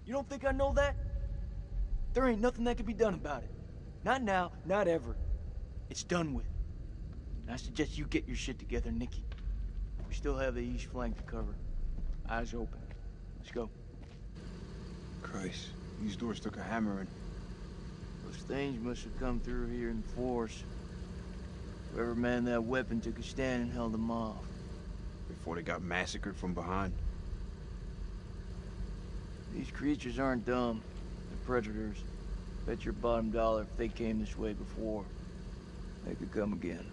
You don't think I know that? There ain't nothing that can be done about it. Not now, not ever. It's done with. And I suggest you get your shit together, Nikki. We still have the east flank to cover. Eyes open. Let's go. Christ, these doors took a hammering. Those things must have come through here in force. Whoever manned that weapon took a stand and held them off. Before they got massacred from behind. These creatures aren't dumb. They're predators. Bet your bottom dollar if they came this way before, they could come again.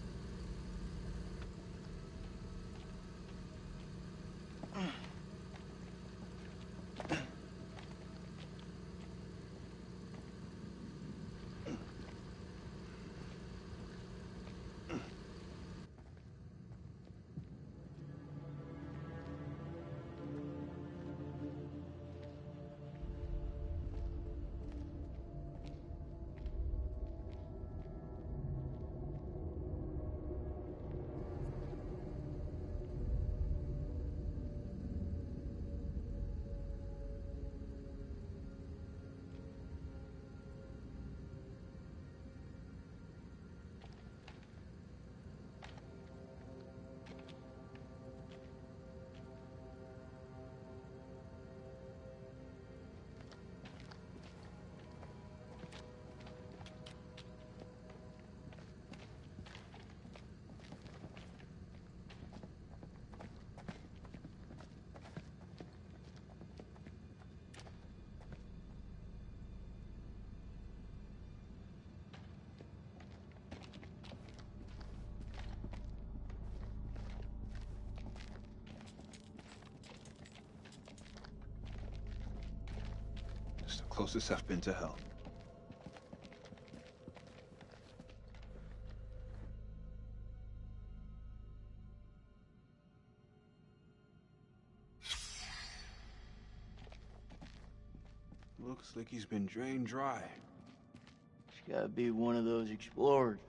It's the closest I've been to hell. Looks like he's been drained dry. It's gotta be one of those explorers.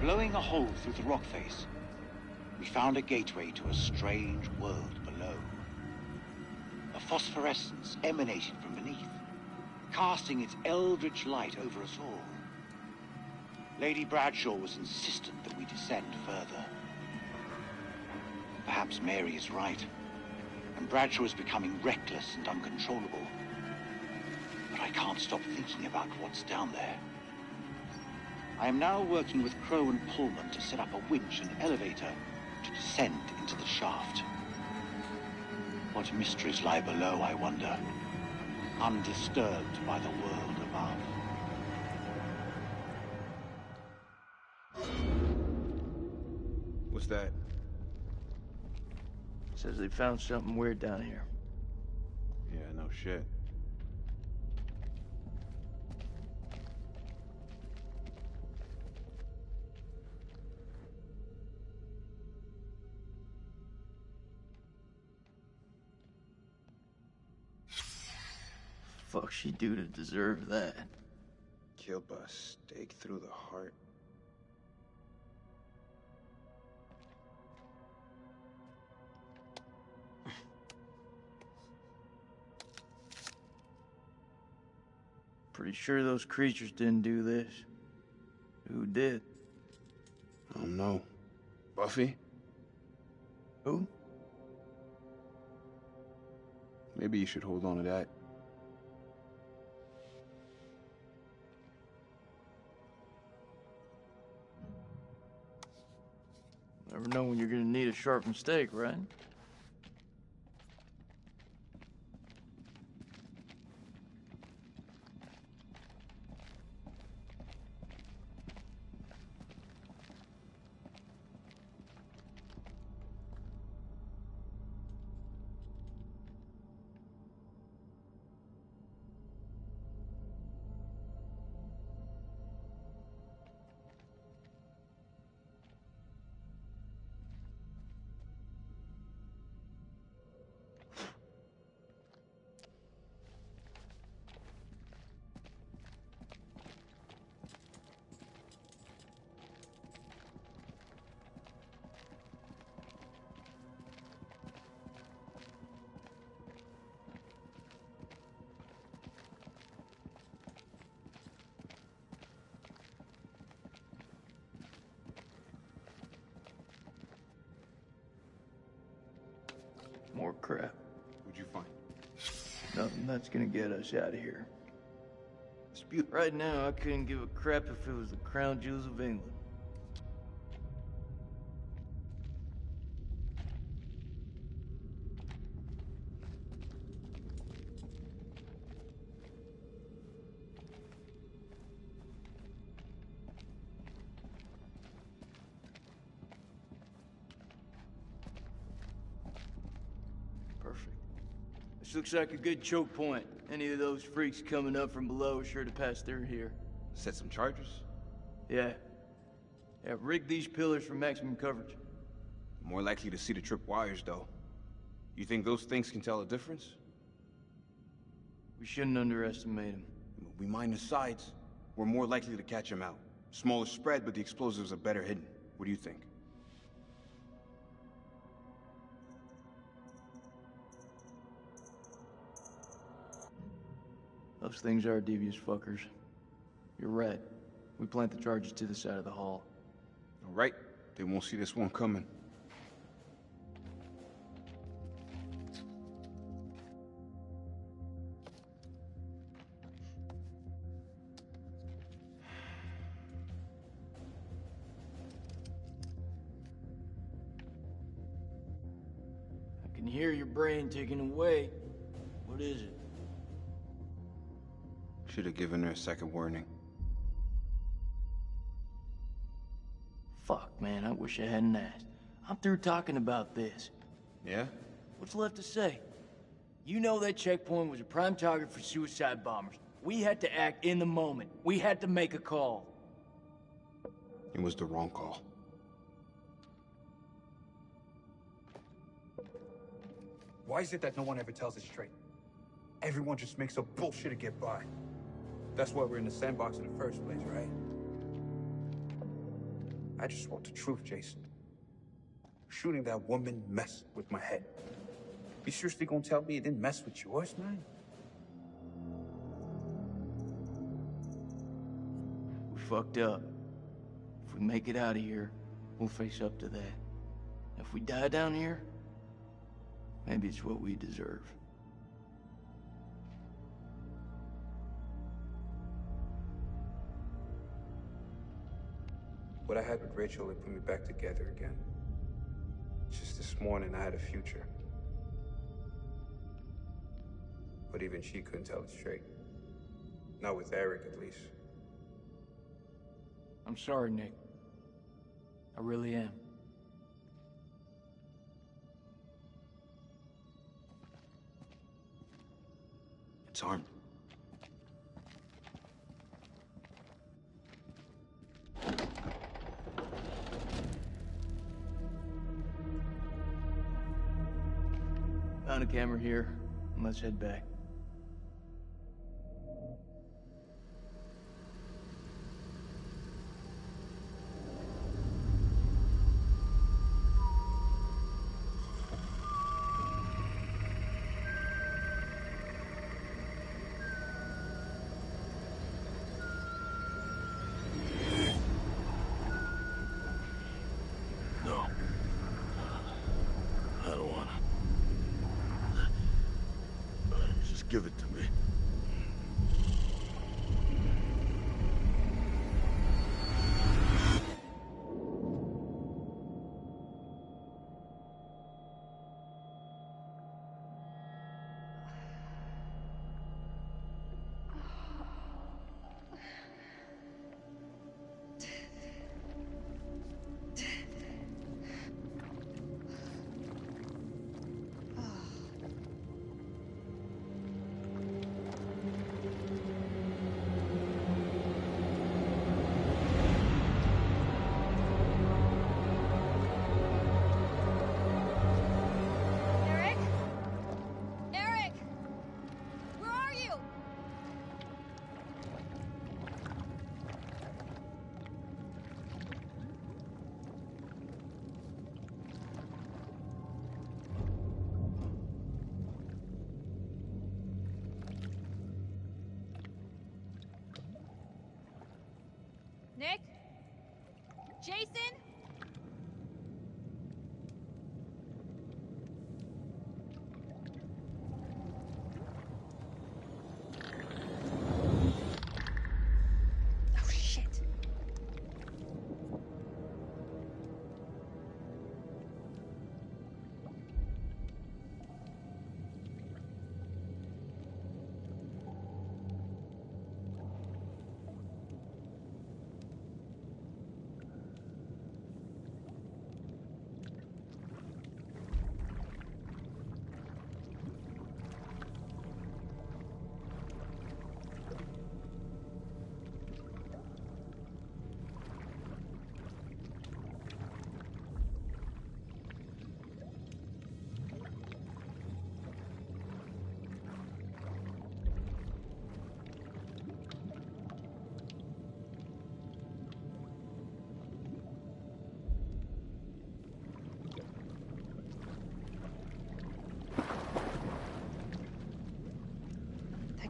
Blowing a hole through the rock face, we found a gateway to a strange world below. A phosphorescence emanated from beneath, casting its eldritch light over us all. Lady Bradshaw was insistent that we descend further. Perhaps Mary is right, and Bradshaw is becoming reckless and uncontrollable. But I can't stop thinking about what's down there. I am now working with Crow and Pullman to set up a winch and elevator to descend into the shaft. What mysteries lie below, I wonder, undisturbed by the world above. What's that? Says they found something weird down here. Yeah, no shit. Fuck she do to deserve that? Killed by a stake through the heart. Pretty sure those creatures didn't do this. Who did? I don't know. Buffy? Who? Maybe you should hold on to that. Never know when you're gonna need a sharpened stake, right? More crap. What'd you find? Nothing that's gonna get us out of here. Right now, I couldn't give a crap if it was the crown jewels of England. Perfect. This looks like a good choke point. Any of those freaks coming up from below are sure to pass through here. Set some charges? Yeah. Yeah, rig these pillars for maximum coverage. More likely to see the trip wires, though. You think those things can tell a difference? We shouldn't underestimate them. We mine the sides. We're more likely to catch them out. Smaller spread, but the explosives are better hidden. What do you think? Those things are devious fuckers. You're right. We plant the charges to the side of the hall. All right. They won't see this one coming. I can hear your brain ticking away. What is it? Should have given her a second warning. Fuck, man, I wish I hadn't asked. I'm through talking about this. Yeah? What's left to say? You know that checkpoint was a prime target for suicide bombers. We had to act in the moment. We had to make a call. It was the wrong call. Why is it that no one ever tells it straight? Everyone just makes up bullshit to get by. That's why we're in the sandbox in the first place, right? I just want the truth, Jason. Shooting that woman messed with my head. You seriously gonna tell me it didn't mess with yours, man? We fucked up. If we make it out of here, we'll face up to that. If we die down here, maybe it's what we deserve. What I had with Rachel, it put me back together again. Just this morning, I had a future. But even she couldn't tell it straight. Not with Eric, at least. I'm sorry, Nick. I really am. It's armed. Found a camera here, and let's head back. No. I don't wanna. Just give it to me.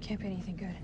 Can't be anything good.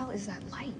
Hell is that light?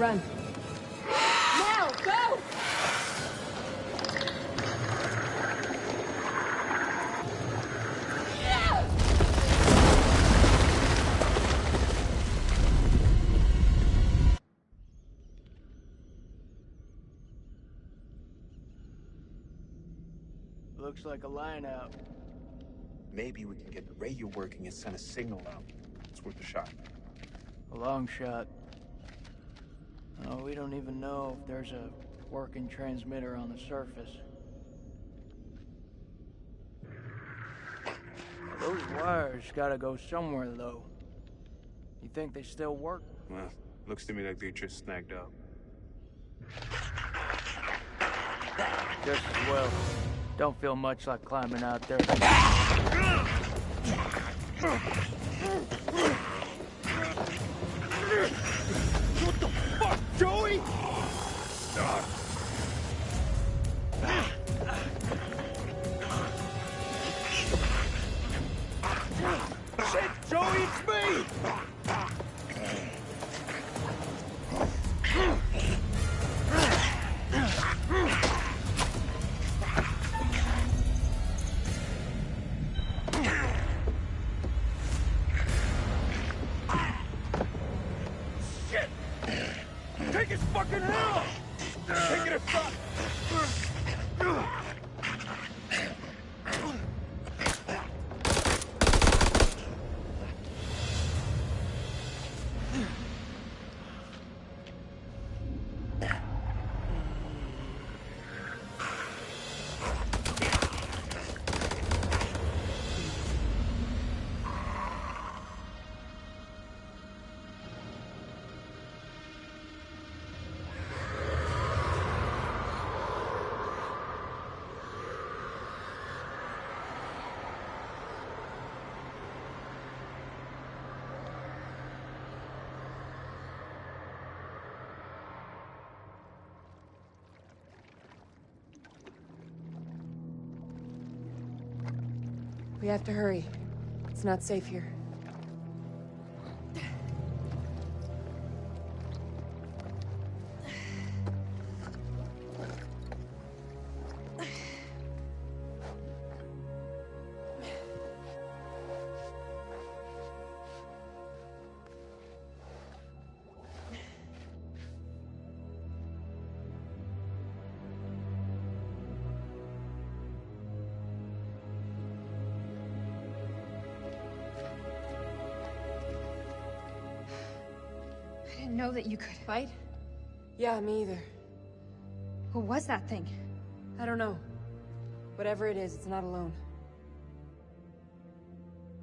run. Now, go! Looks like a line out. Maybe we can get the radio working and send a signal out. It's worth a shot. A long shot. Oh, we don't even know if there's a working transmitter on the surface. Those wires gotta go somewhere, though. You think they still work? Well, looks to me like they just snagged up. Just as well. Don't feel much like climbing out there. What the fuck, Joey? Shit, Joey, it's me! Take his fucking hell! Take it aside! We have to hurry. It's not safe here. I didn't know that you could. Fight? Yeah, me either. What was that thing? I don't know. Whatever it is, it's not alone.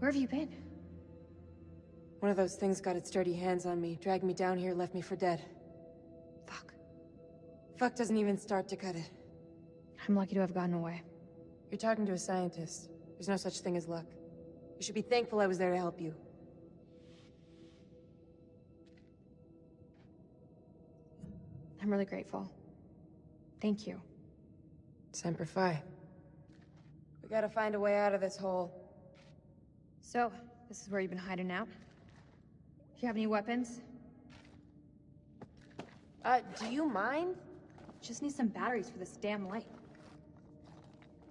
Where have you been? One of those things got its dirty hands on me, dragged me down here, left me for dead. Fuck. Fuck doesn't even start to cut it. I'm lucky to have gotten away. You're talking to a scientist. There's no such thing as luck. You should be thankful I was there to help you. I'm really grateful. Thank you. Semper Fi. We gotta find a way out of this hole. So, this is where you've been hiding out? Do you have any weapons? Do you mind? Just need some batteries for this damn light.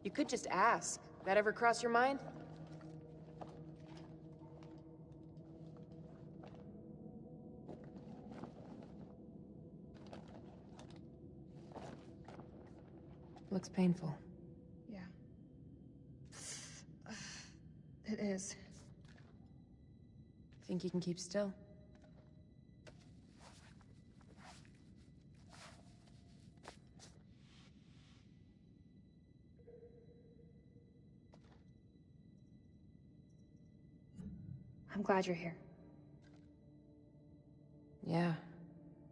You could just ask. That ever cross your mind? Looks painful. Yeah. It is. Think you can keep still? I'm glad you're here. Yeah.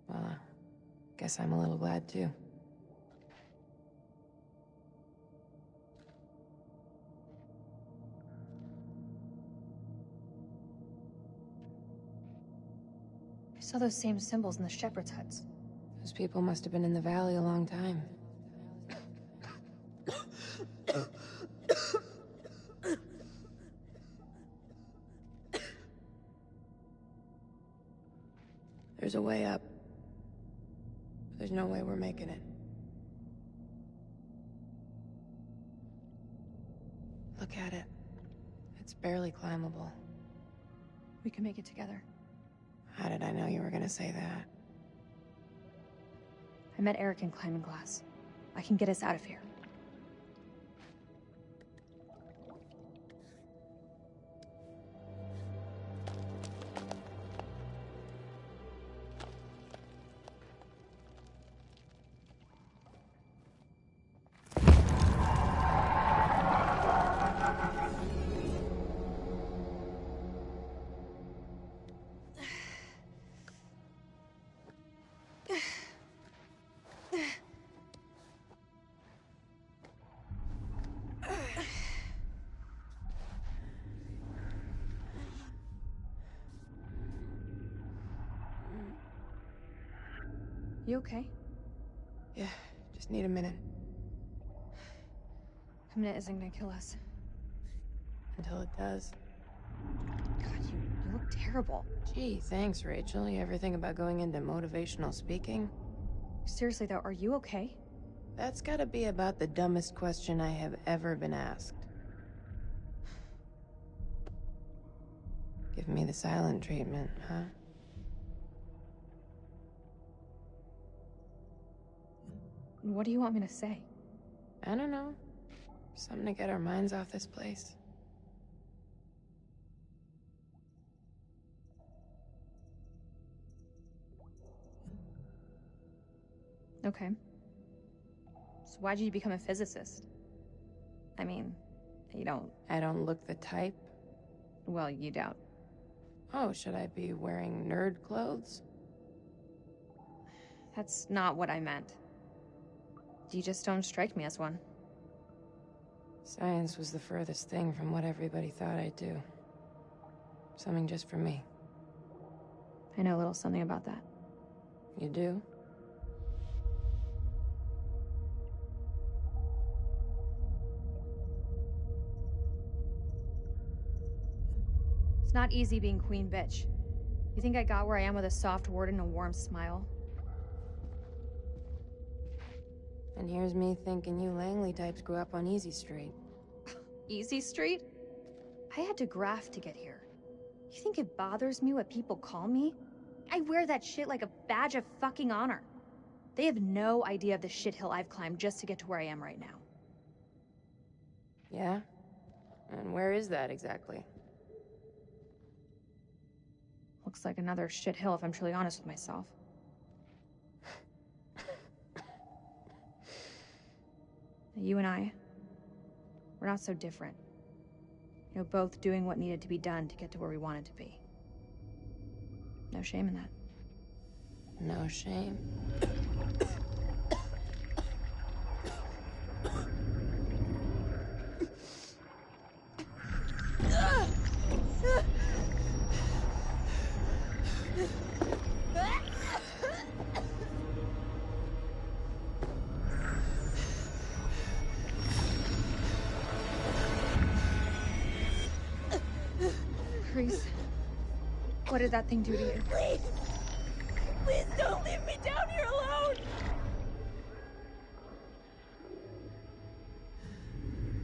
Well, guess I'm a little glad too. I saw those same symbols in the shepherd's huts. Those people must have been in the valley a long time. There's a way up. There's no way we're making it. Look at it. It's barely climbable. We can make it together. How did I know you were gonna say that? I met Eric in climbing class. I can get us out of here. You okay? Yeah, just need a minute. A minute isn't gonna kill us. Until it does. God, you look terrible. Gee, thanks, Rachel. You ever think about going into motivational speaking? Seriously though, are you okay? That's gotta be about the dumbest question I have ever been asked. Give me the silent treatment, huh? What do you want me to say? I don't know. Something to get our minds off this place. Okay. So why'd you become a physicist? I mean, you don't... I don't look the type. Well, you don't. Oh, should I be wearing nerd clothes? That's not what I meant. You just don't strike me as one. Science was the furthest thing from what everybody thought I'd do. Something just for me. I know a little something about that. You do? It's not easy being queen bitch. You think I got where I am with a soft word and a warm smile? And here's me thinking you Langley types grew up on Easy Street. Easy Street? I had to graft to get here. You think it bothers me what people call me? I wear that shit like a badge of fucking honor. They have no idea of the shithill I've climbed just to get to where I am right now. Yeah? And where is that exactly? Looks like another shithill if I'm truly honest with myself. You and I, we're not so different. You know, both doing what needed to be done to get to where we wanted to be. No shame in that. No shame. Reese, what did that thing do to you? Please! Please don't leave me down here alone!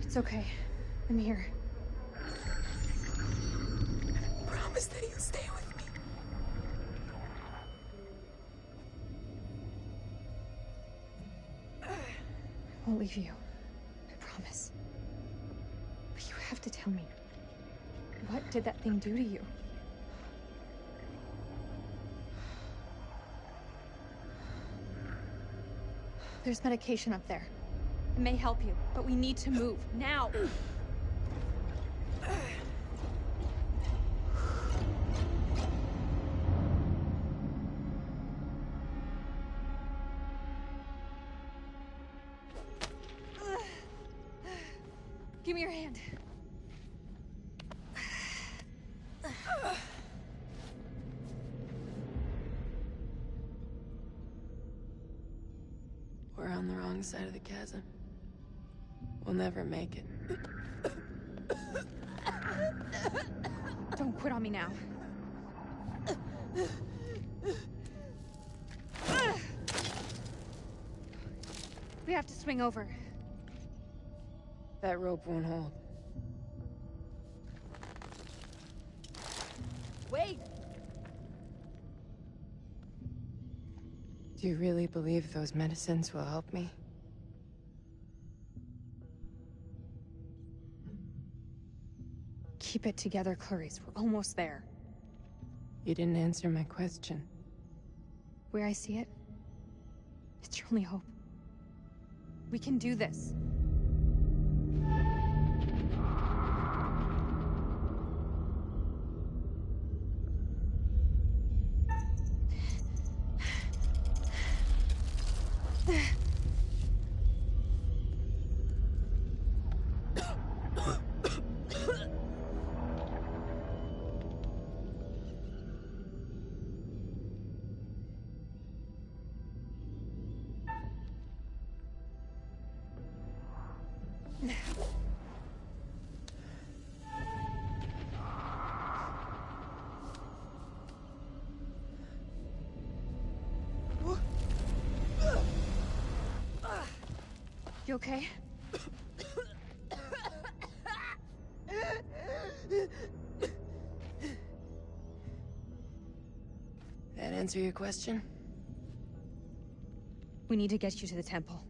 It's okay. I'm here. Promise that you'll stay with me. I won't leave you. I promise. But you have to tell me. What did that thing do to you? There's medication up there. It may help you, but we need to move, now! Give me your hand. We're on the wrong side of the chasm. We'll never make it. Don't quit on me now. have to swing over. That rope won't hold. Wait! Do you really believe those medicines will help me? Keep it together, Clarice. We're almost there. You didn't answer my question. Where I see it, it's your only hope. We can do this. You okay? That answer your question? We need to get you to the temple.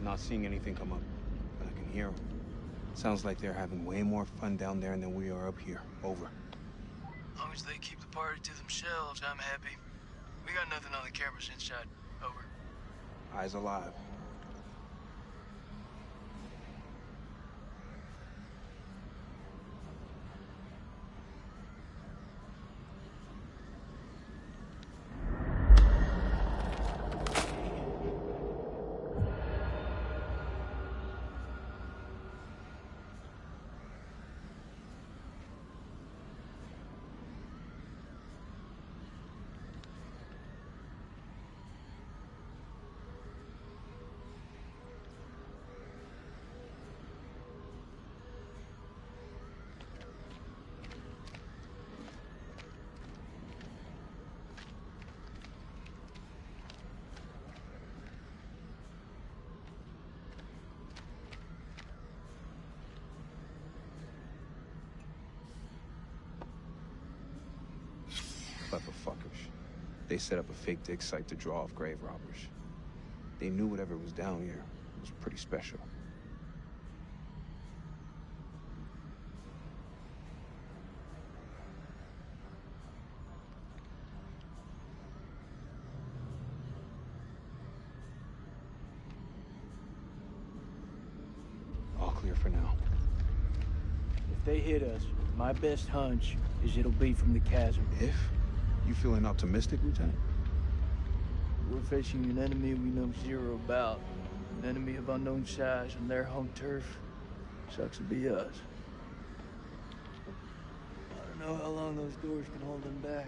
Not seeing anything come up, but I can hear them. Sounds like they're having way more fun down there than we are up here. Over. As long as they keep the party to themselves, I'm happy. We got nothing on the cameras inside. Over. Eyes alive. Clever fuckers. They set up a fake dig site to draw off grave robbers. They knew whatever was down here was pretty special. All clear for now. If they hit us, my best hunch is it'll be from the chasm. If? You feeling optimistic, Lieutenant? We're facing an enemy we know zero about. An enemy of unknown size on their home turf. Sucks to be us. I don't know how long those doors can hold them back.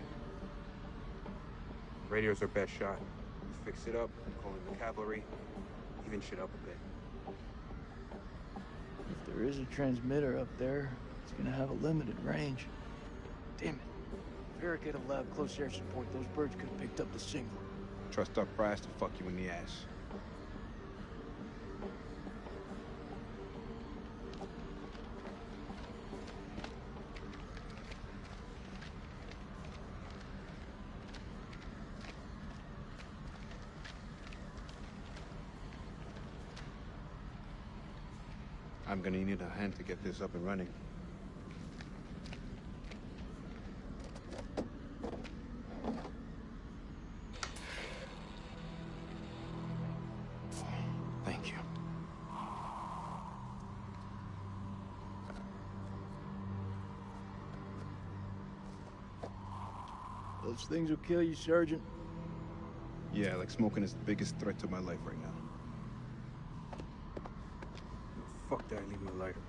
Radio's our best shot. We fix it up, call in the cavalry, even shit up a bit. If there is a transmitter up there, it's gonna have a limited range. Damn it. If Eric had allowed close air support, those birds could have picked up the signal. Trust Duck Brass to fuck you in the ass. I'm gonna need a hand to get this up and running. Thank you. Those things will kill you, Sergeant. Yeah, like smoking is the biggest threat to my life right now. Fuck that, leave me a lighter.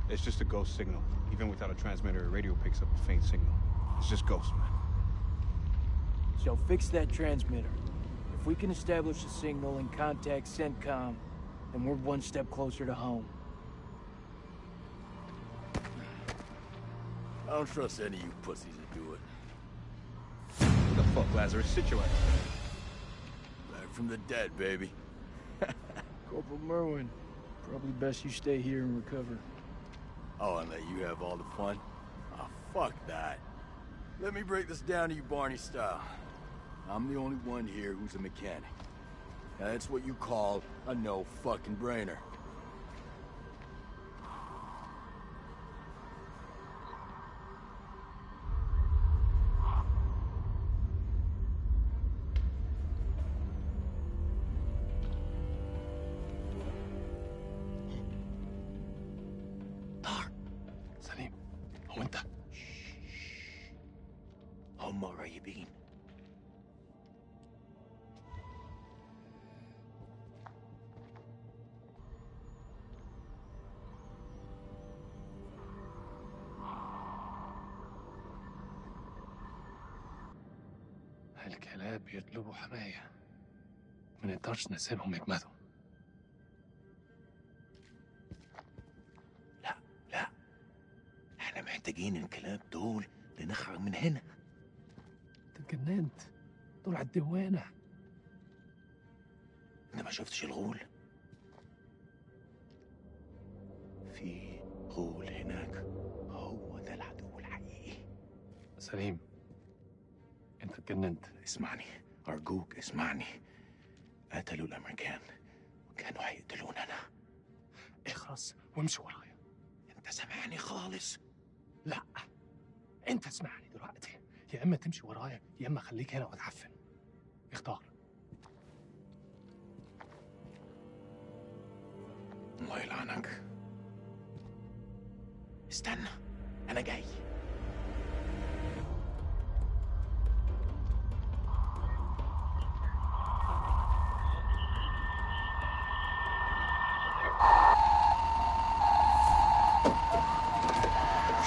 It's just a ghost signal. Even without a transmitter, a radio picks up a faint signal. It's just ghosts, man. So fix that transmitter. If we can establish a signal and contact CENTCOM, then we're one step closer to home. I don't trust any of you pussies to do it. What the fuck, Lazarus? Sit your ass. Back from the dead, baby. Corporal Merwin, probably best you stay here and recover. Oh, and let you have all the fun? Oh, fuck that. Let me break this down to you Barney style. I'm the only one here who's a mechanic. Now, that's what you call a no-fucking-brainer. سليم هو انت هم قريبين. الكلاب بيطلبوا حماية ما نقدرش نسيبهم يجمدوا. لا احنا محتاجين الكلاب دول لنخرج من هنا. انت اتجننت، دول على الدوانة. انت ما شفتش الغول؟ في غول هناك، هو ده العدو الحقيقي. سليم انت اتجننت. اسمعني ارجوك اسمعني. قتلوا الامريكان وكانوا هيقتلوننا. اخرس وامشي ورايا. انت سامعني خالص؟ لا انت اسمعني دلوقتي، يا اما تمشي ورايا يا اما خليك هنا واتعفن. اختار. الله يلعنك. استنى انا جاي.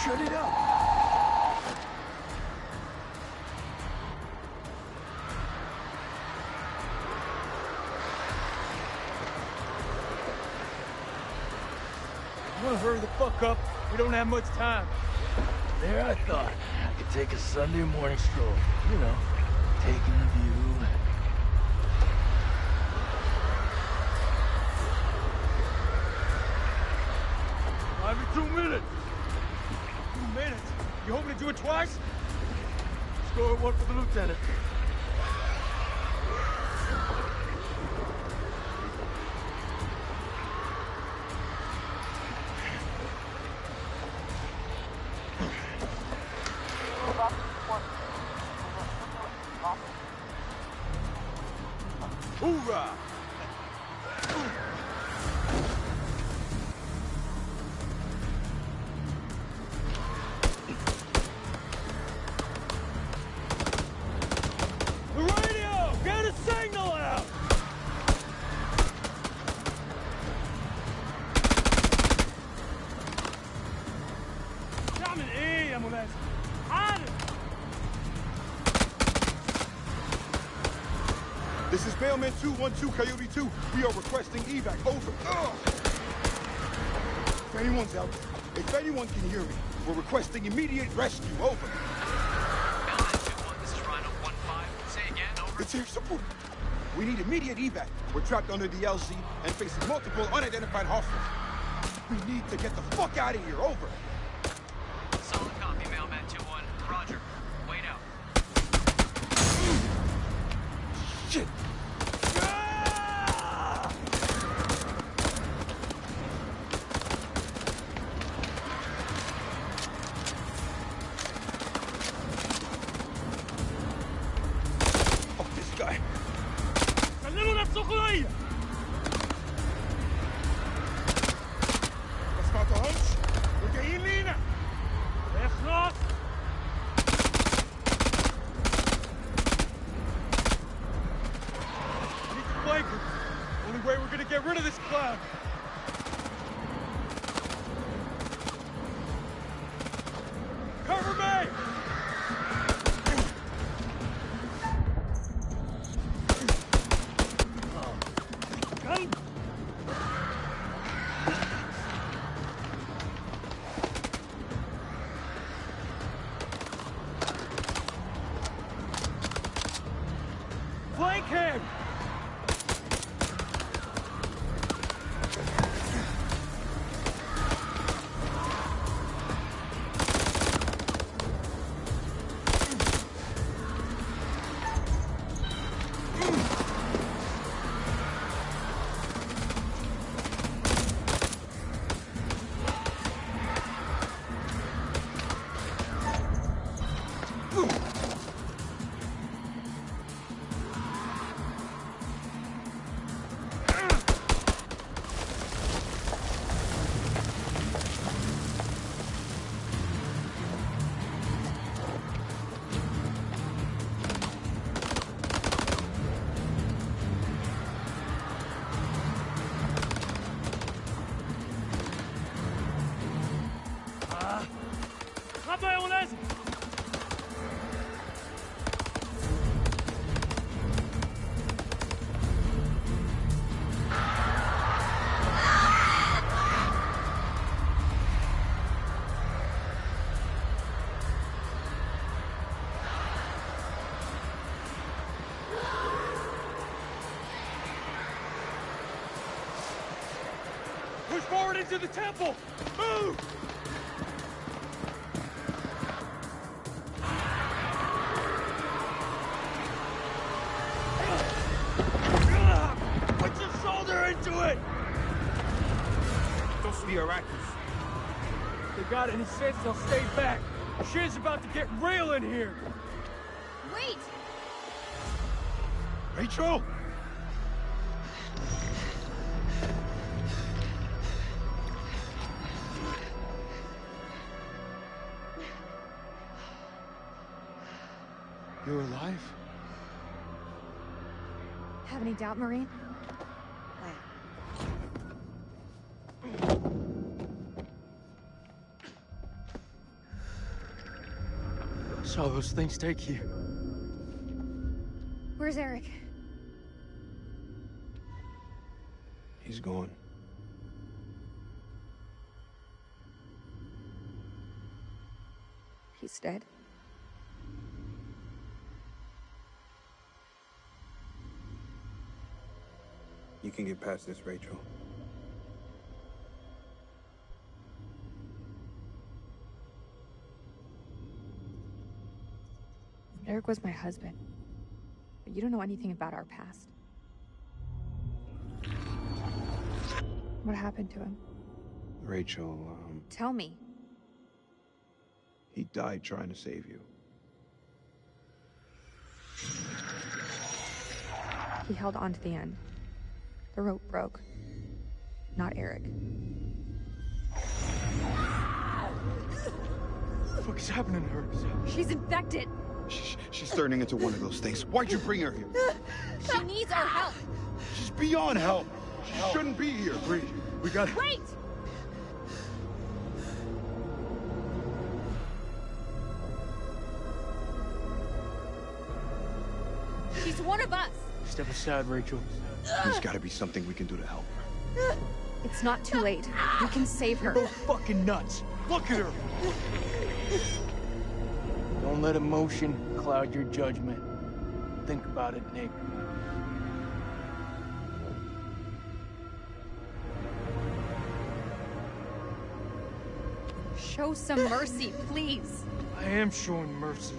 Shut it up! You wanna hurry the fuck up? We don't have much time. There I thought I could take a Sunday morning stroll. You know, taking a view. 2 minutes! 2 minutes? You hoping to do it twice? Score one for the lieutenant. Hoorah! The radio! Get a signal out! نعمل ايه يا ملازم؟ عارف! This is Mailman 212, Coyote 2. We are requesting evac. Over. Ugh. If anyone's out there, if anyone can hear me, we're requesting immediate rescue. Over. Mailman 2-1, this is Rhino 1-5. Say again, over. It's air support. We need immediate evac. We're trapped under the LZ and facing multiple unidentified hostiles. We need to get the fuck out of here. Over. Solid copy, Mailman 2-1. Roger. Wait out. Shit. Oh, this guy. flankers. Only way we're gonna get rid of this cloud. Cover me! Flank him! Push forward into the temple! Move! Put your shoulder into it! Those are the Iraqis. If they got any sense, they'll stay back. Shit's about to get real in here. Wait! Rachel! You're alive? Have any doubt, Marine? Saw those things take you. Where's Eric? He's gone. He's dead. You can get past this, Rachel. Eric was my husband. But you don't know anything about our past. What happened to him? Rachel, Tell me. he died trying to save you. He held on to the end. The rope broke. Not Eric. What the fuck is happening to her? She's infected! She's turning into one of those things. Why'd you bring her here? She needs our help! She's beyond help. She shouldn't be here. We got... Wait! She's one of us! Step aside, Rachel. There's gotta be something we can do to help her. It's not too late. We can save her. You're both fucking nuts. Look at her. Don't let emotion cloud your judgment. Think about it, Nick. Show some mercy, please. I am showing mercy.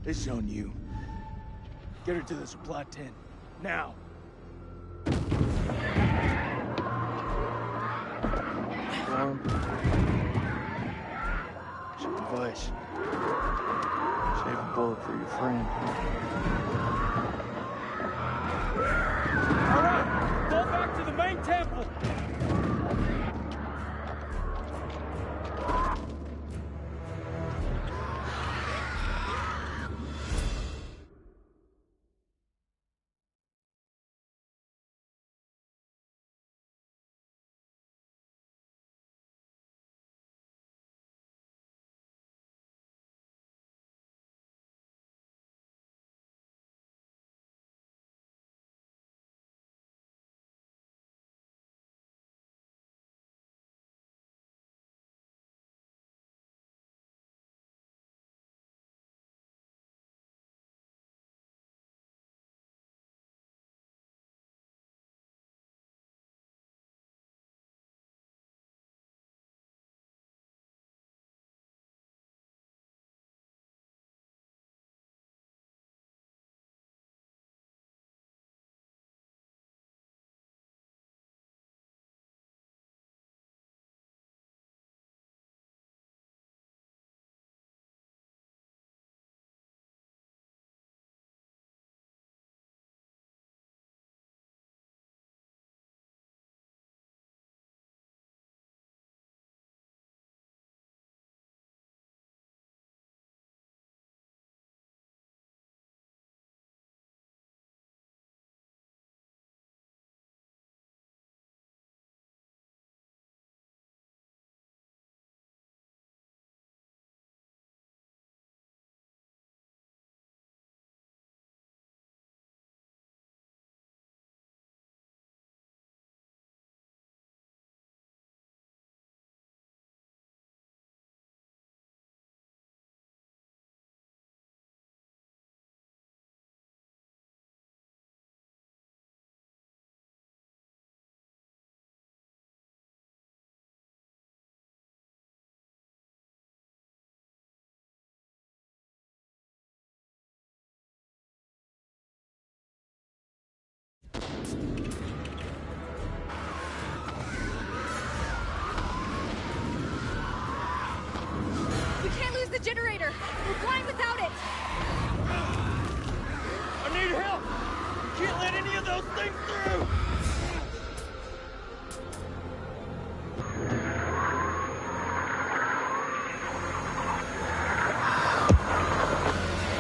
This is on you. Get her to the supply tent. Now! Arm. Some advice. Save a bullet for your friend. All right! Fall back to the main temple! We can't lose the generator! We're blind without it! I need help! Can't let any of those things through!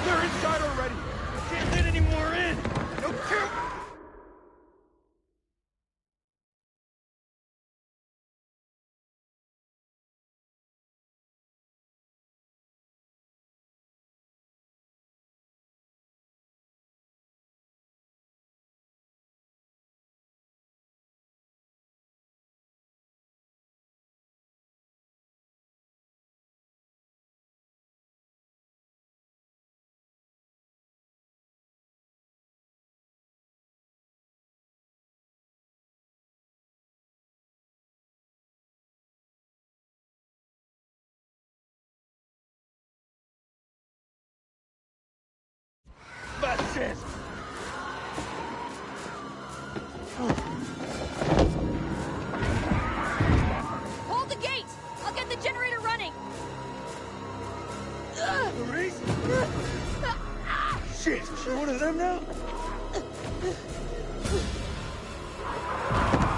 They're inside already! Can't let any more in! No kill! That's it! Hold the gate! I'll get the generator running! Maurice? Shit, is she one of them now?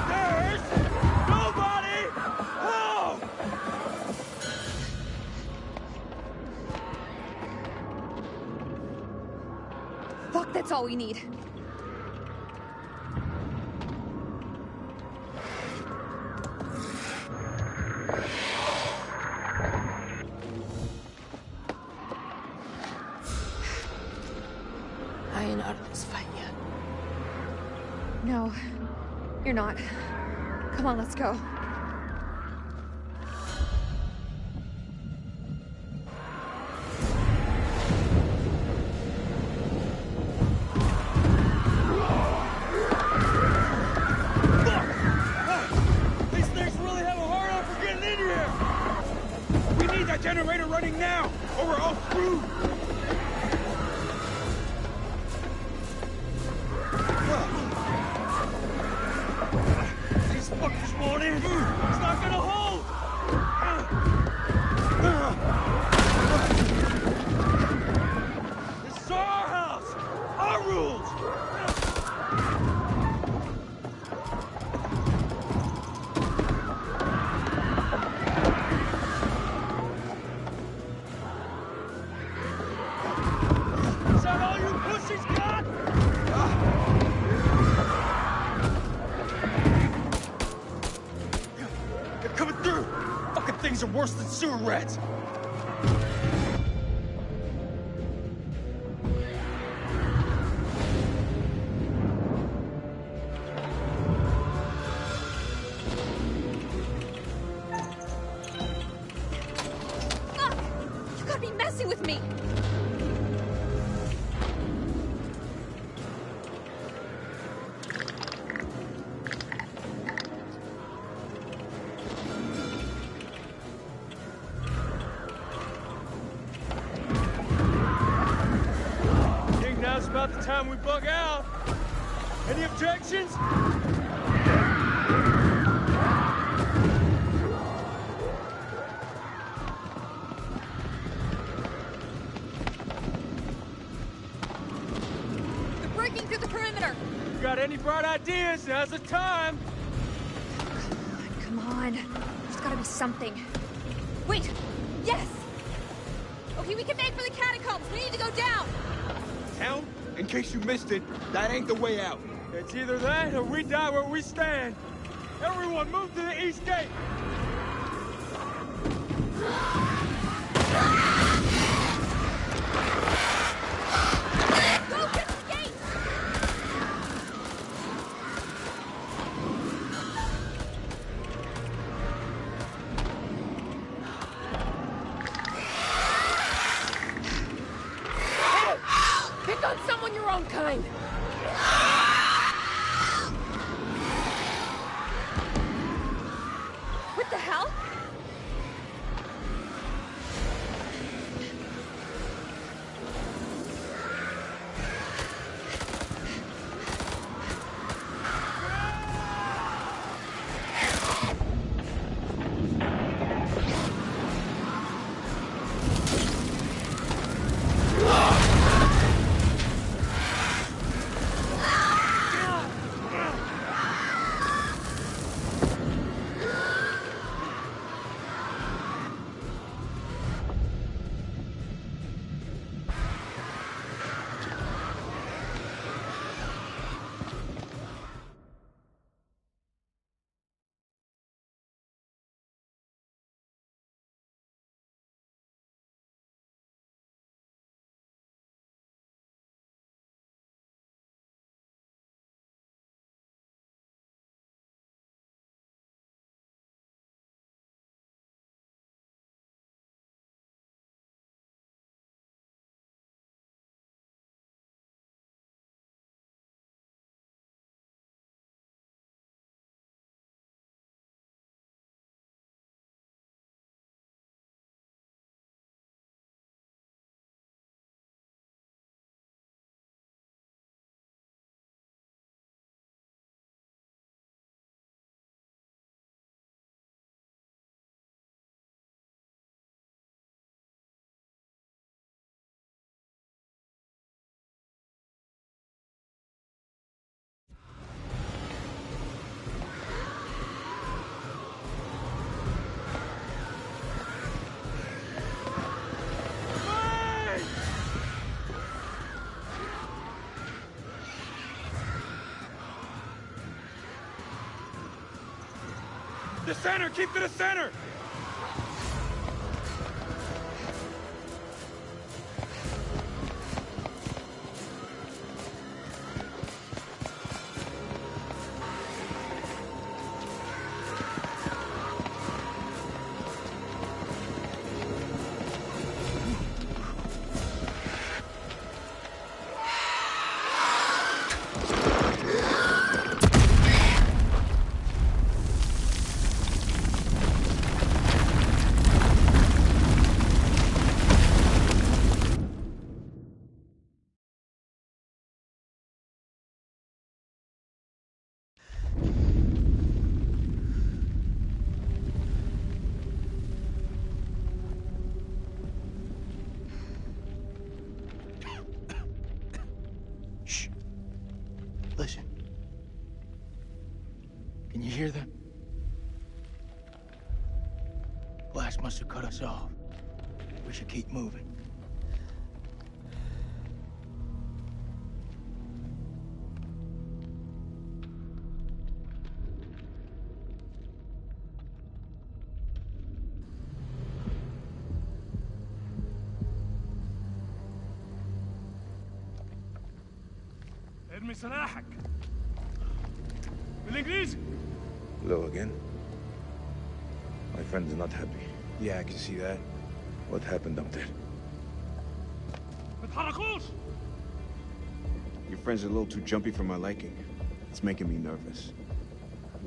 There's nobody home! Fuck, that's all we need. I ain't out of this fight yet. No, you're not. Come on, let's go. These things really have a hard on for getting in here! We need that generator running now, or we're all screwed! rules! Is that all you pussies got? They're coming through! Fucking things are worse than sewer rats! Fuck! You gotta be messing with me! Think now's about the time we bug out. Any objections? They're breaking through the perimeter! You got any bright ideas? Now's the time. Come on. There's gotta be something. Wait! Yes! Okay, we can make for the catacombs. We need to go down! Town? In case you missed it, that ain't the way out. It's either that or we die where we stand. Everyone move to the east gate. Go get the gate! Pick on someone your own kind! What the hell? The center! Keep to the center! Can you hear them? Blast must have cut us off. We should keep moving. ارمي سلاحك بالانجليزي. Hello again. My friend is not happy. Yeah, I can see that. What happened up there? ما تحركوش. Your friend's a little too jumpy for my liking. It's making me nervous.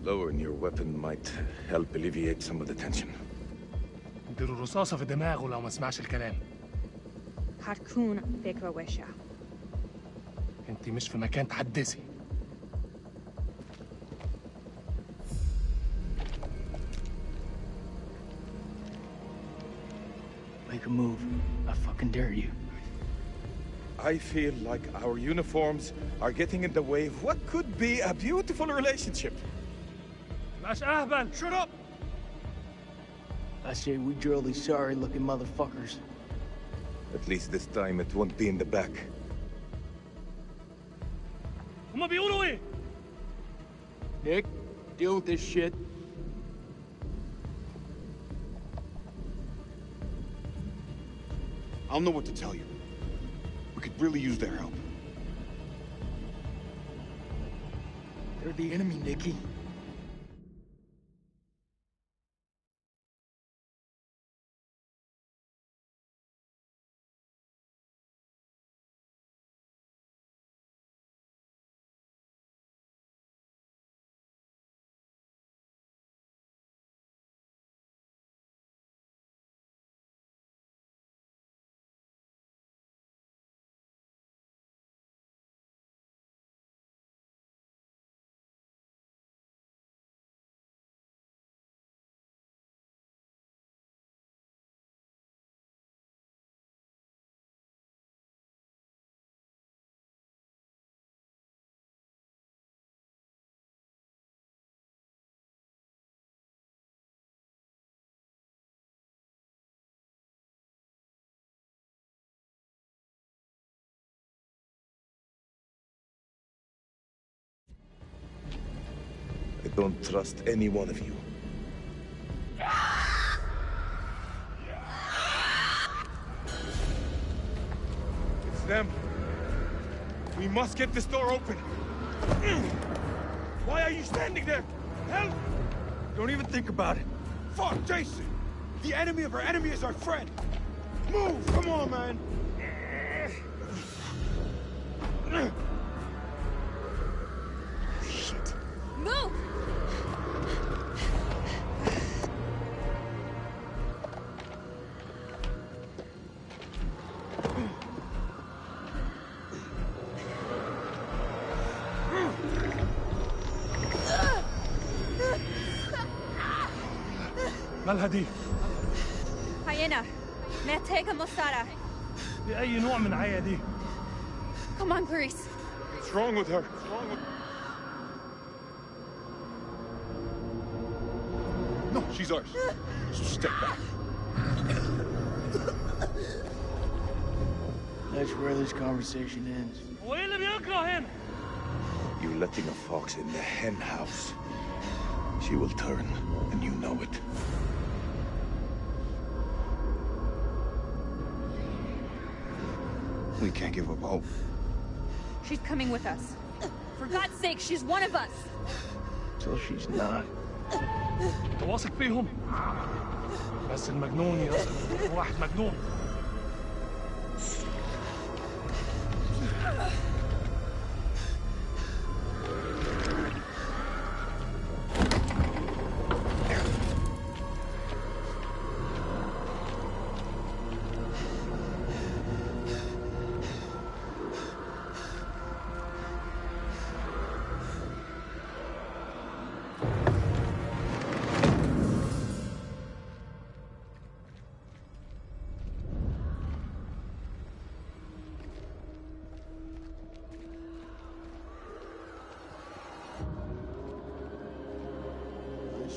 Lowering your weapon might help alleviate some of the tension. اديله رصاصة في دماغه لو ما سمعش الكلام. هتكون فكرة وحشة. انت مش في مكان تحدثي. Make a move. I fucking dare you. I feel like our uniforms are getting in the way of what could be a beautiful relationship. مش أهبل. Shut up! I say we drill these sorry-looking motherfuckers. At least this time it won't be in the back. هما بيقولوا إيه؟ Nick, deal with this shit. I'll know what to tell you. We could really use their help. They're the enemy, Nicky. I don't trust any one of you. It's them. We must get this door open. Why are you standing there? Help! Don't even think about it. Fuck, Jason! The enemy of our enemy is our friend! Move! Come on, man! Shit. Move! مالها دي؟ هينا محتاجة مساعدة. دي أي نوع من عيا دي؟ Come on, Clarice. What's wrong with her? No, she's ours. So step back. That's where this conversation ends. هو إيه اللي بيجرى هنا؟ You're letting a fox in the hen house. She will turn, and you know it. We can't give up hope. She's coming with us. For God's sake, she's one of us. So she's not. أنت واثق فيهم؟ بس المجنون يثق في واحد مجنون.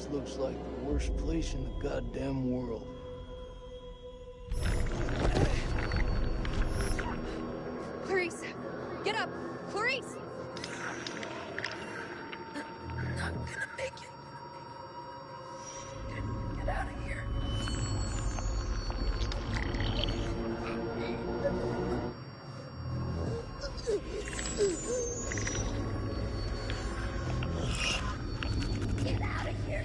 This looks like the worst place in the goddamn world. Clarice! Get up! Clarice! I'm not gonna make it. Get out of here. Get out of here.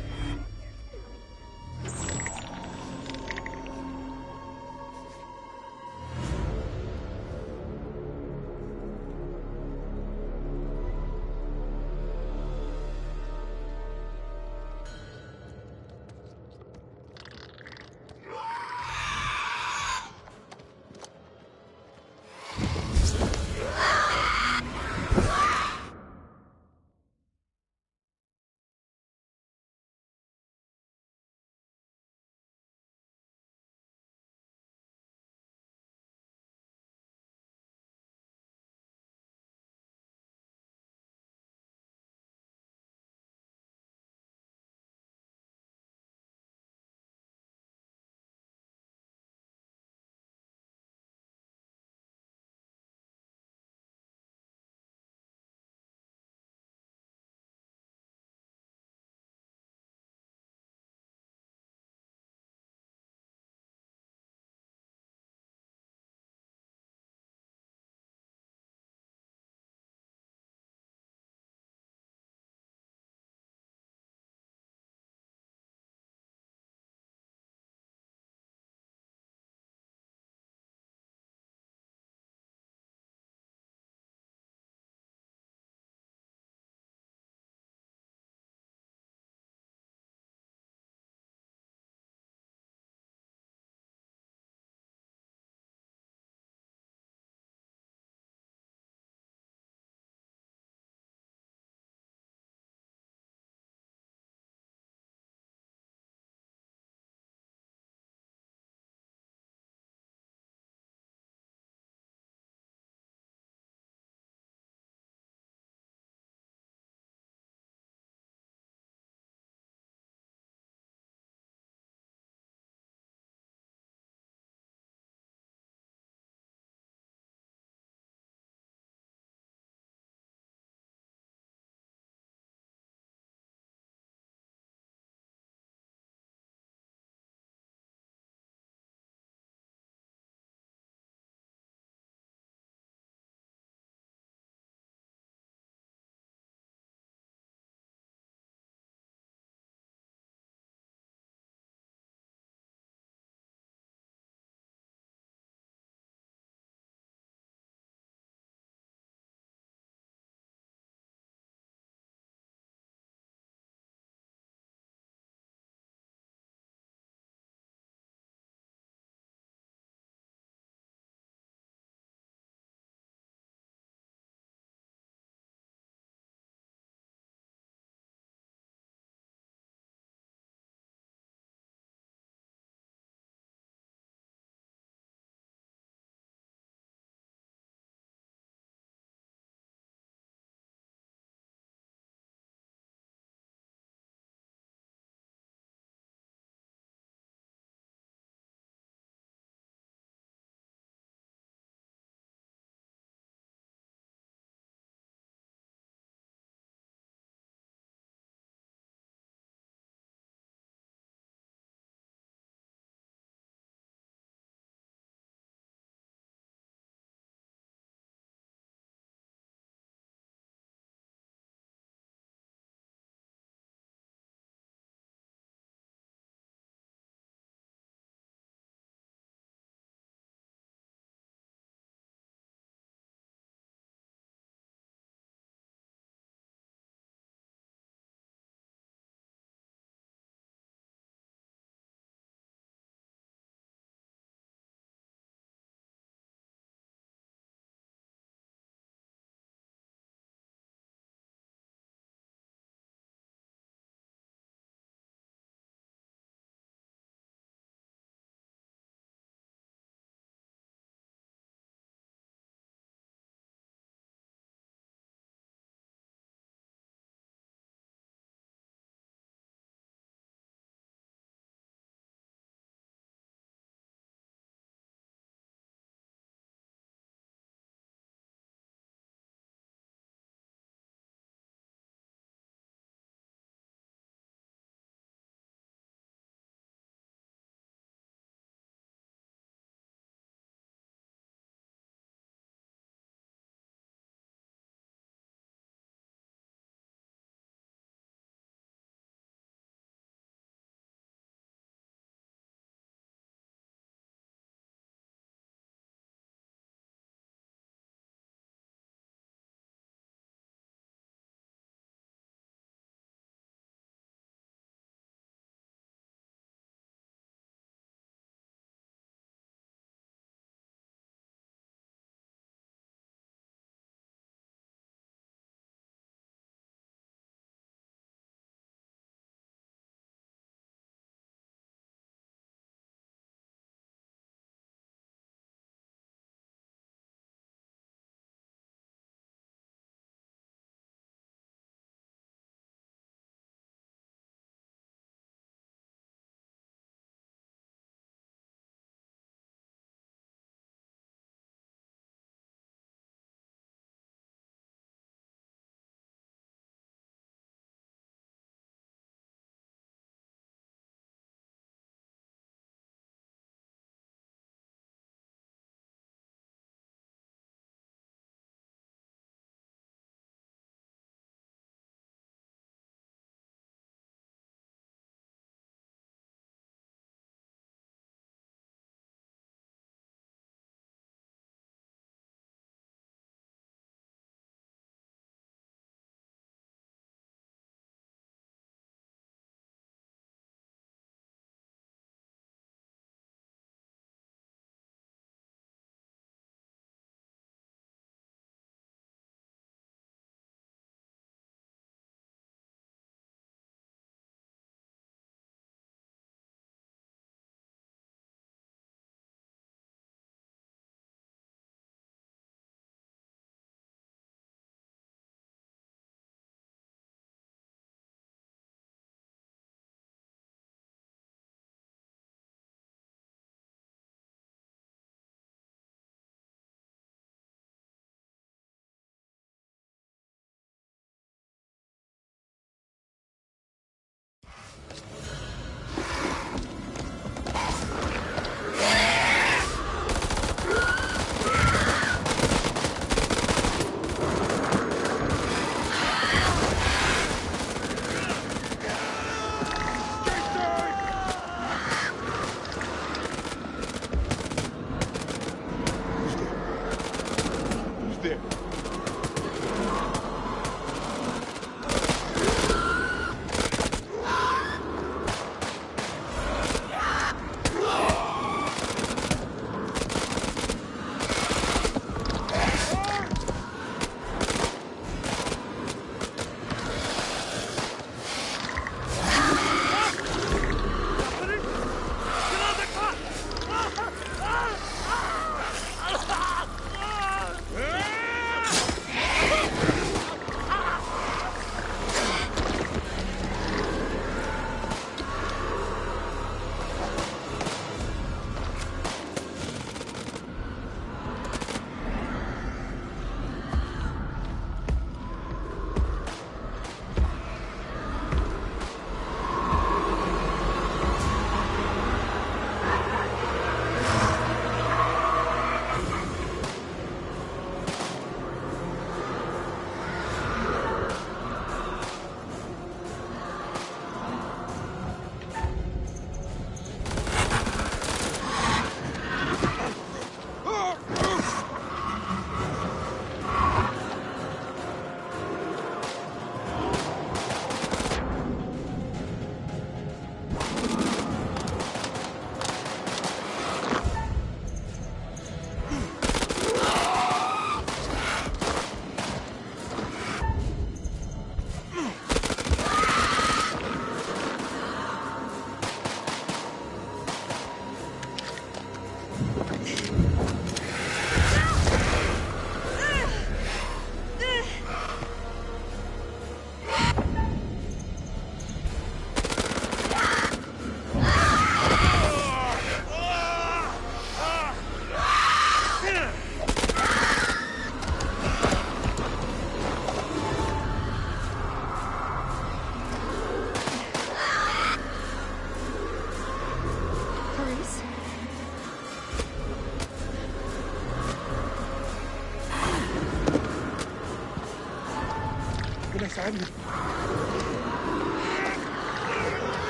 ربنا يساعدنا.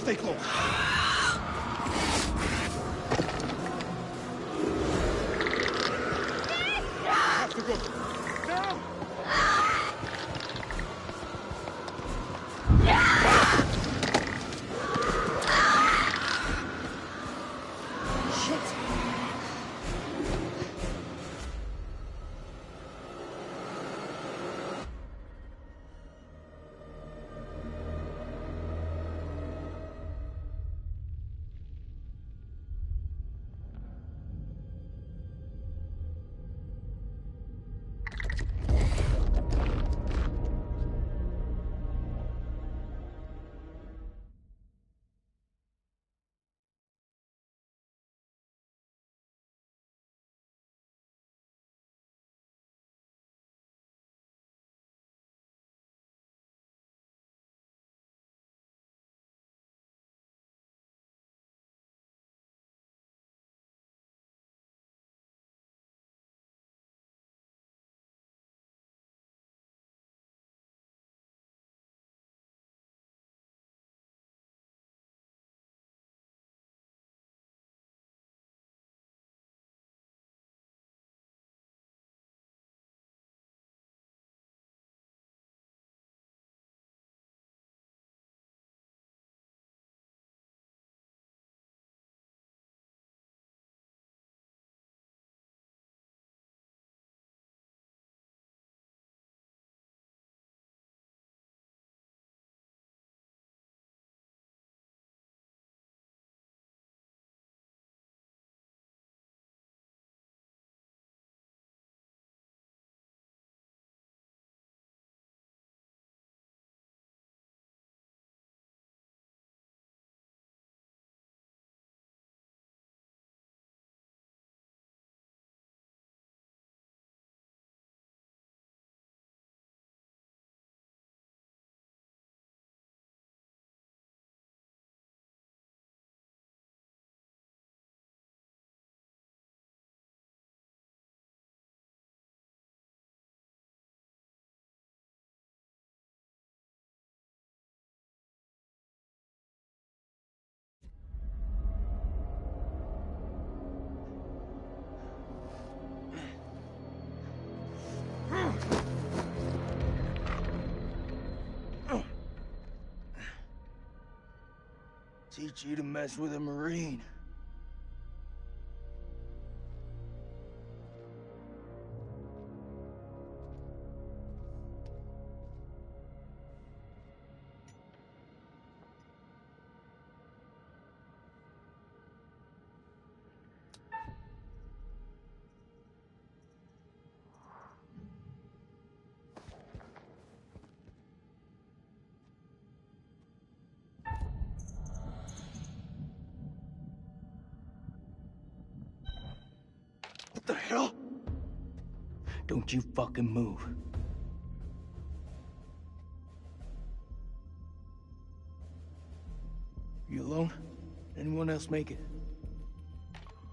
Stay close. Have to go. Now! Teach you to mess with a Marine. What the hell? Don't you fucking move. You alone? Anyone else make it?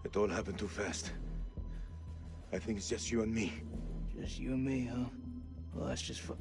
It all happened too fast. I think it's just you and me. Just you and me, huh? Well, that's just fu-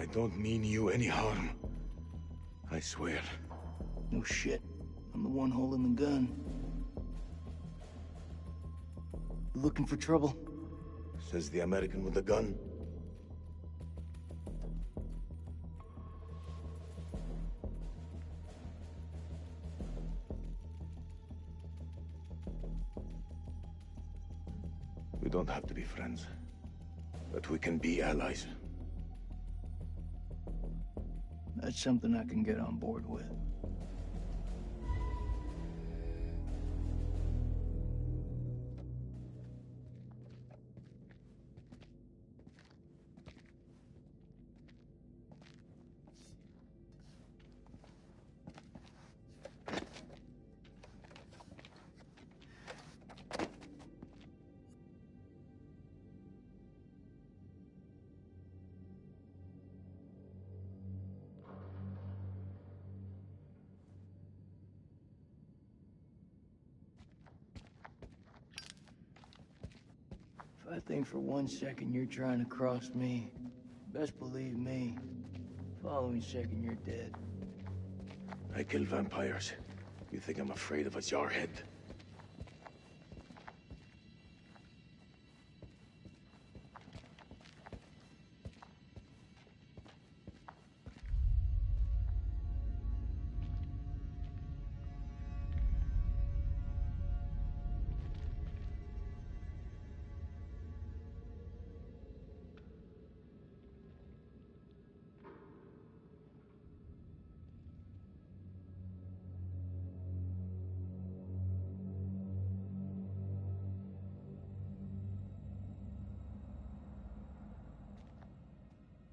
I don't mean you any harm. I swear. No shit. I'm the one holding the gun. You looking for trouble? Says the American with the gun. We don't have to be friends, but we can be allies. That's something I can get on board with. If I think for 1 second you're trying to cross me, best believe me, following second you're dead. I kill vampires. You think I'm afraid of a jarhead?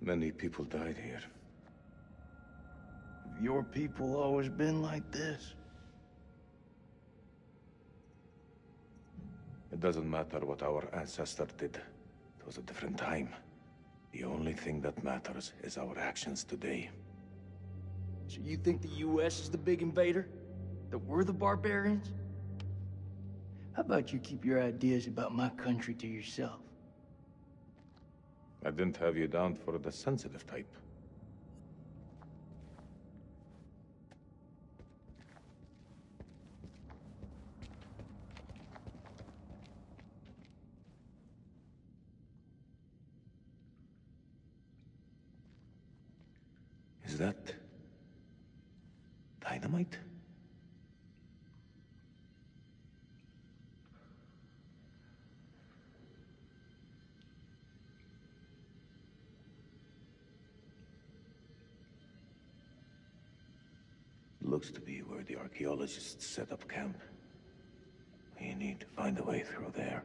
Many people died here. Have your people always been like this? It doesn't matter what our ancestors did. It was a different time. The only thing that matters is our actions today. So you think the US is the big invader? That we're the barbarians? How about you keep your ideas about my country to yourself? I didn't have you down for the sensitive type. Is that dynamite? Looks to be where the archaeologists set up camp. We need to find a way through there.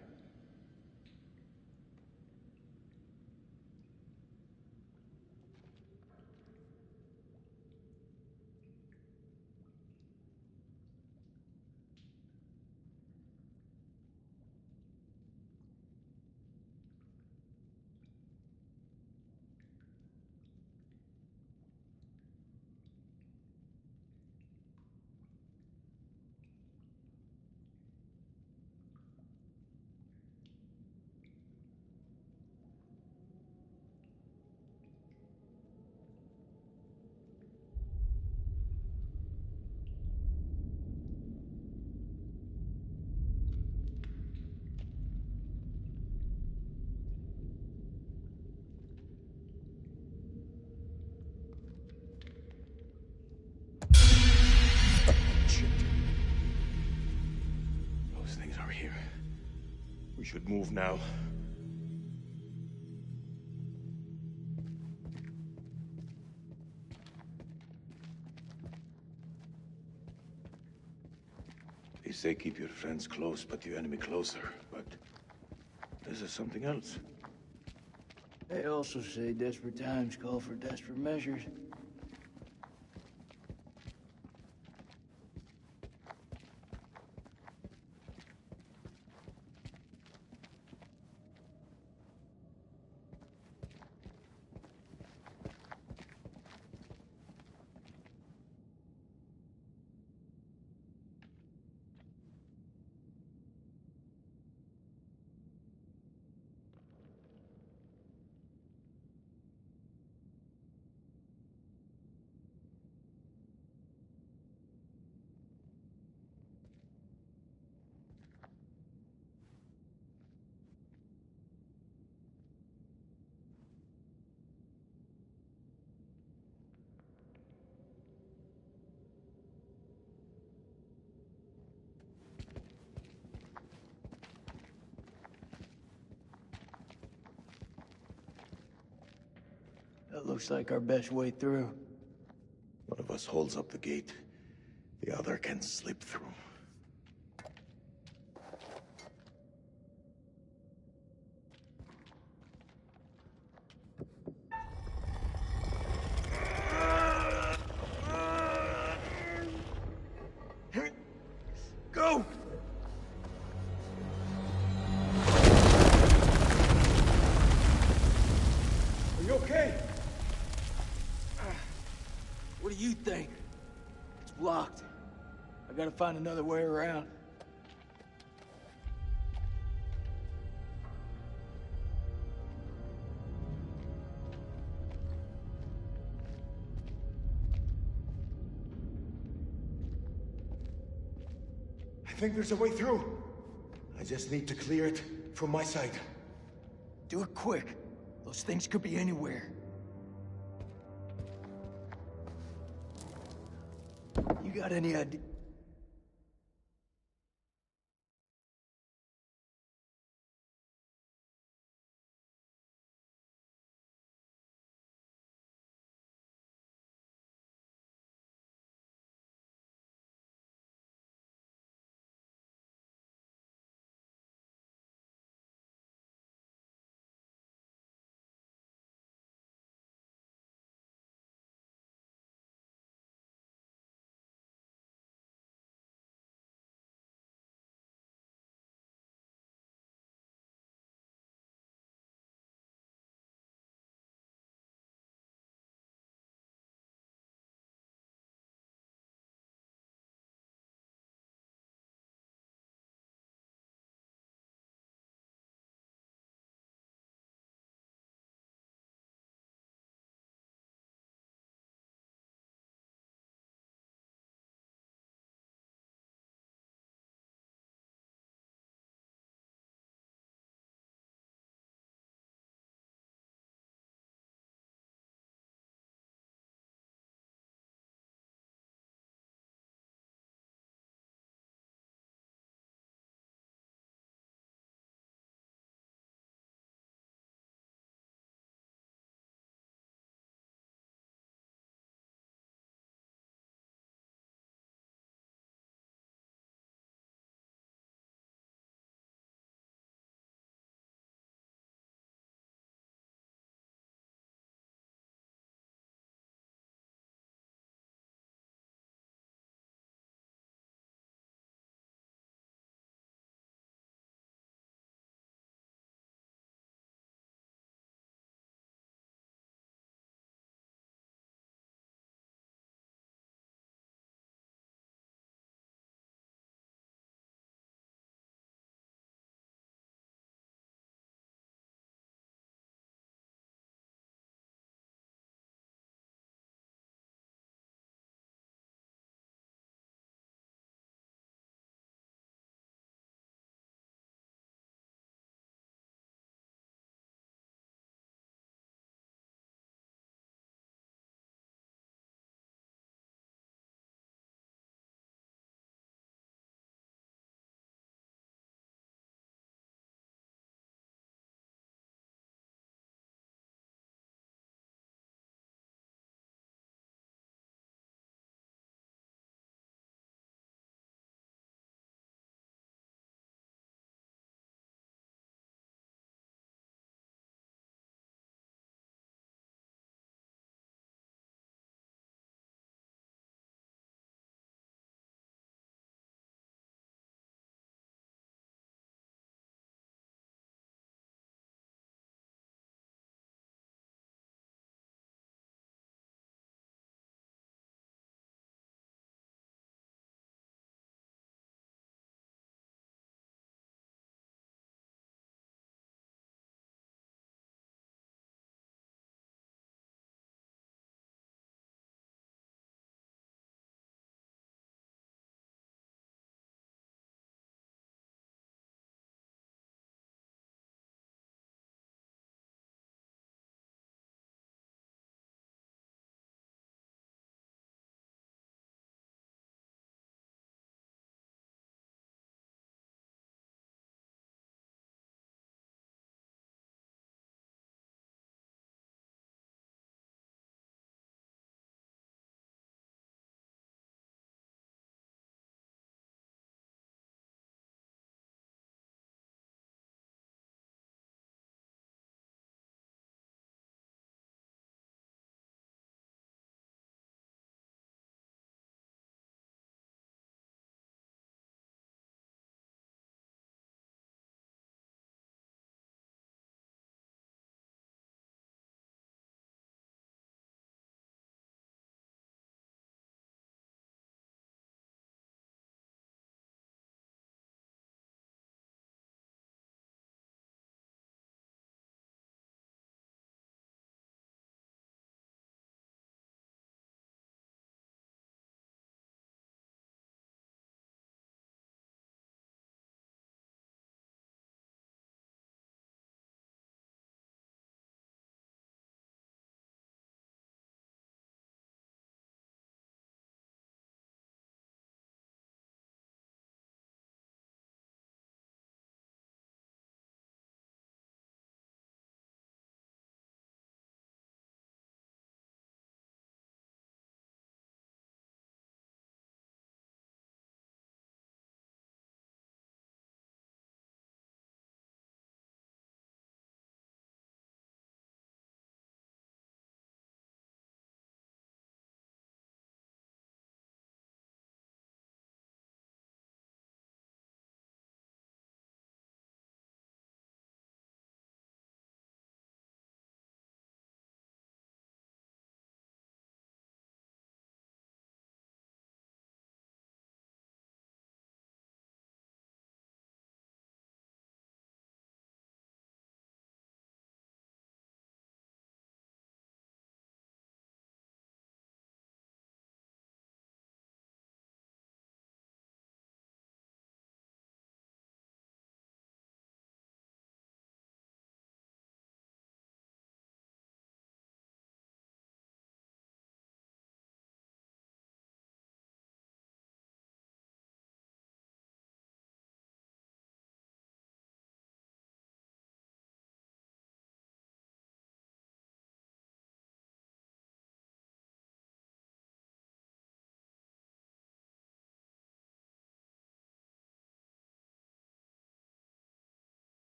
Those things are here. We should move now. They say keep your friends close, but your enemy closer. But this is something else. They also say desperate times call for desperate measures. That looks like our best way through. One of us holds up the gate. The other can slip through. Go! Are you okay? What do you think? It's blocked. I gotta find another way around. I think there's a way through. I just need to clear it from my side. Do it quick. Those things could be anywhere. You got any idea?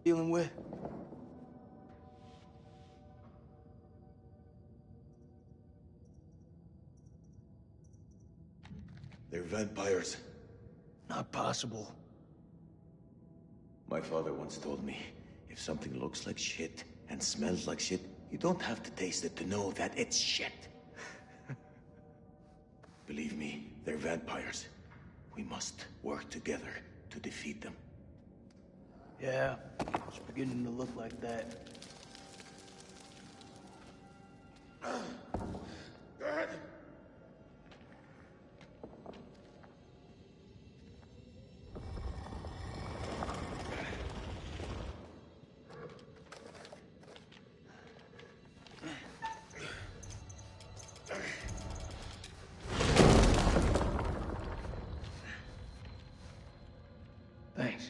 dealing with? They're vampires. Not possible. My father once told me, if something looks like shit and smells like shit, you don't have to taste it to know that it's shit. Believe me, they're vampires. We must work together to defeat them. Yeah, it's beginning to look like that. Dad! Thanks.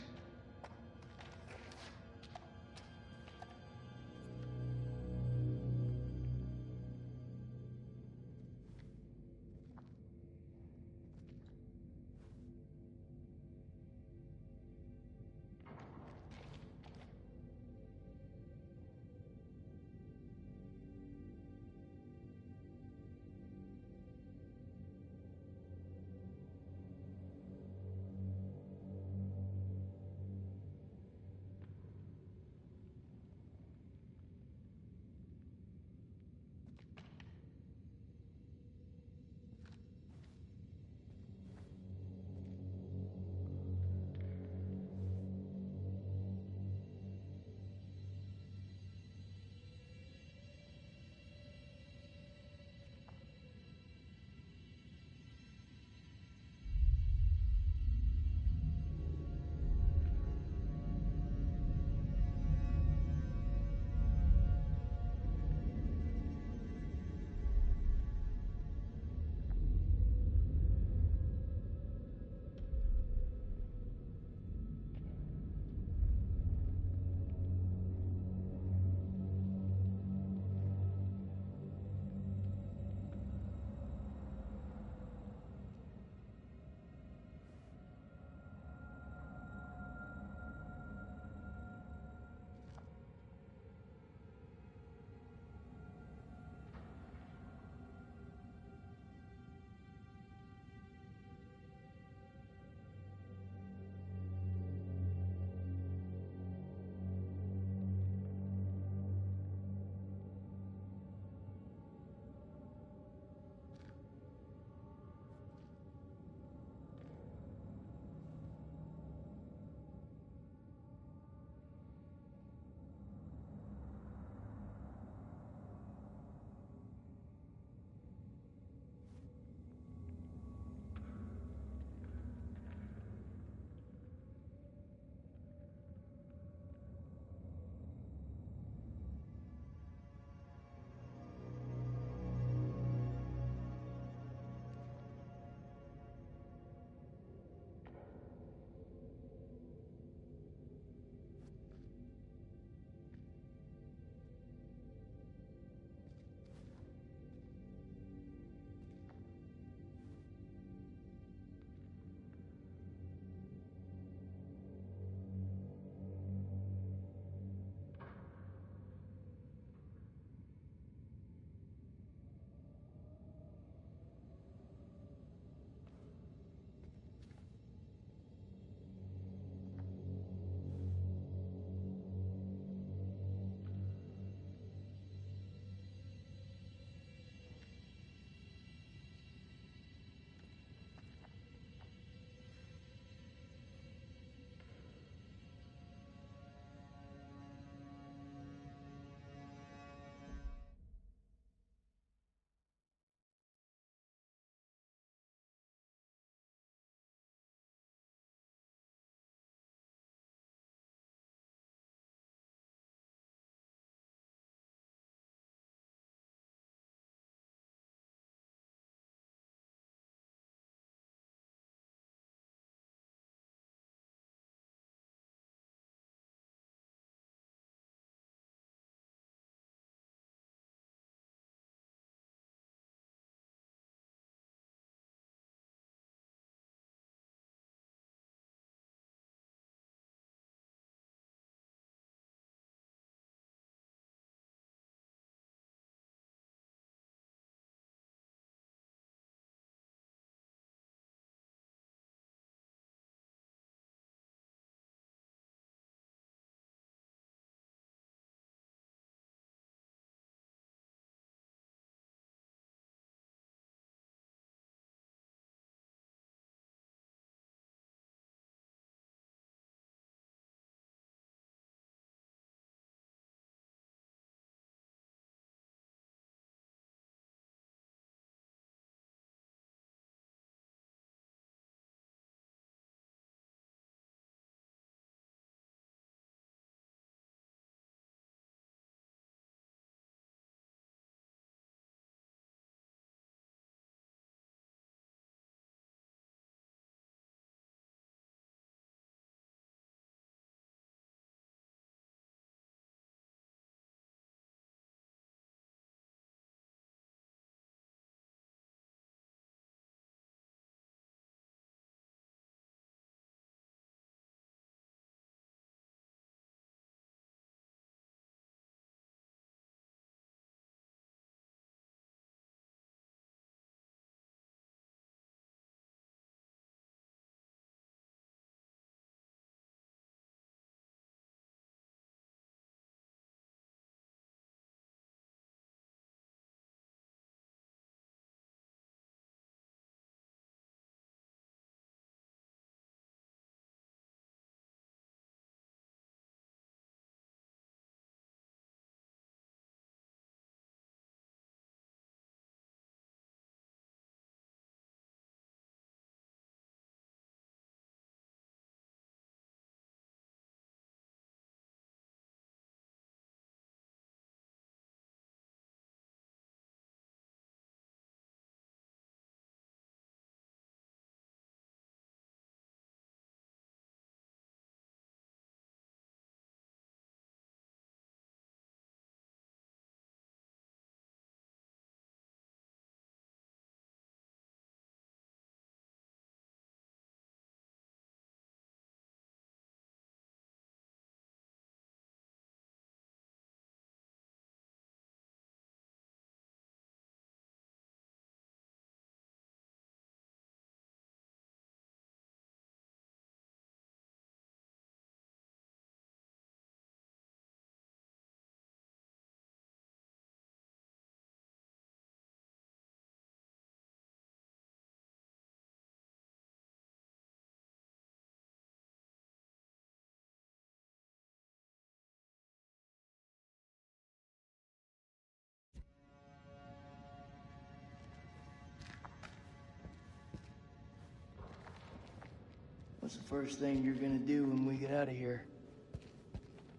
What's the first thing you're gonna do when we get out of here?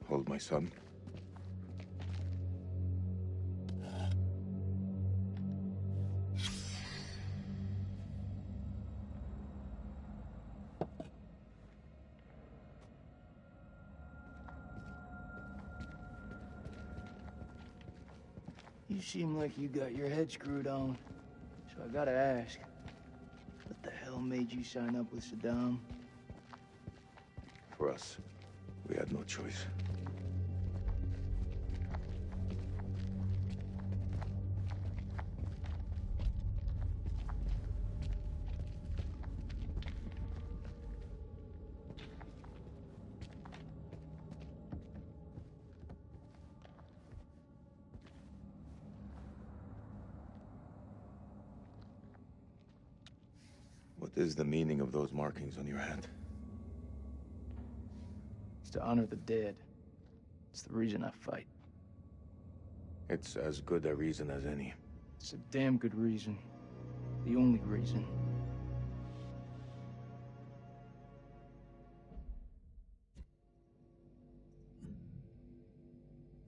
Hold my son. You seem like you got your head screwed on. So I gotta ask, what the hell made you sign up with Saddam? For us, we had no choice. What is the meaning of those markings on your hand? It's to honor the dead. It's the reason I fight. It's as good a reason as any. It's a damn good reason. The only reason.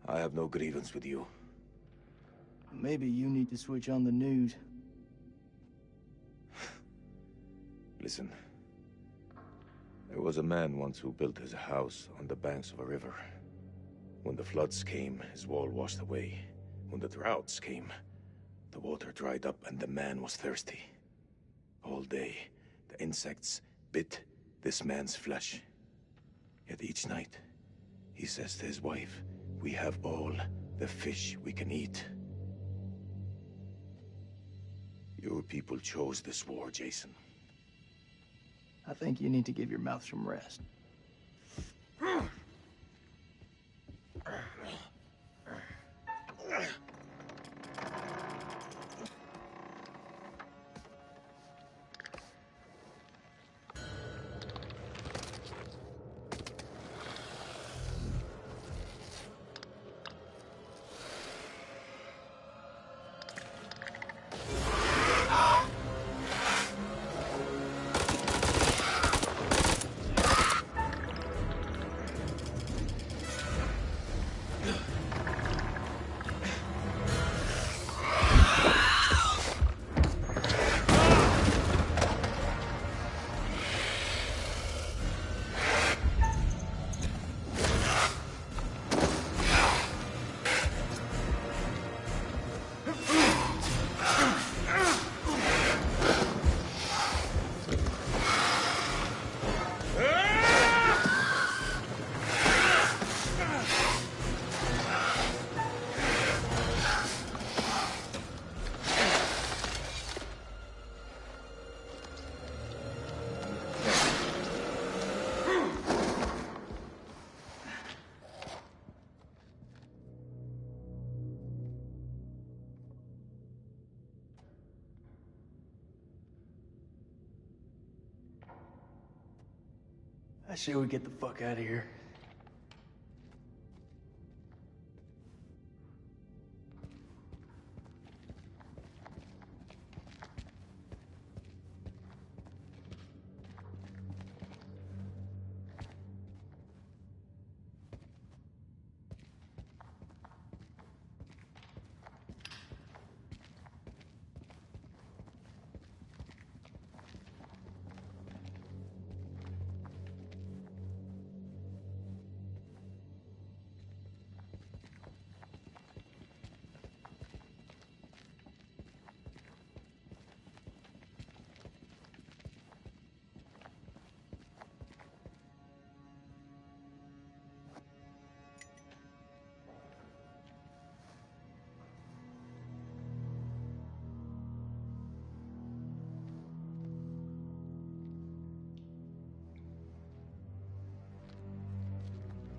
I have no grievance with you. Maybe you need to switch on the news. Listen. There was a man once who built his house on the banks of a river. When the floods came, his wall washed away. When the droughts came, the water dried up and the man was thirsty. All day, the insects bit this man's flesh. Yet each night, he says to his wife, "We have all the fish we can eat." Your people chose this war, Jason. I think you need to give your mouth some rest. I say we get the fuck out of here.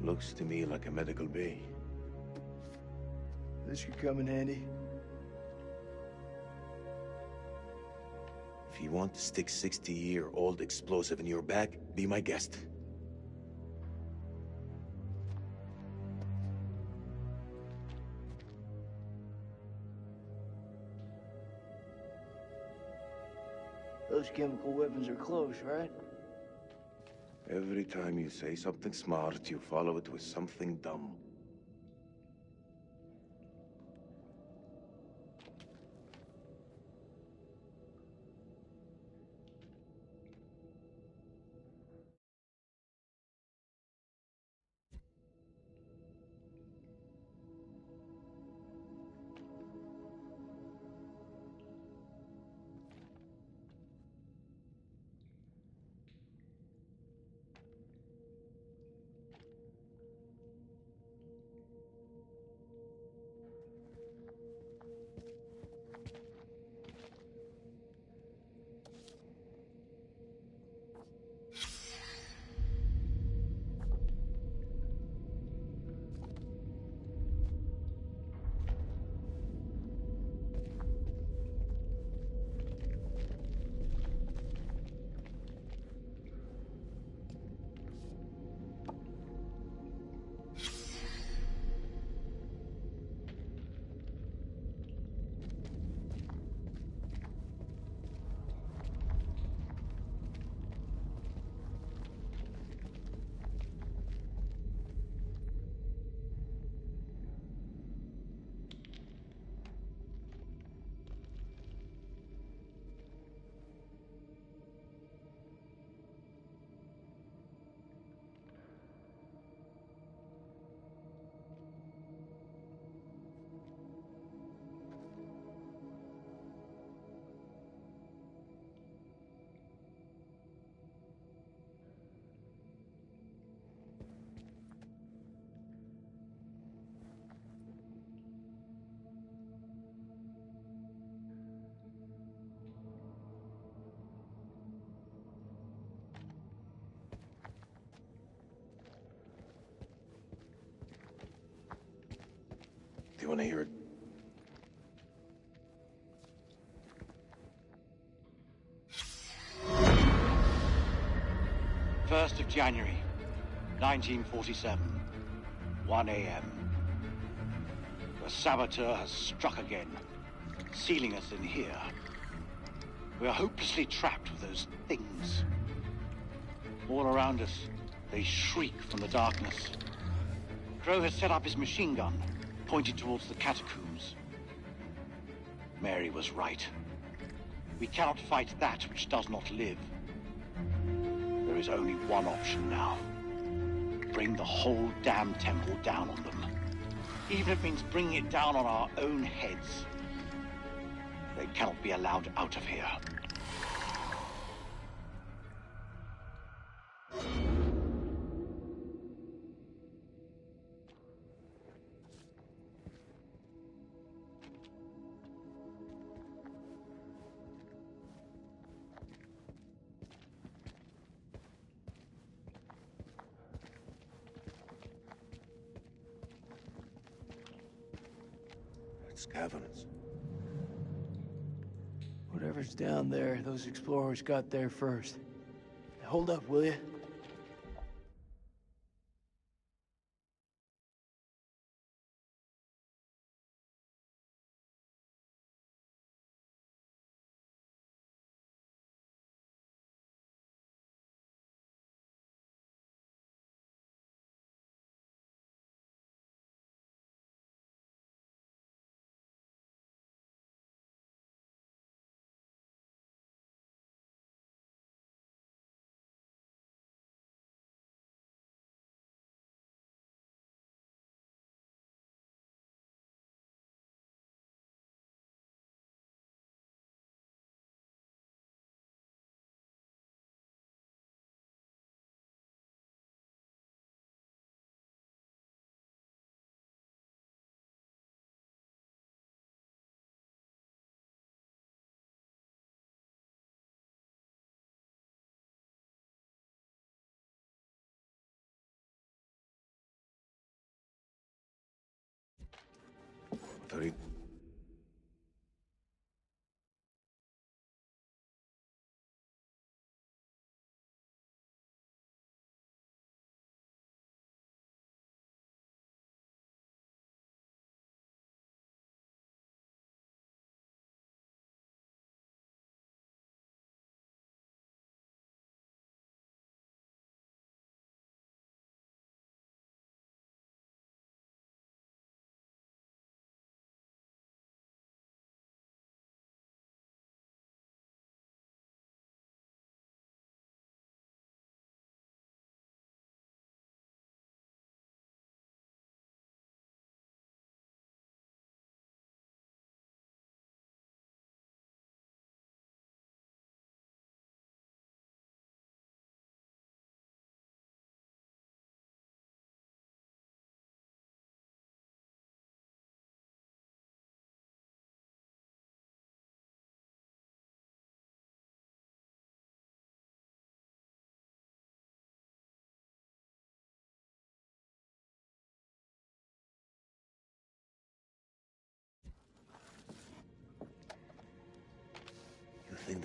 Looks to me like a medical bay. This could come in handy. If you want to stick 60-year-old explosive in your back, be my guest. Those chemical weapons are close, right? Every time you say something smart, you follow it with something dumb. Do you want to hear it? 1st of January, 1947, 1 a.m. The saboteur has struck again, sealing us in here. We are hopelessly trapped with those things. All around us, they shriek from the darkness. Crow has set up his machine gun, pointed towards the catacombs. Mary was right. We cannot fight that which does not live. There is only one option now. Bring the whole damn temple down on them. Even if it means bringing it down on our own heads. They cannot be allowed out of here. It's caverns. Whatever's down there, those explorers got there first. Hold up, will you?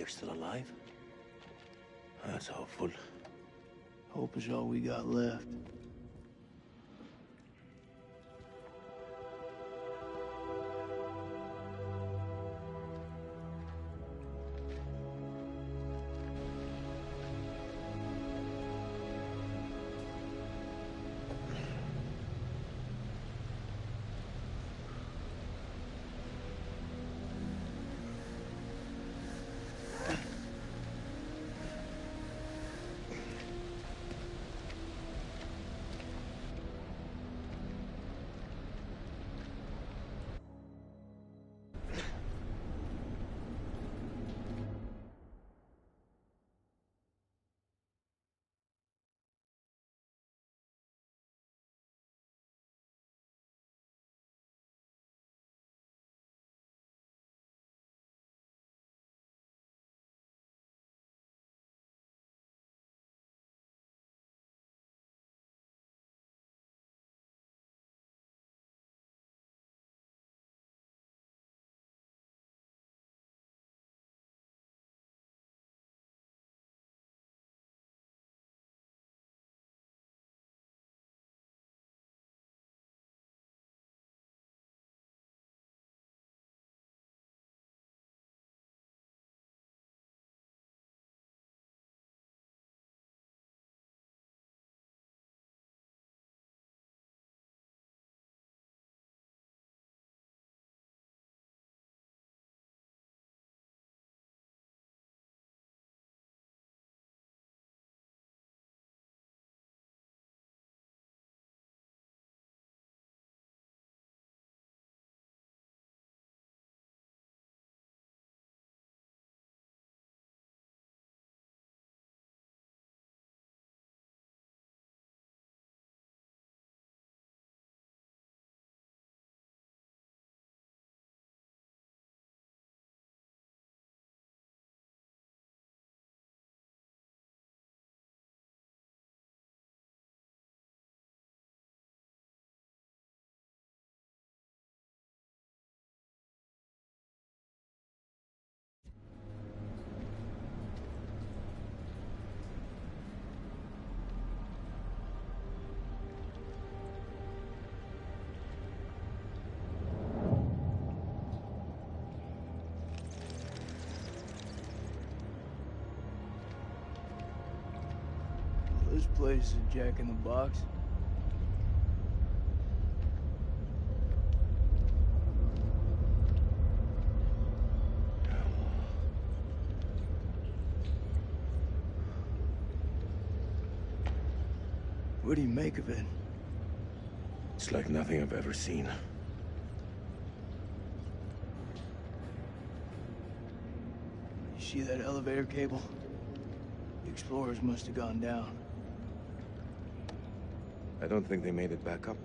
they're still alive? That's hopeful. Hope is all we got left. This place is a jack in the box. What do you make of it? It's like nothing I've ever seen. You see that elevator cable? The explorers must have gone down. I don't think they made it back up.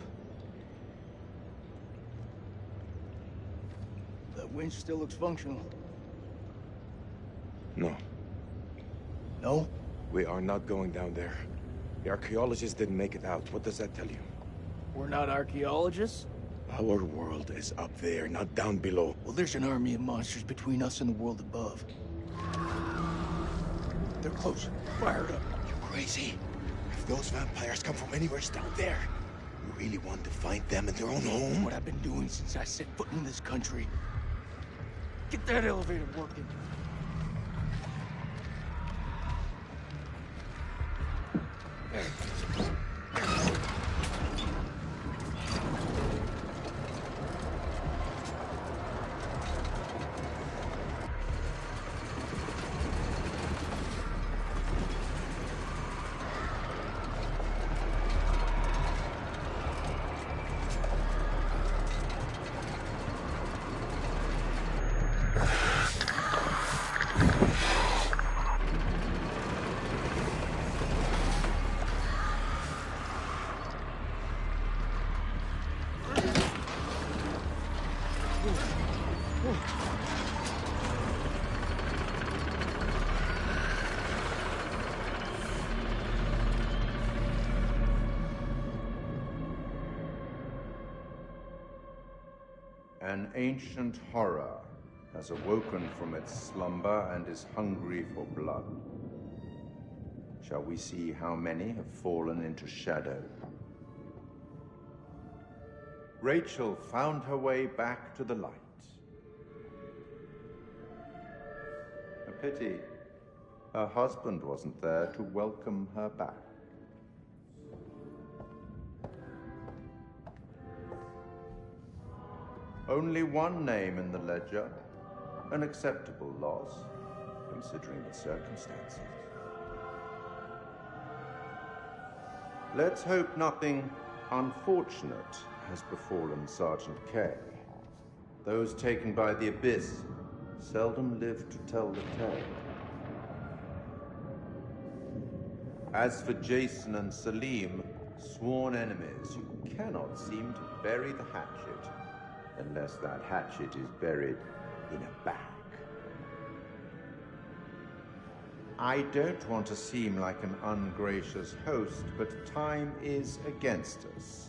That winch still looks functional. No. No? We are not going down there. The archaeologists didn't make it out. What does that tell you? We're not archaeologists? Our world is up there, not down below. Well, there's an army of monsters between us and the world above. They're close. Fire it up. You crazy? If those vampires come from anywhere down there, you really want to find them in their own home? What I've been doing since I set foot in this country. Get that elevator working. An ancient horror has awoken from its slumber and is hungry for blood. Shall we see how many have fallen into shadow? Rachel found her way back to the light. A pity her husband wasn't there to welcome her back. Only one name in the ledger, an acceptable loss, considering the circumstances. Let's hope nothing unfortunate has befallen Sergeant Kay. Those taken by the Abyss seldom live to tell the tale. As for Jason and Salim, sworn enemies, you cannot seem to bury the hatchet unless that hatchet is buried in a bag. I don't want to seem like an ungracious host, but time is against us.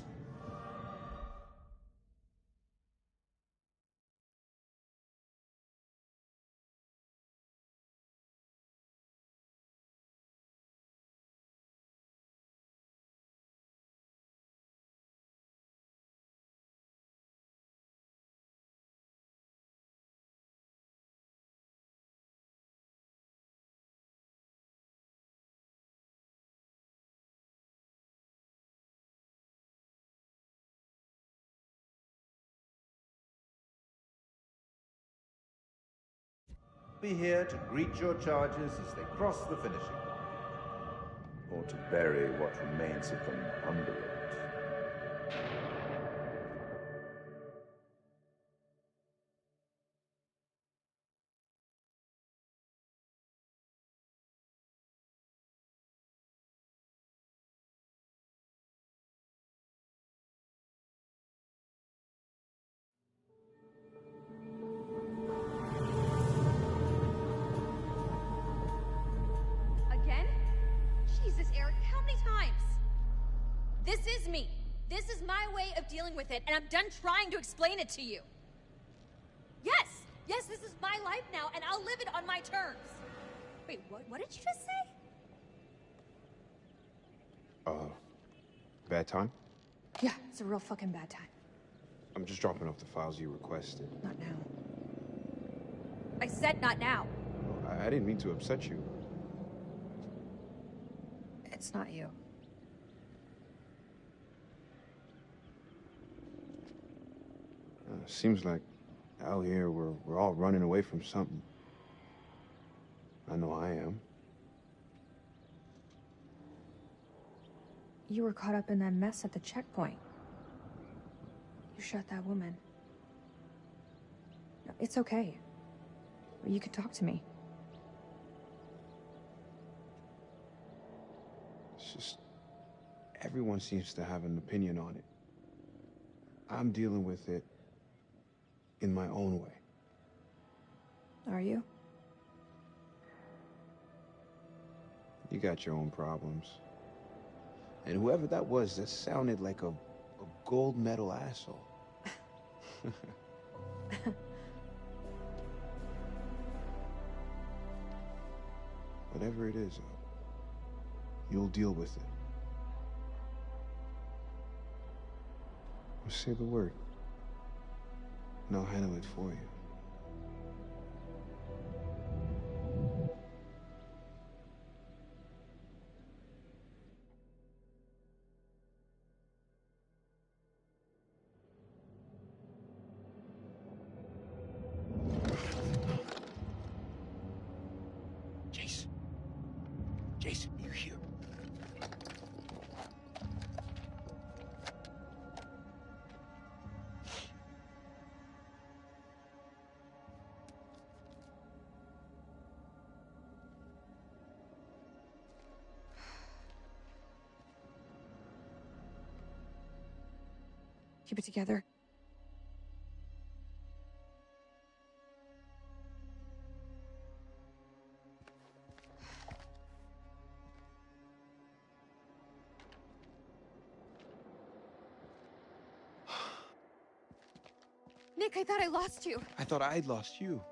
Be here to greet your charges as they cross the finishing line, or to bury what remains of them under it. Jesus, Eric, how many times? This is me. This is my way of dealing with it, and I'm done trying to explain it to you. Yes, this is my life now, and I'll live it on my terms. Wait, what did you just say? Bad time? Yeah, it's a real fucking bad time. I'm just dropping off the files you requested. Not now. I said not now. I didn't mean to upset you. It's not you. Seems like out here we're all running away from something. I know I am. You were caught up in that mess at the checkpoint. You shot that woman. No, it's okay. You can talk to me. It's just everyone seems to have an opinion on it. I'm dealing with it in my own way. Are you? You got your own problems. And whoever that was, that sounded like a gold medal asshole. Whatever it is, you'll deal with it. Just say the word, and I'll handle it for you. Jason, you here? Keep it together. Nick, I thought I lost you. I thought I'd lost you.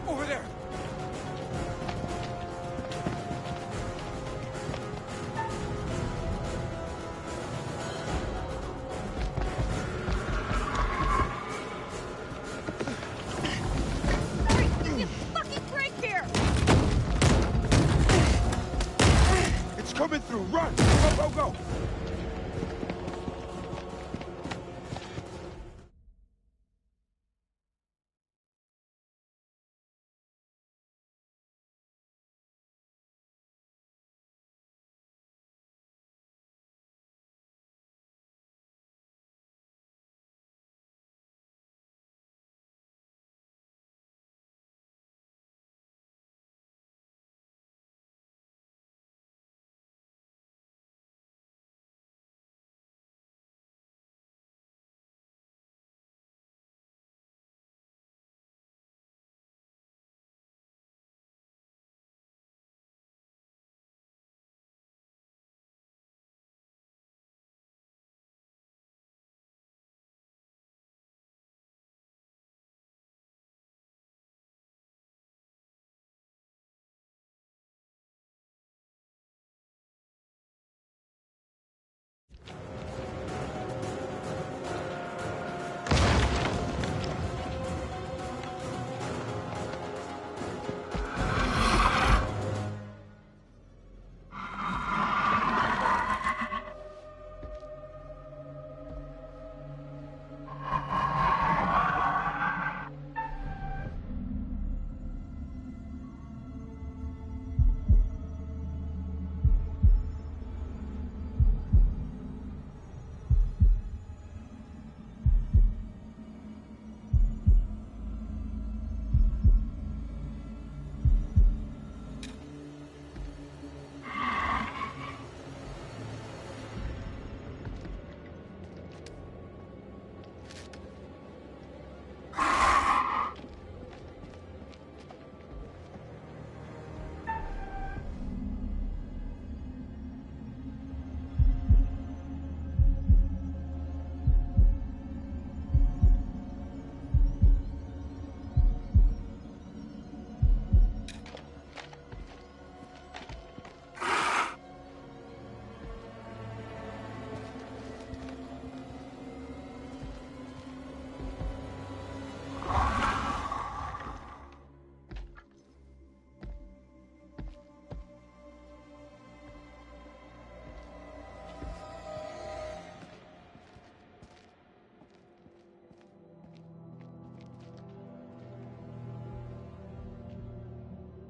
Over there! You fucking break here! It's coming through! Run! Go, go, go!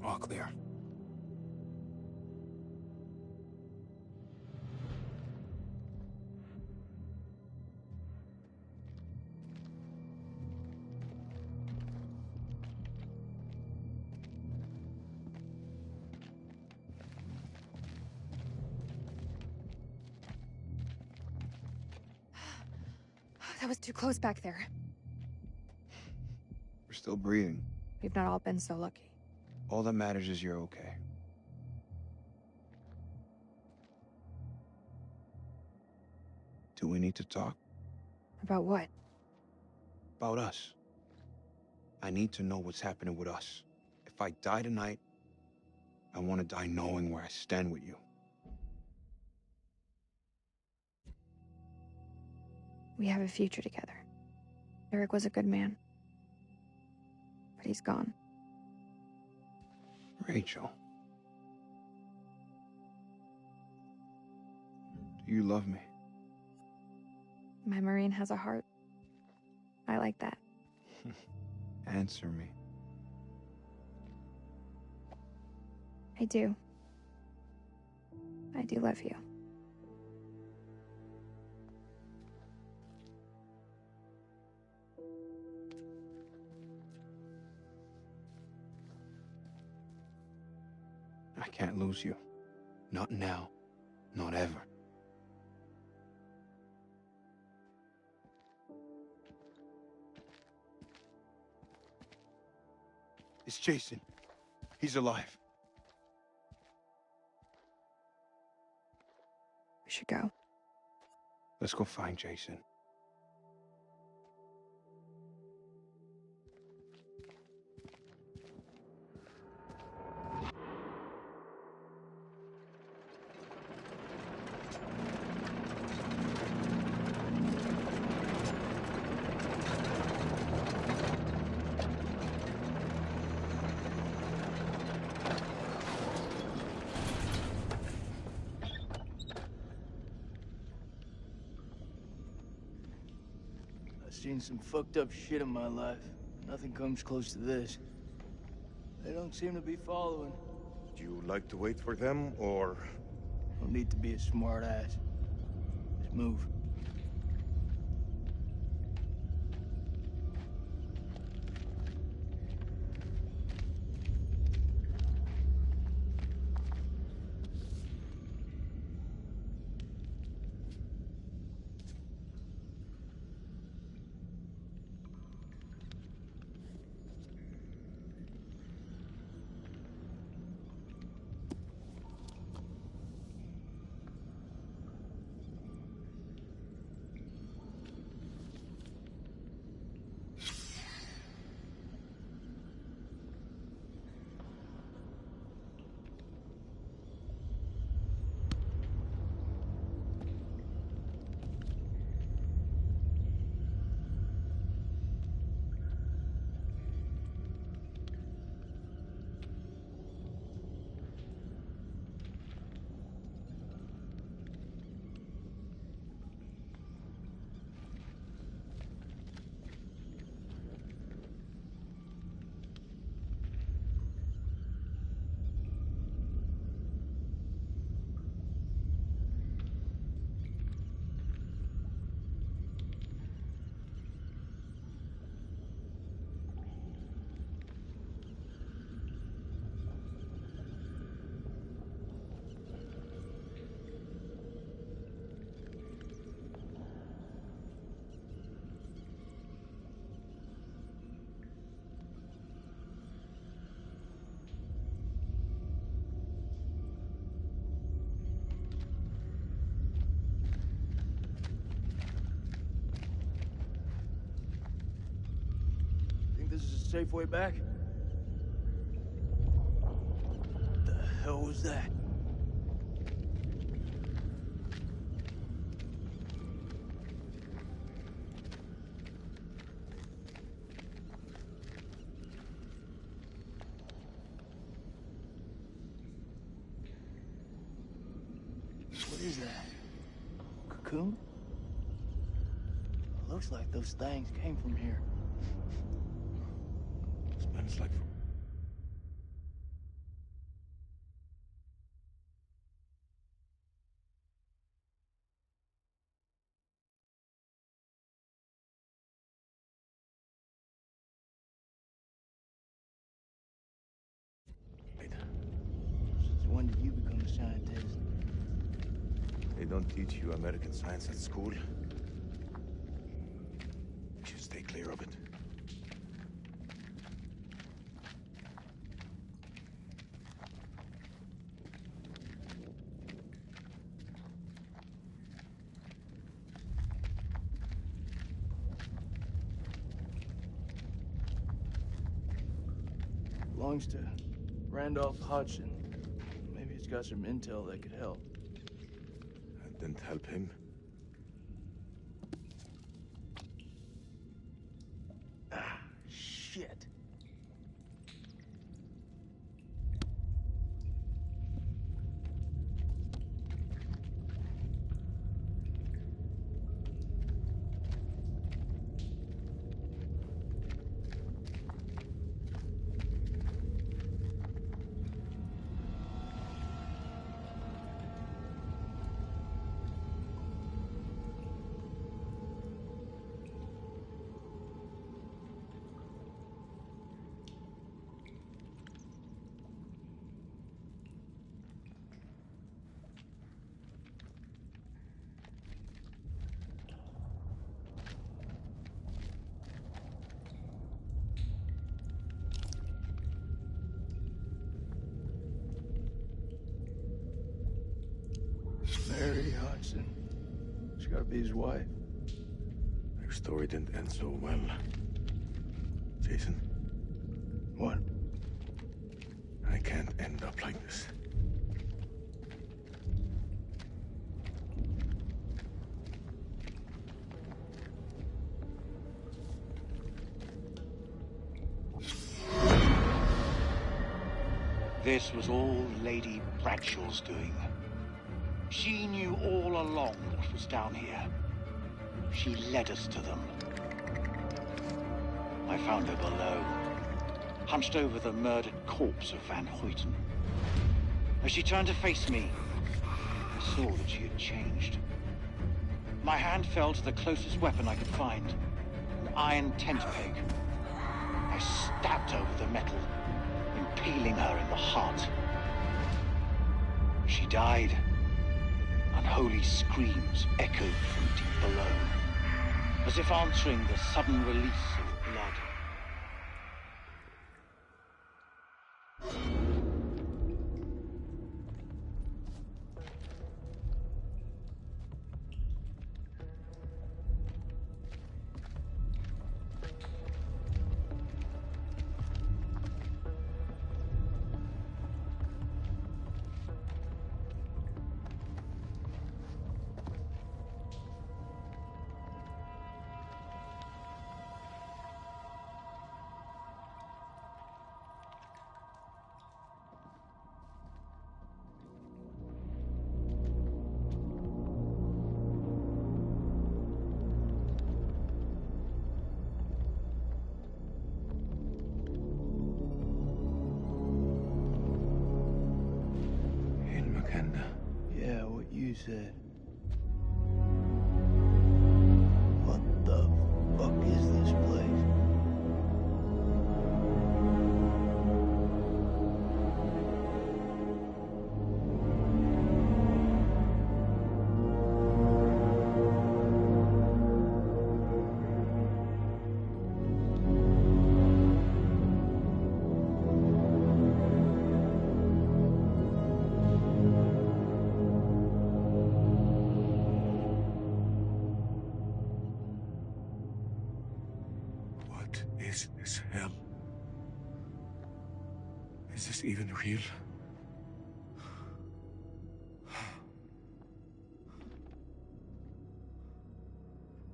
All clear. That was too close back there. We're still breathing. We've not all been so lucky. All that matters is you're okay. Do we need to talk? About what? About us. I need to know what's happening with us. If I die tonight, I want to die knowing where I stand with you. We have a future together. Eric was a good man. But he's gone. Rachel. Do you love me? My Marine has a heart. I like that. Answer me. I do. I do love you. I can't lose you. Not now. Not ever. It's Jason. He's alive. We should go. Let's go find Jason. I've seen some fucked up shit in my life. Nothing comes close to this. They don't seem to be following. Would you like to wait for them, or...? Don't need to be a smart ass. Just move. This is a safe way back? What the hell was that? What is that? Cocoon? Looks like those things came from here. Smells like... Wait. Since when did you become a scientist? They don't teach you American science at school. You should stay clear of it. Belongs to Randolph Hodgson. Maybe it's got some intel that could help. That didn't help him. Ah, shit. Mary Hodgson. She's gotta be his wife. Their story didn't end so well. Jason? What? I can't end up like this. This was all Lady Bradshaw's doing. She knew all along what was down here. She led us to them. I found her below, hunched over the murdered corpse of Van Hoyten. As she turned to face me, I saw that she had changed. My hand fell to the closest weapon I could find, an iron tent peg. I stabbed her with the metal, impaling her in the heart. She died. Unholy screams echoed from deep below, as if answering the sudden release of blood. Yeah, what you said. What the fuck is this place? Is this hell? Is this even real?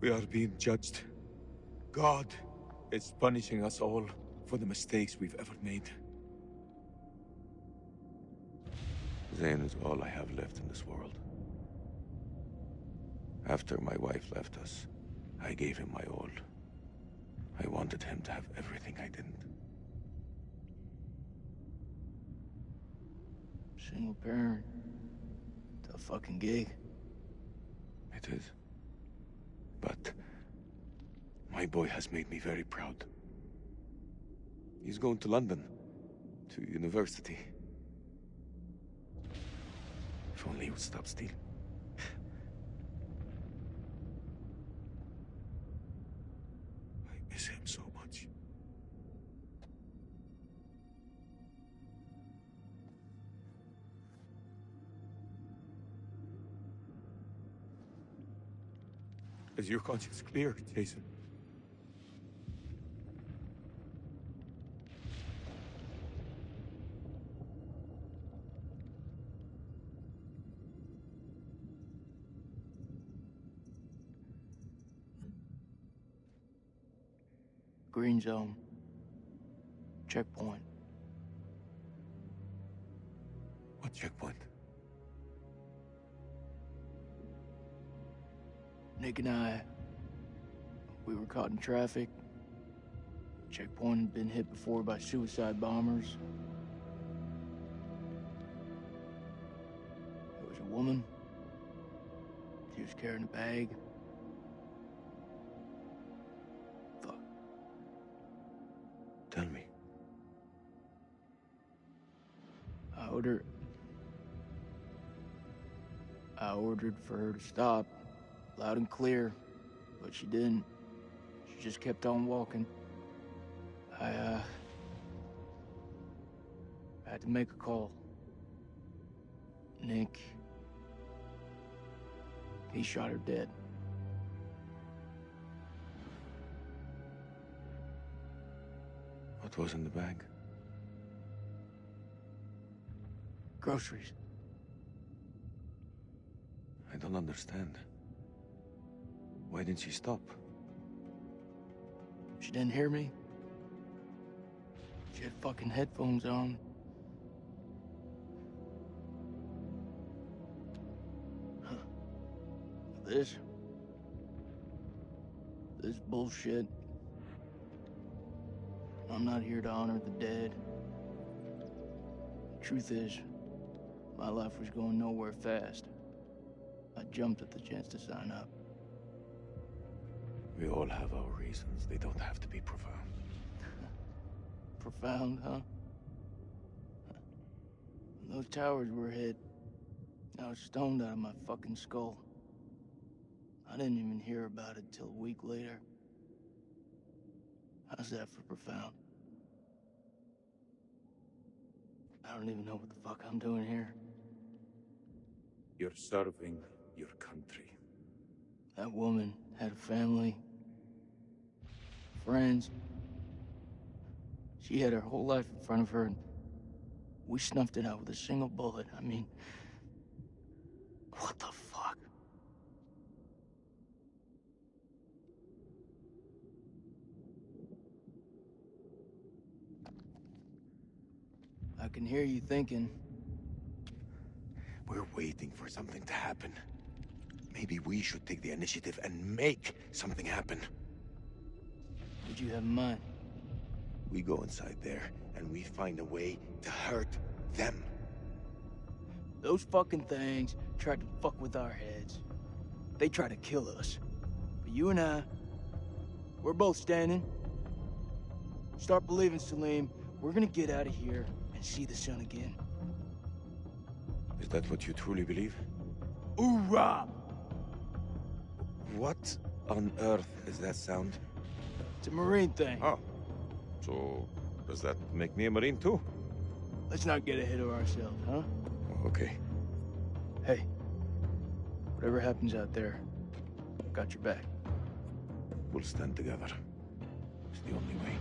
We are being judged. God is punishing us all for the mistakes we've ever made. Zane is all I have left in this world. After my wife left us, I gave him my all. I wanted him to have everything I didn't. Single parent. Tough fucking gig. It is. But my boy has made me very proud. He's going to London, to university. If only he would stop stealing. I miss him so much. Is your conscience clear, Jason? green zone. Checkpoint. What checkpoint? Nick and I, we were caught in traffic. Checkpoint had been hit before by suicide bombers. There was a woman. She was carrying a bag. Fuck. Tell me. I ordered for her to stop, loud and clear, but she didn't. She just kept on walking. I had to make a call. Nick, he shot her dead. What was in the bag? Groceries. I don't understand. Why didn't she stop? She didn't hear me. She had fucking headphones on. Huh. This bullshit. I'm not here to honor the dead. The truth is, my life was going nowhere fast. I jumped at the chance to sign up. We all have our reasons. They don't have to be profound. Profound, huh? When those towers were hit, I was stoned out of my fucking skull. I didn't even hear about it till a week later. How's that for profound? I don't even know what the fuck I'm doing here. You're serving your country. That woman had a family, friends. She had her whole life in front of her, and we snuffed it out with a single bullet. I mean, what the fuck? I can hear you thinking. We're waiting for something to happen. Maybe we should take the initiative and make something happen. What you have in mind? We go inside there, and we find a way to hurt them. Those fucking things tried to fuck with our heads. They tried to kill us. But you and I, we're both standing. Start believing, Salim. We're gonna get out of here and see the sun again. Is that what you truly believe? Hoorah! What on earth is that sound? It's a Marine thing. Oh. So, does that make me a Marine too? Let's not get ahead of ourselves, huh? Okay. Hey, whatever happens out there, got your back. We'll stand together. It's the only way.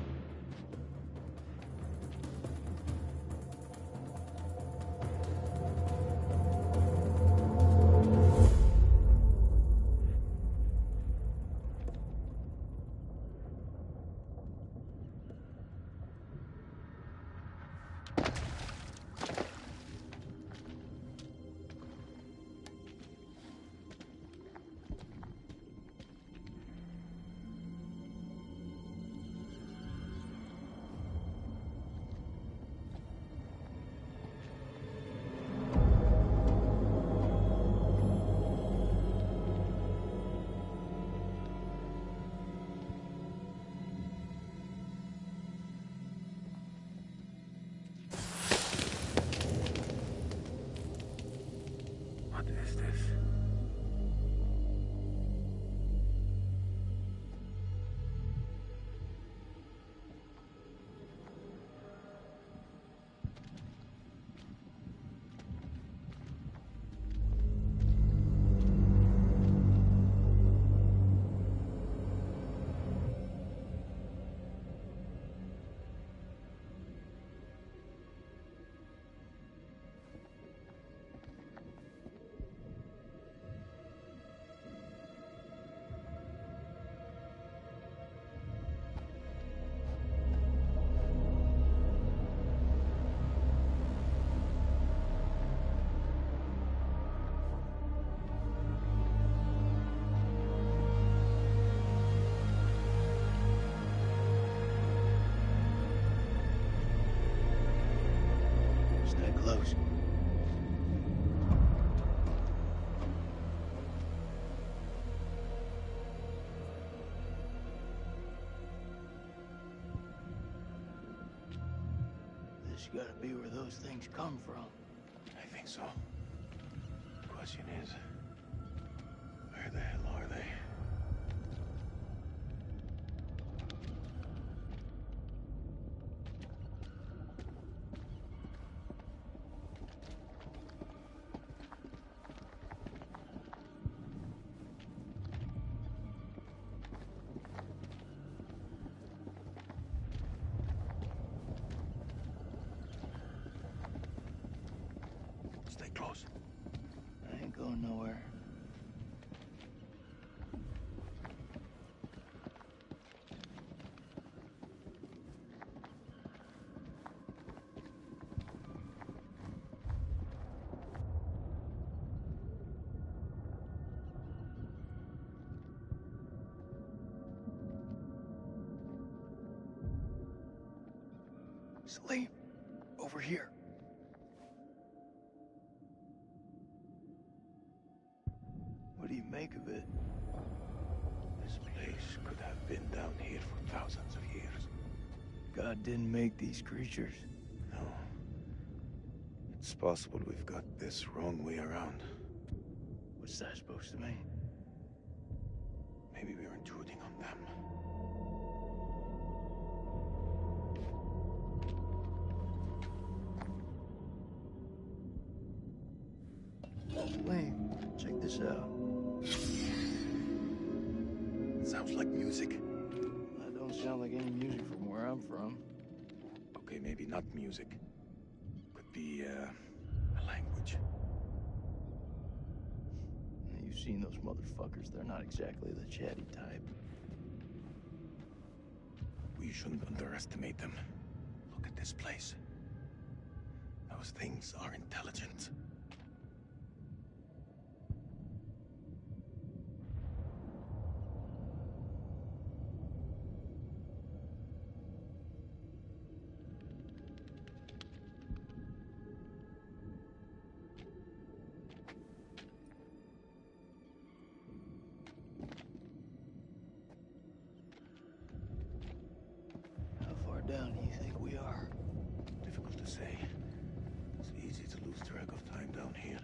close. This gotta be where those things come from. I think so. The question is, where the hell are they? Stay close. I ain't going nowhere. Salim, over here. What do you make of it? This place could have been down here for thousands of years. God didn't make these creatures. No. It's possible we've got this wrong way around. What's that supposed to mean? Maybe we're intruding on them. Lane, check this out. It sounds like music. That don't sound like any music from where I'm from. Okay, maybe not music. Could be, a language. You've seen those motherfuckers. They're not exactly the chatty type. We shouldn't underestimate them. Look at this place. Those things are intelligent. How far down do you think we are? Difficult to say. It's easy to lose track of time down here.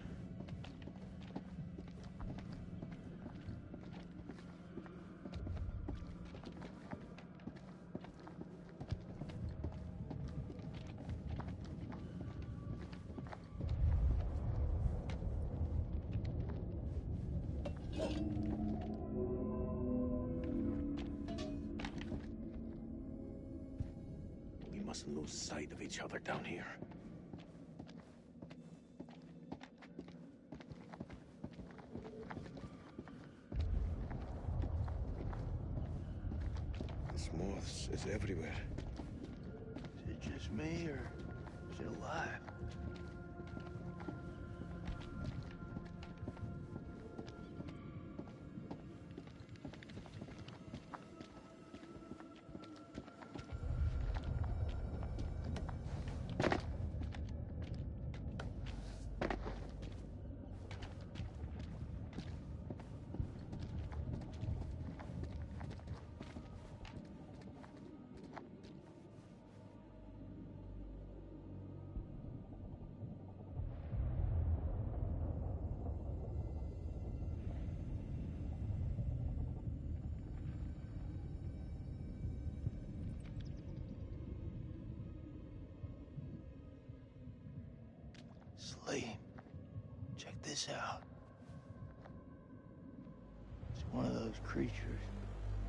We mustn't lose sight of each other down here. This moths is everywhere. Is it just me, or is it alive? Salim, check this out. It's one of those creatures,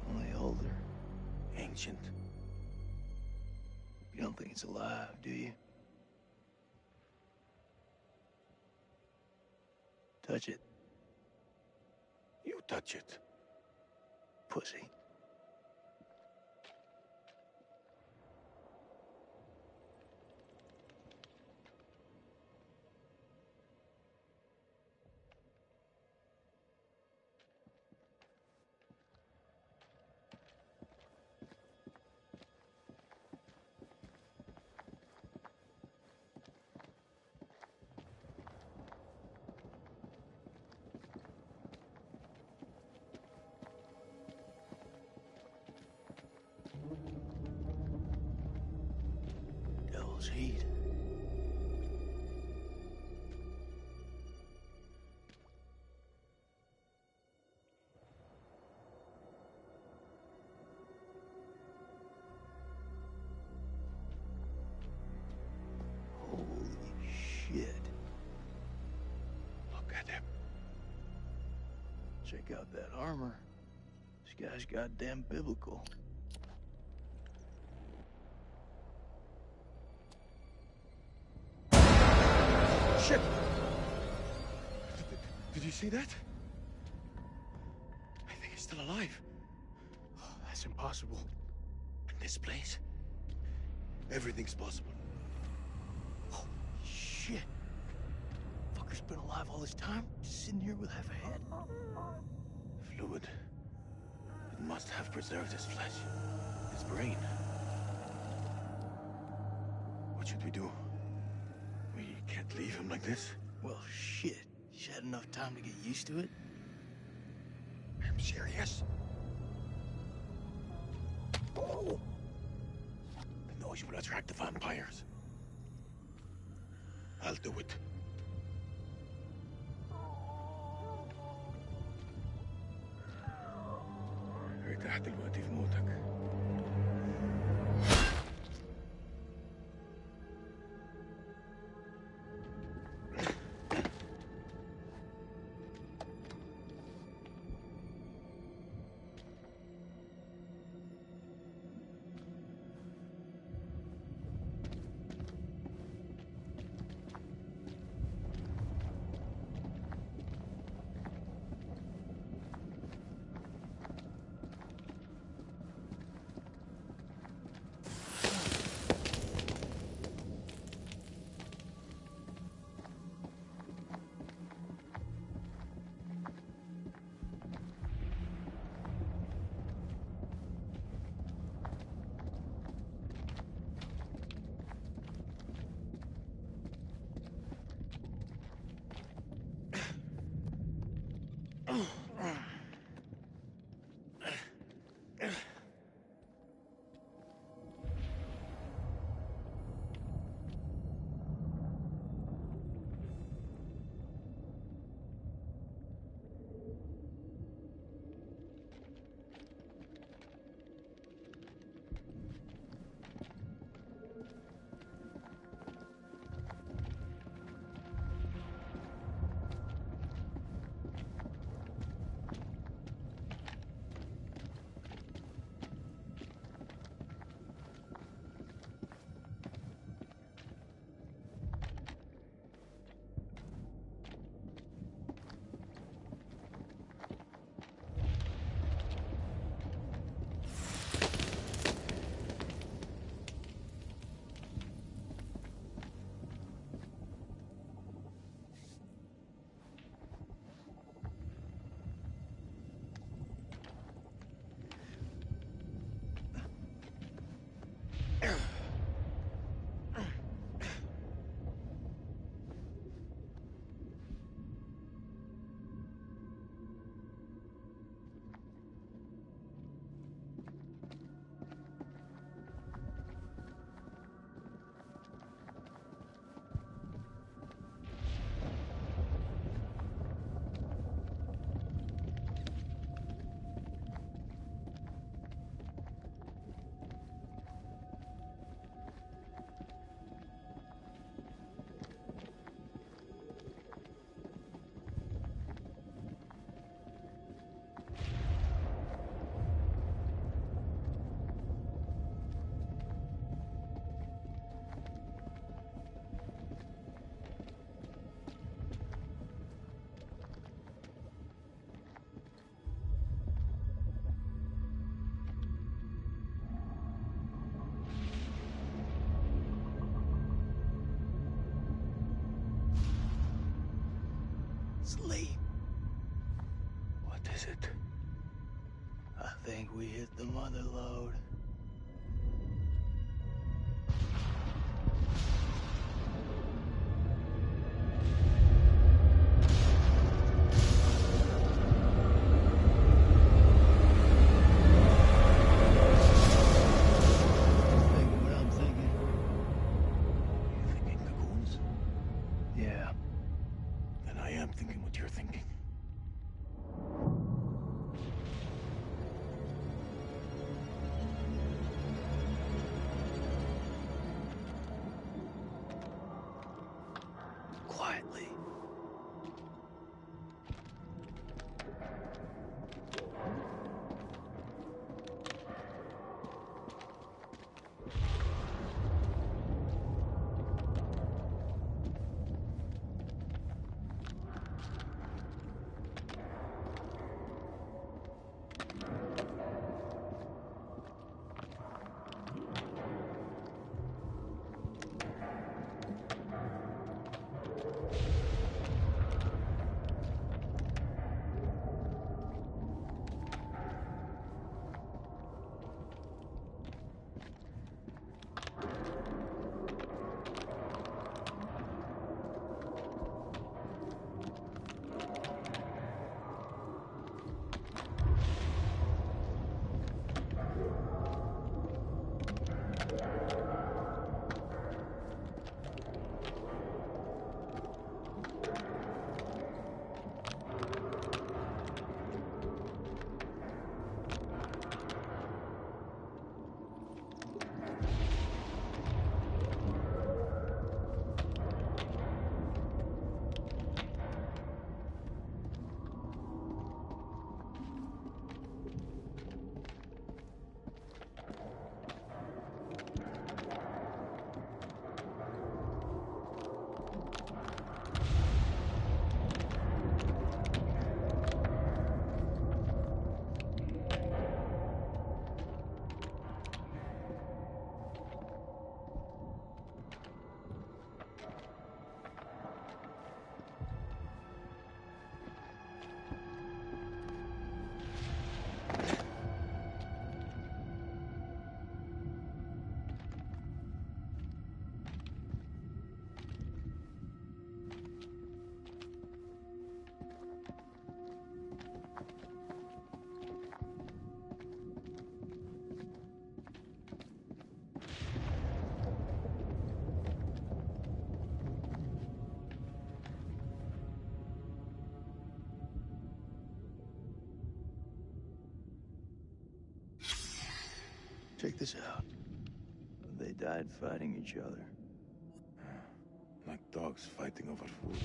only older. Ancient. You don't think it's alive, do you? Touch it. You touch it. Pussy. devil's heat. Holy shit. Look at him. Check out that armor. This guy's goddamn biblical. Shit! Did you see that? I think he's still alive. Oh, that's impossible. In this place, everything's possible. Holy shit. Fucker's been alive all this time, just sitting here with half a head. Fluid. It must have preserved his flesh, his brain. What should we do? We can't leave him like this. Well, shit. He's had enough time to get used to it. I'm serious. Oh! The noise will attract the vampires. I'll do it. ارتاح دلوقتي في موتك. Sleep. What is it? I think we hit the mother lode. Thinking what I'm thinking. quietly. Check this out. They died fighting each other. Like dogs fighting over food.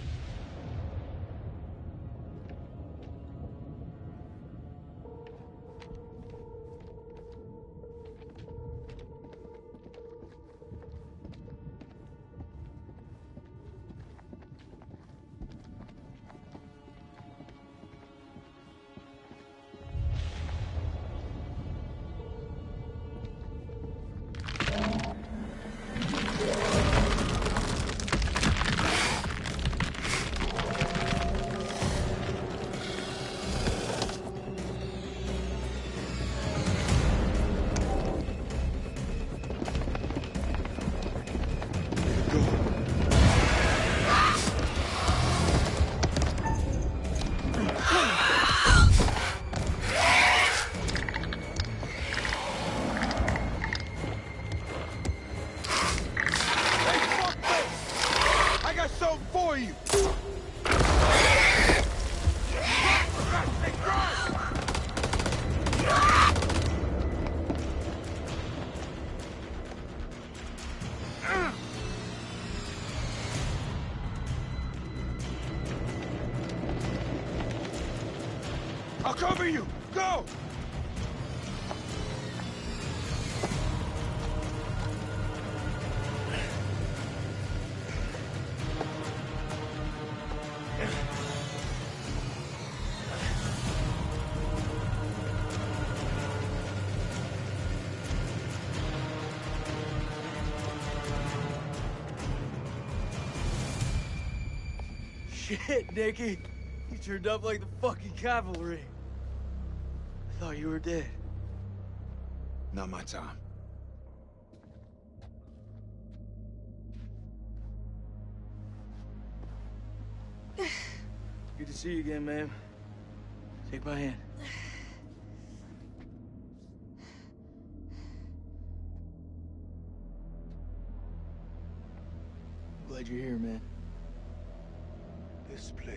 I'll cover you! Go! Shit, Nicky. You turned up like the fucking cavalry. I thought you were dead. Not my time. Good to see you again, ma'am. Take my hand. Glad you're here, man. This place.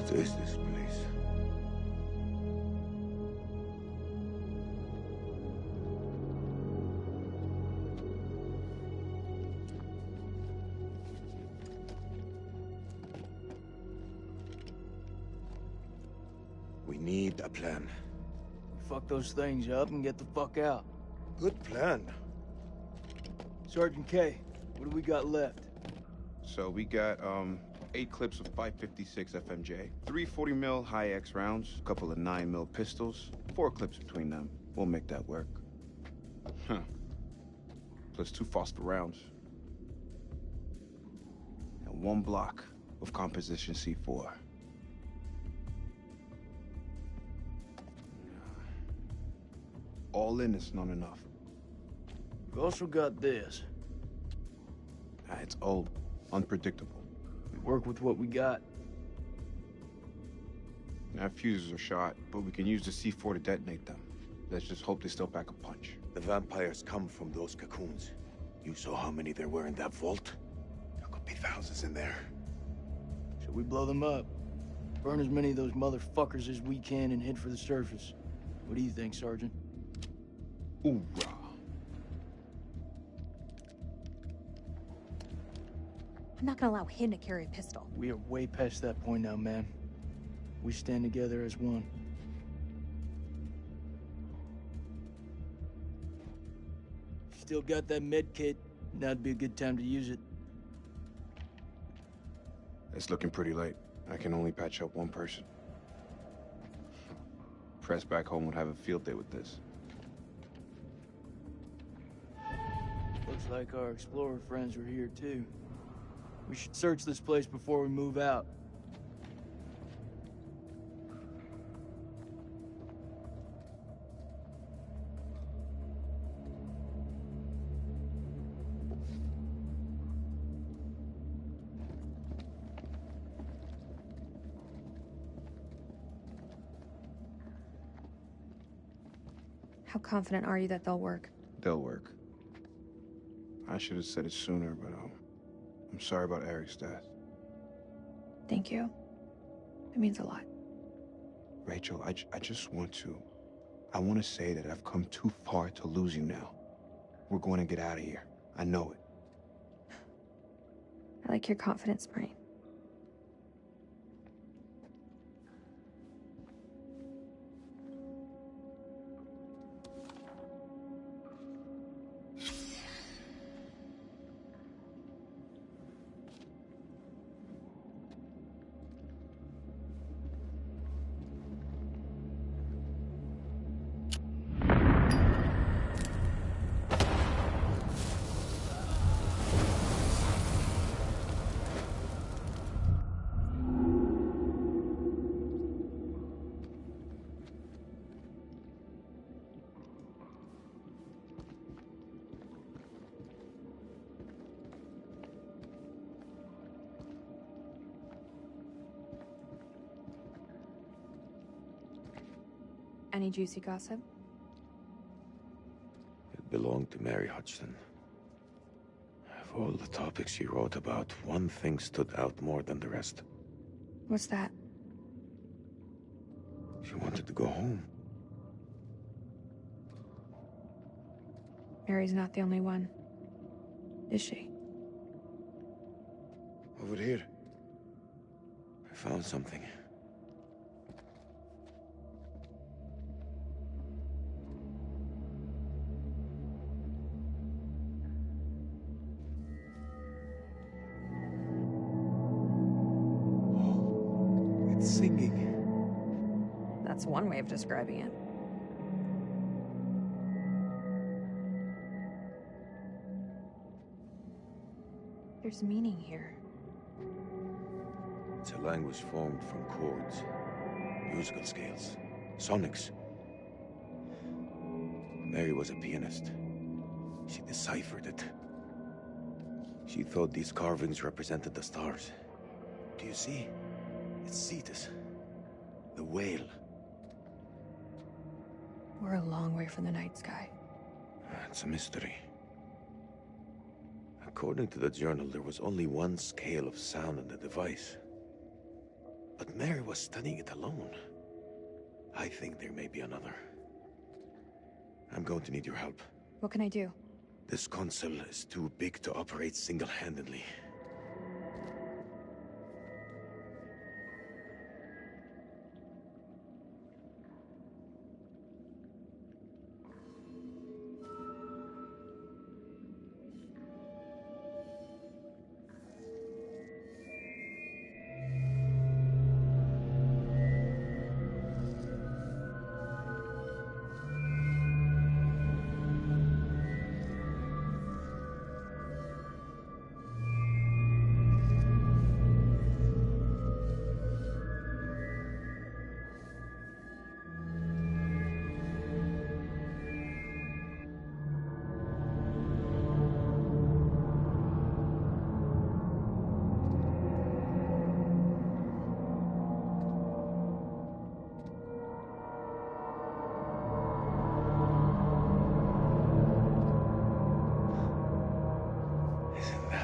What is this place? We need a plan. Fuck those things up and get the fuck out. Good plan. Sergeant K, what do we got left? So we got 8 clips of 556 FMJ, 3 40mm high X rounds, a couple of 9mm pistols, 4 clips between them. We'll make that work. Huh. Plus 2 Foster rounds. And 1 block of composition C4. All in, it's not enough. We've also got this. It's old, unpredictable. We work with what we got. Our fuses are shot, but we can use the C4 to detonate them. Let's just hope they still pack a punch. The vampires come from those cocoons. You saw how many there were in that vault? There could be thousands in there. Should we blow them up? Burn as many of those motherfuckers as we can and head for the surface. What do you think, Sergeant? Hoorah. I'm not gonna allow him to carry a pistol. We are way past that point now, man. We stand together as one. Still got that med kit. Now'd be a good time to use it. It's looking pretty late. I can only patch up 1 person. Press back home would have a field day with this. Looks like our explorer friends are here too. We should search this place before we move out. How confident are you that they'll work? They'll work. I should have said it sooner, but I'm sorry about Eric's death. Thank you. It means a lot. Rachel, I just want to... I want to say that I've come too far to lose you now. We're going to get out of here. I know it. I like your confidence, Marine. Any juicy gossip? It belonged to Mary Hodgson. Of all the topics she wrote about, one thing stood out more than the rest. What's that? She wanted to go home. Mary's not the only one, is she? Over here. I found something. Singing. That's one way of describing it. There's meaning here. It's a language formed from chords, musical scales, sonics. Mary was a pianist. She deciphered it. She thought these carvings represented the stars. Do you see? It's Cetus, the whale. We're a long way from the night sky. It's a mystery. According to the journal, there was only one scale of sound in the device. But Mary was studying it alone. I think there may be another. I'm going to need your help. What can I do? This console is too big to operate single-handedly.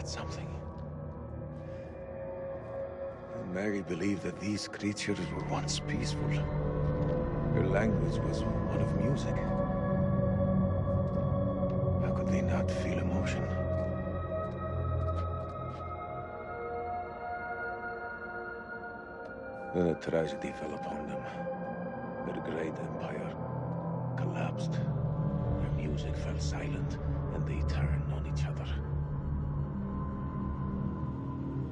Something. And Mary believed that these creatures were once peaceful. Her language was one of music. How could they not feel emotion? Then a tragedy fell upon them. Their great empire collapsed. Their music fell silent, and they turned on each other.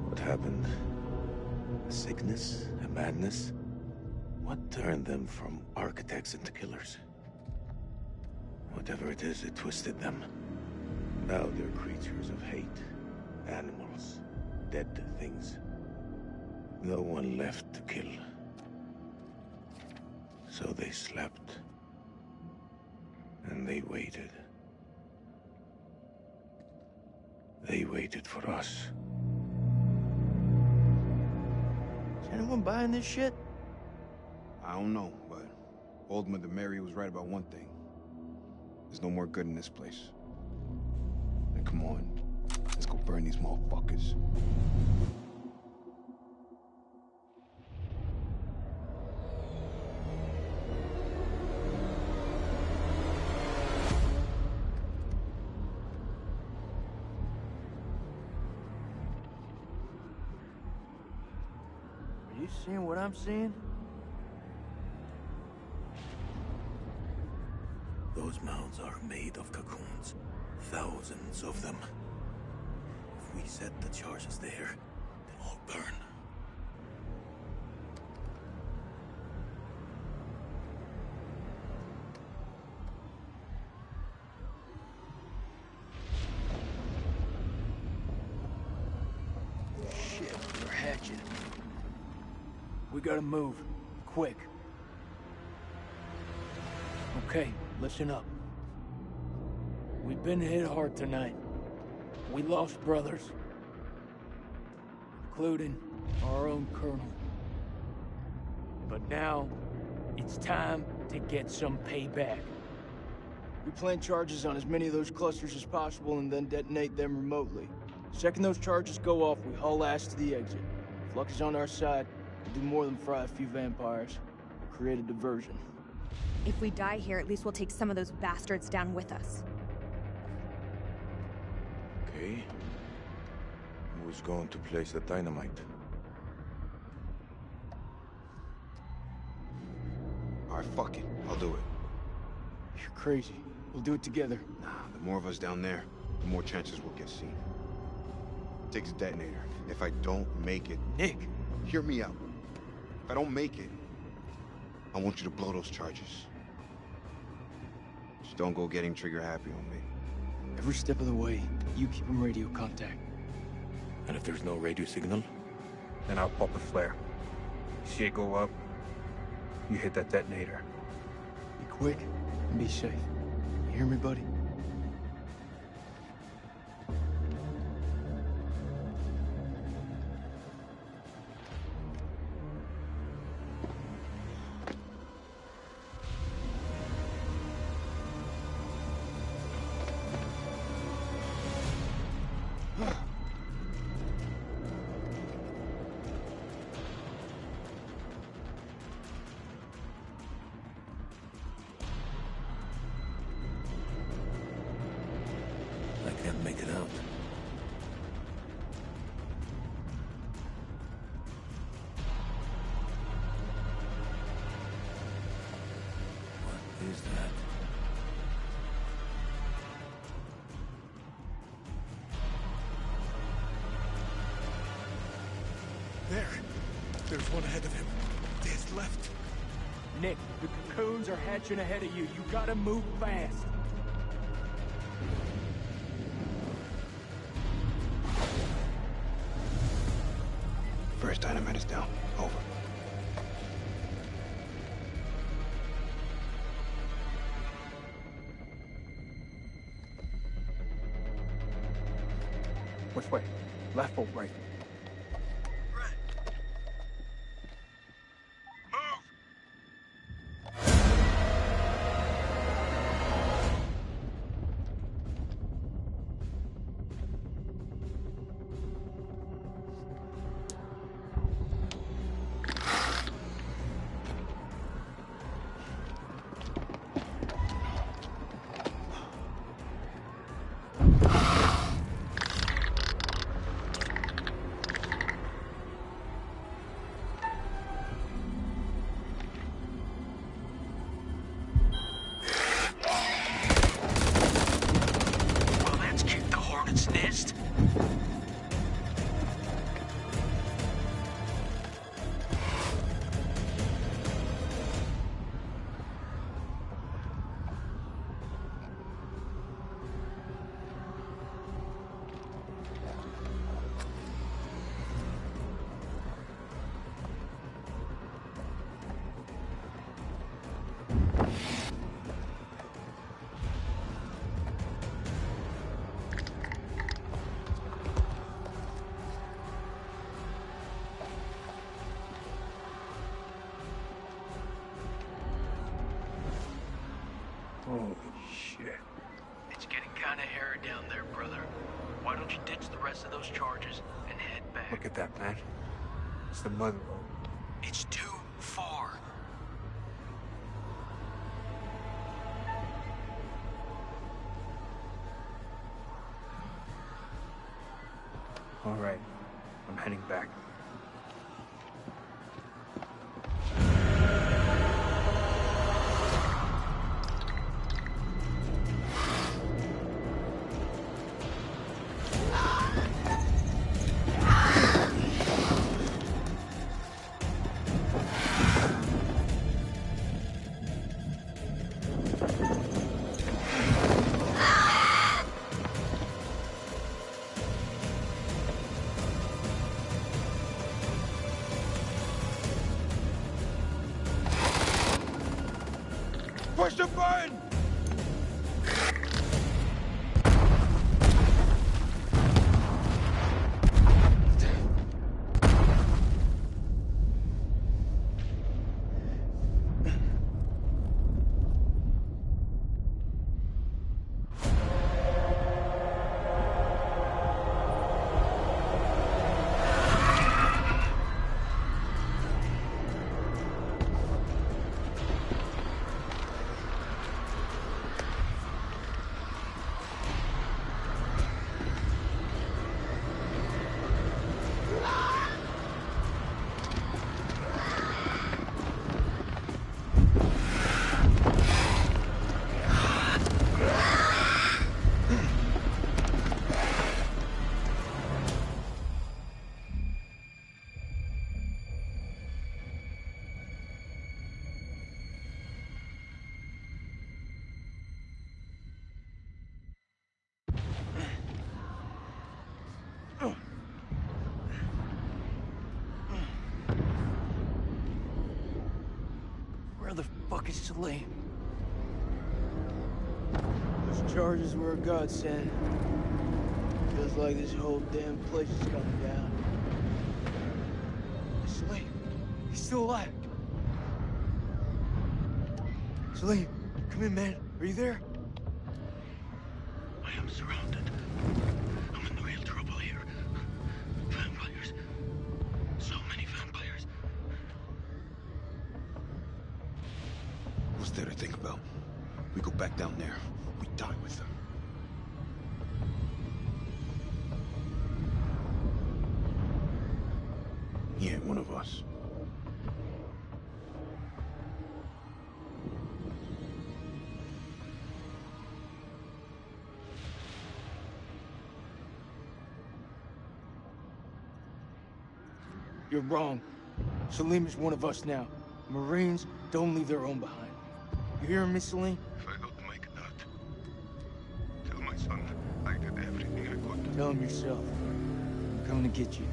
What happened? A sickness? A madness? What turned them from architects into killers? Whatever it is, it twisted them. Now they're creatures of hate. Animals. Dead things. No one left to kill. So they slept. And they waited. They waited for us. Is anyone buying this shit? I don't know, but Old Mother Mary was right about one thing. There's no more good in this place. And come on, let's go burn these motherfuckers. Are you seeing what I'm seeing? Those mounds are made of cocoons. Thousands of them. If we set the charges there, they'll all burn. Shit, they're hatching. We gotta move. Quick. Okay, listen up. We've been hit hard tonight. We lost brothers. Including our own colonel. But now, it's time to get some payback. We plant charges on as many of those clusters as possible and then detonate them remotely. The second those charges go off, we haul ass to the exit. If luck is on our side, we'll do more than fry a few vampires. We'll create a diversion. If we die here, at least we'll take some of those bastards down with us. Okay. Who's going to place the dynamite? Alright, fuck it. I'll do it. You're crazy. We'll do it together. Nah, the more of us down there, the more chances we'll get seen. Take the detonator. If I don't make it... Nick! Hear me out. If I don't make it, I want you to blow those charges. Just don't go getting trigger happy on me. Every step of the way, you keep them radio contact. And if there's no radio signal? Then I'll pop a flare. You see it go up, you hit that detonator. Be quick and be safe. You hear me, buddy? Can't make it out. What is that? There. There's one ahead of him. There's left. Nick, the cocoons are hatching ahead of you. You gotta move fast. First dynamite is down. Over. Which way? Left or right? Holy shit. It's getting kind of hairy down there, brother. Why don't you ditch the rest of those charges and head back? Look at that, man. It's the mud road. It's too far. All right. I'm heading back. Push the button! Where the fuck is Salim? Those charges were a godsend. Feels like this whole damn place is coming down. Salim, he's still alive. Salim, come in, man. Are you there? I am surrounded. I'm in real trouble here. Vampires. So many vampires. What's there to think about? We go back down there. We die with them. He ain't one of us. You're wrong. Salim is one of us now. Marines don't leave their own behind. You hear me, Salim? If I don't make that, tell my son I did everything I could. Tell him yourself. I'm coming to get you.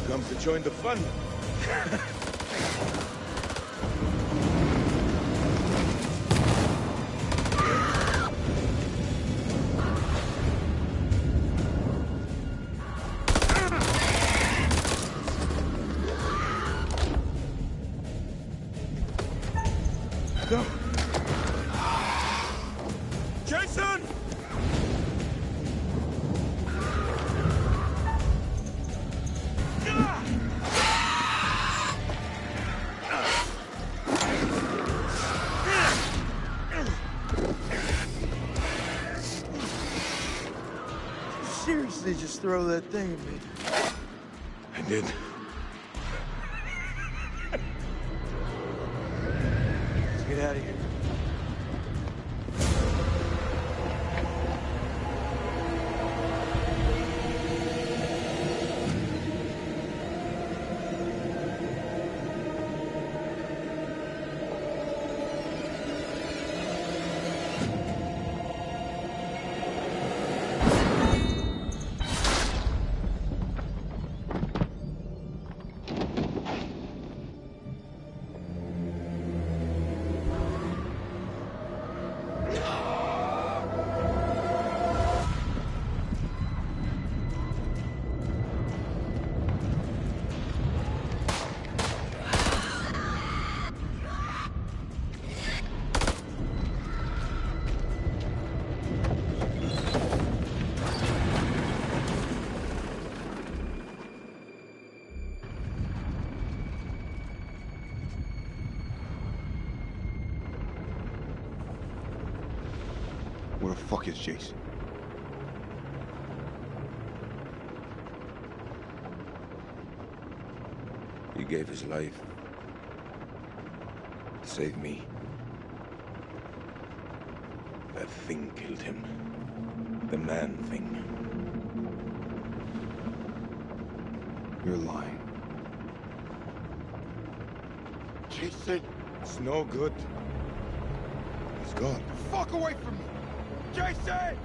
Come to join the fun. Go. Jason! Seriously, just throw that thing at me. I did. Let's get out of here. Where the fuck is Jason? He gave his life to save me. That thing killed him. The man thing. You're lying. Jason, It's no good. He's gone. fuck away from me! Jason!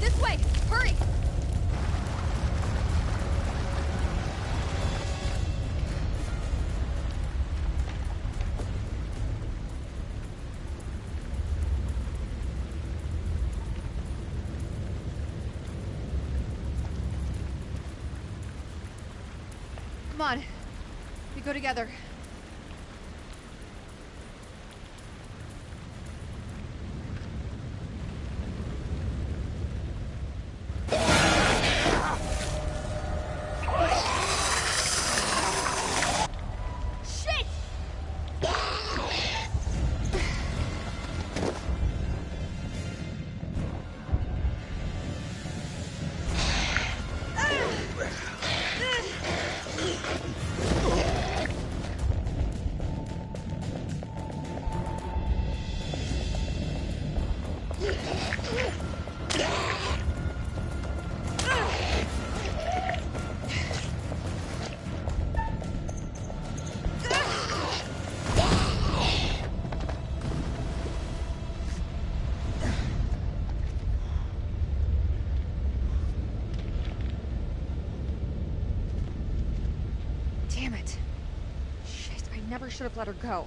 This way! Hurry! Come on. We go together. Shit! never should have let her go.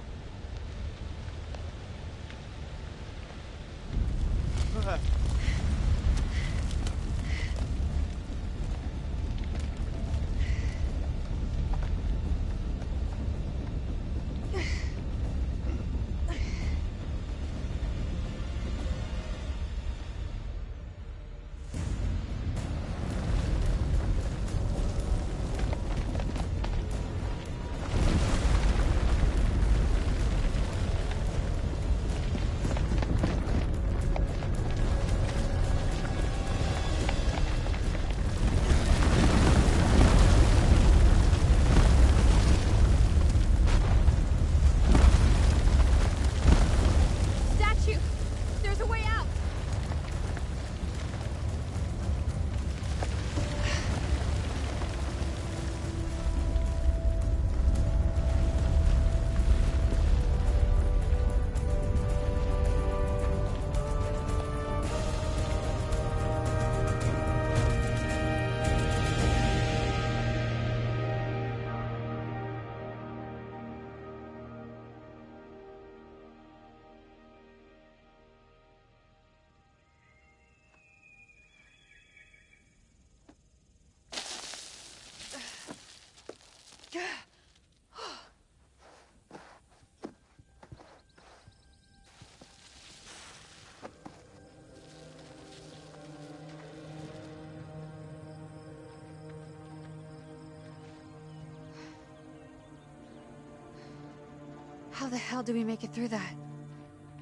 How the hell do we make it through that?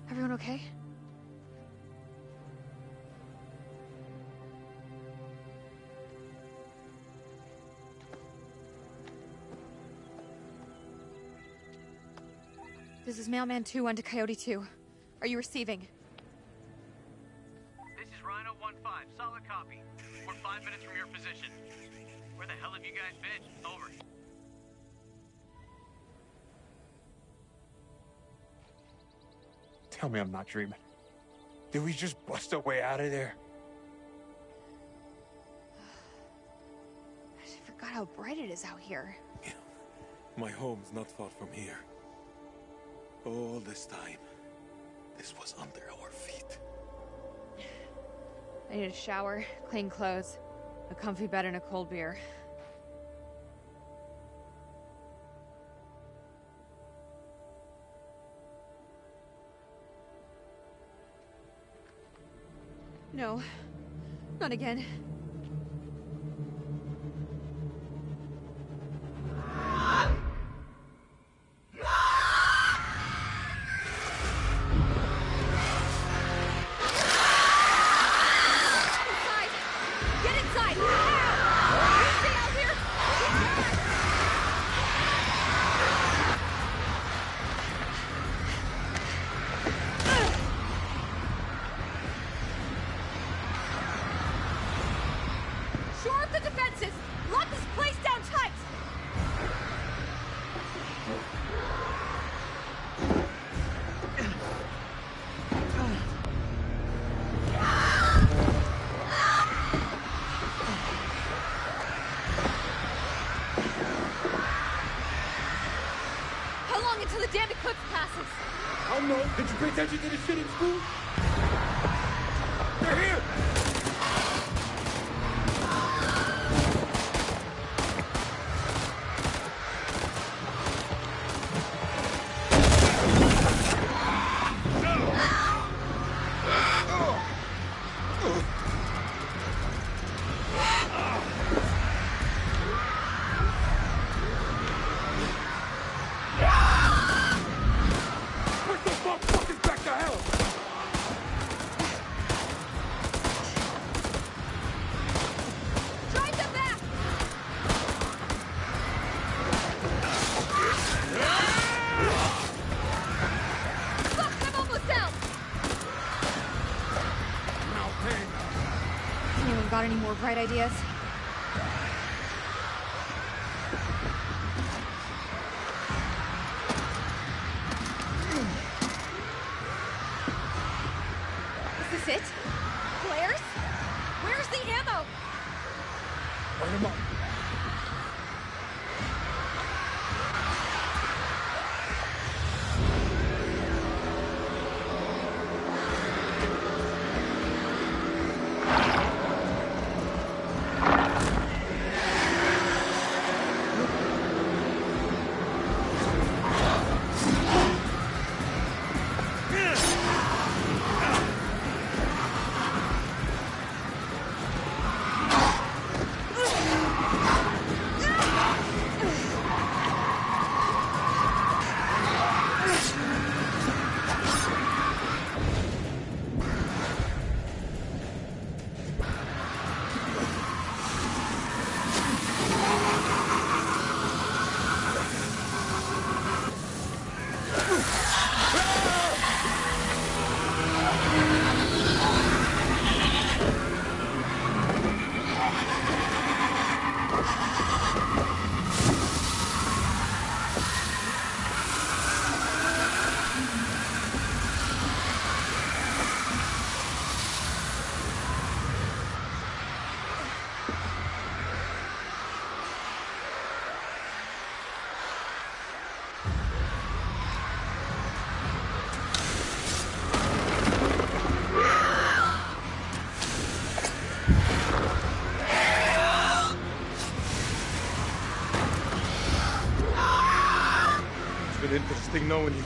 Everyone okay? This is Mailman 2-1 to Coyote 2. Are you receiving? This is Rhino 1-5. Solid copy. We're 5 minutes from your position. Where the hell have you guys been? Over. Tell me I'm not dreaming. Did we just bust our way out of there? I forgot how bright it is out here. Yeah. My home's not far from here. All this time, this was under our feet. I need a shower, clean clothes, a comfy bed, and a cold beer. No, not again. Did you pay attention to the shit in school? They're here! Got any more bright ideas? Is this it? Flares? Where's the ammo? Burn them up. Interesting knowing you.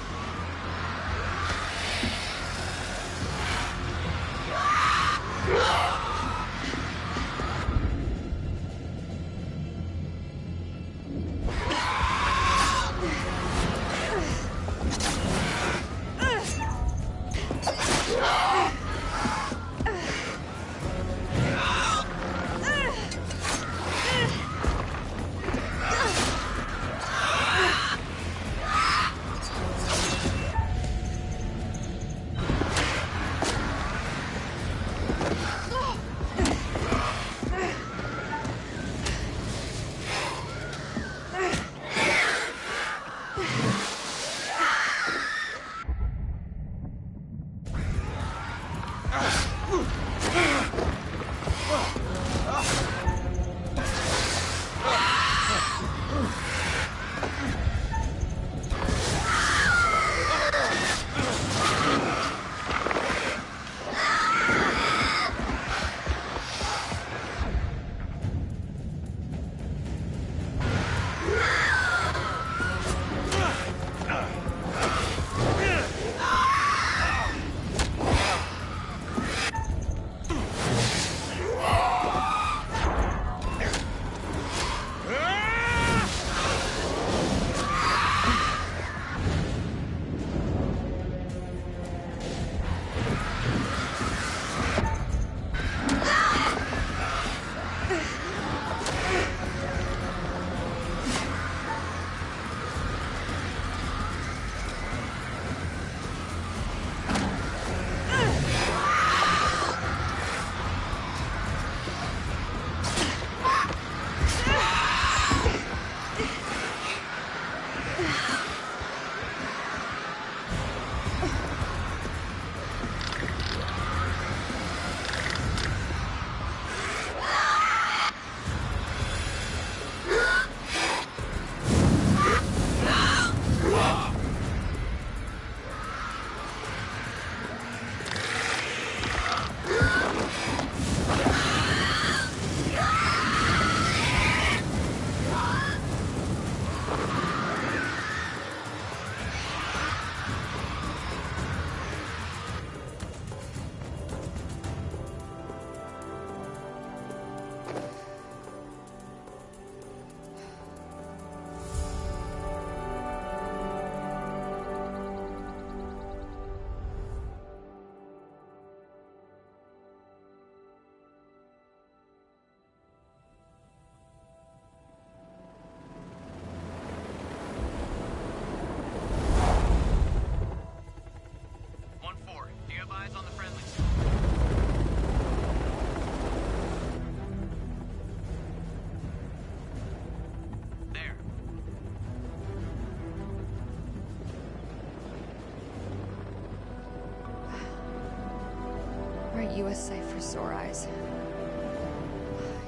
U.S. site for sore eyes.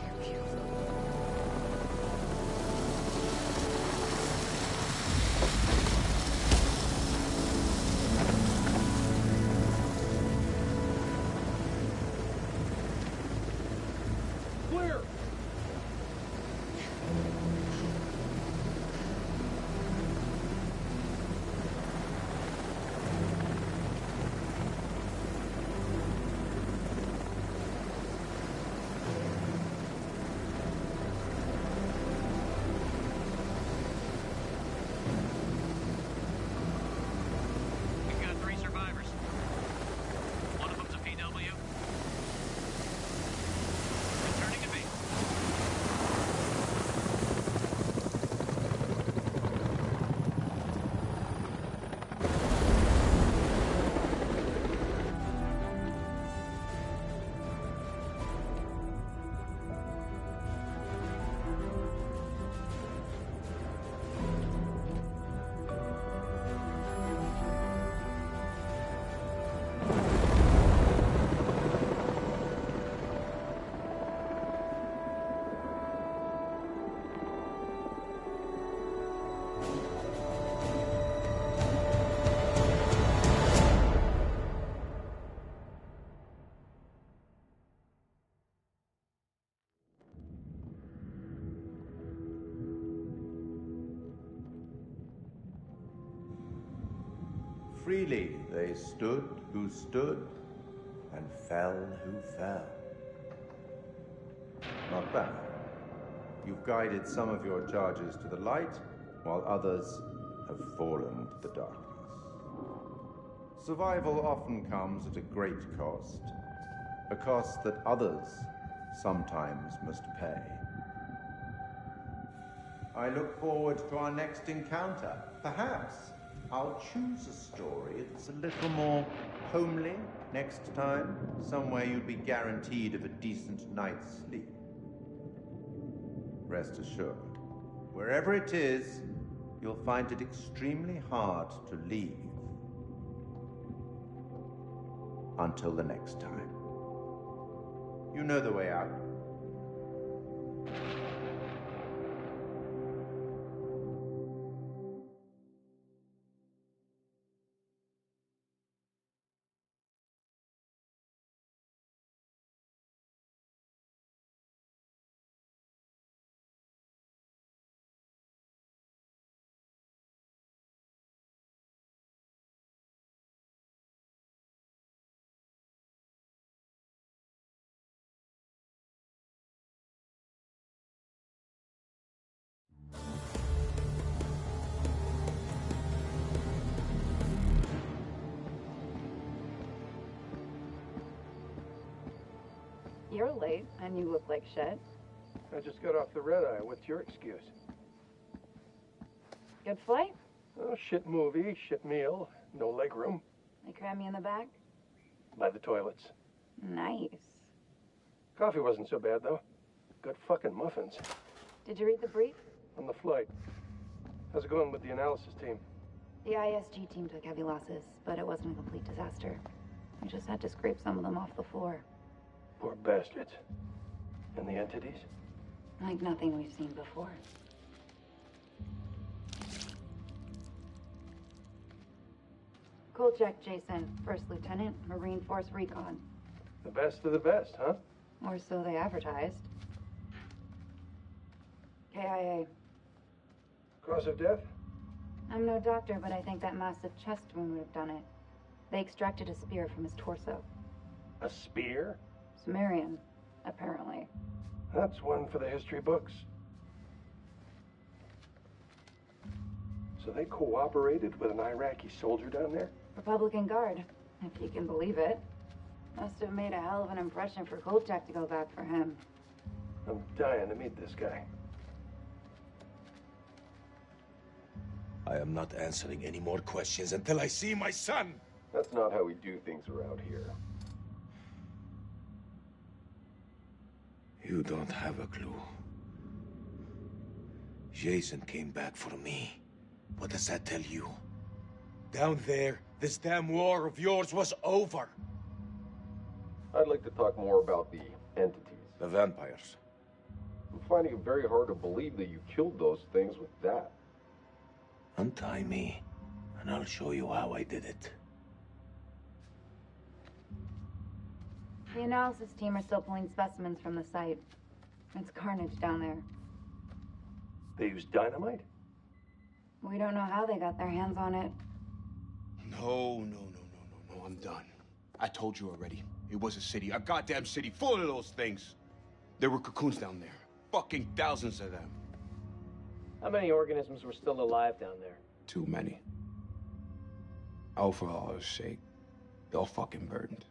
You're beautiful. Clear! freely. They stood who stood, and fell who fell. Not bad. You've guided some of your charges to the light, while others have fallen to the darkness. Survival often comes at a great cost, a cost that others sometimes must pay. I look forward to our next encounter. Perhaps I'll choose a story that's a little more homely next time, somewhere you'll be guaranteed of a decent night's sleep. Rest assured, wherever it is, you'll find it extremely hard to leave. Until the next time. You know the way out. You're late, and you look like shit. I just got off the red eye. What's your excuse? Good flight? Oh, shit movie, shit meal, no legroom. They cram you in the back? By the toilets. Nice. Coffee wasn't so bad, though. Good fucking muffins. Did you read the brief? On the flight. How's it going with the analysis team? The ISG team took heavy losses, but it wasn't a complete disaster. We just had to scrape some of them off the floor. Poor bastards. And the entities? Like nothing we've seen before. Kolchak Jason, First Lieutenant, Marine Force Recon. The best of the best, huh? Or so they advertised. KIA. Cause of death? I'm no doctor, but I think that massive chest wound would have done it. They extracted a spear from his torso. A spear? Sumerian, apparently. That's one for the history books. So they cooperated with an Iraqi soldier down there? Republican Guard, if you can believe it. Must have made a hell of an impression for Kolchak to go back for him. I'm dying to meet this guy. I am not answering any more questions until I see my son! That's not how we do things around here. You don't have a clue. Jason came back for me. What does that tell you? Down there, this damn war of yours was over. I'd like to talk more about the entities. The vampires. I'm finding it very hard to believe that you killed those things with that. Untie me, and I'll show you how I did it. The analysis team are still pulling specimens from the site. It's carnage down there. They used dynamite? We don't know how they got their hands on it. No, I'm done. I told you already. It was a city, a goddamn city full of those things. There were cocoons down there. Fucking thousands of them. How many organisms were still alive down there? Too many. Oh, for all his sake. They all fucking burned.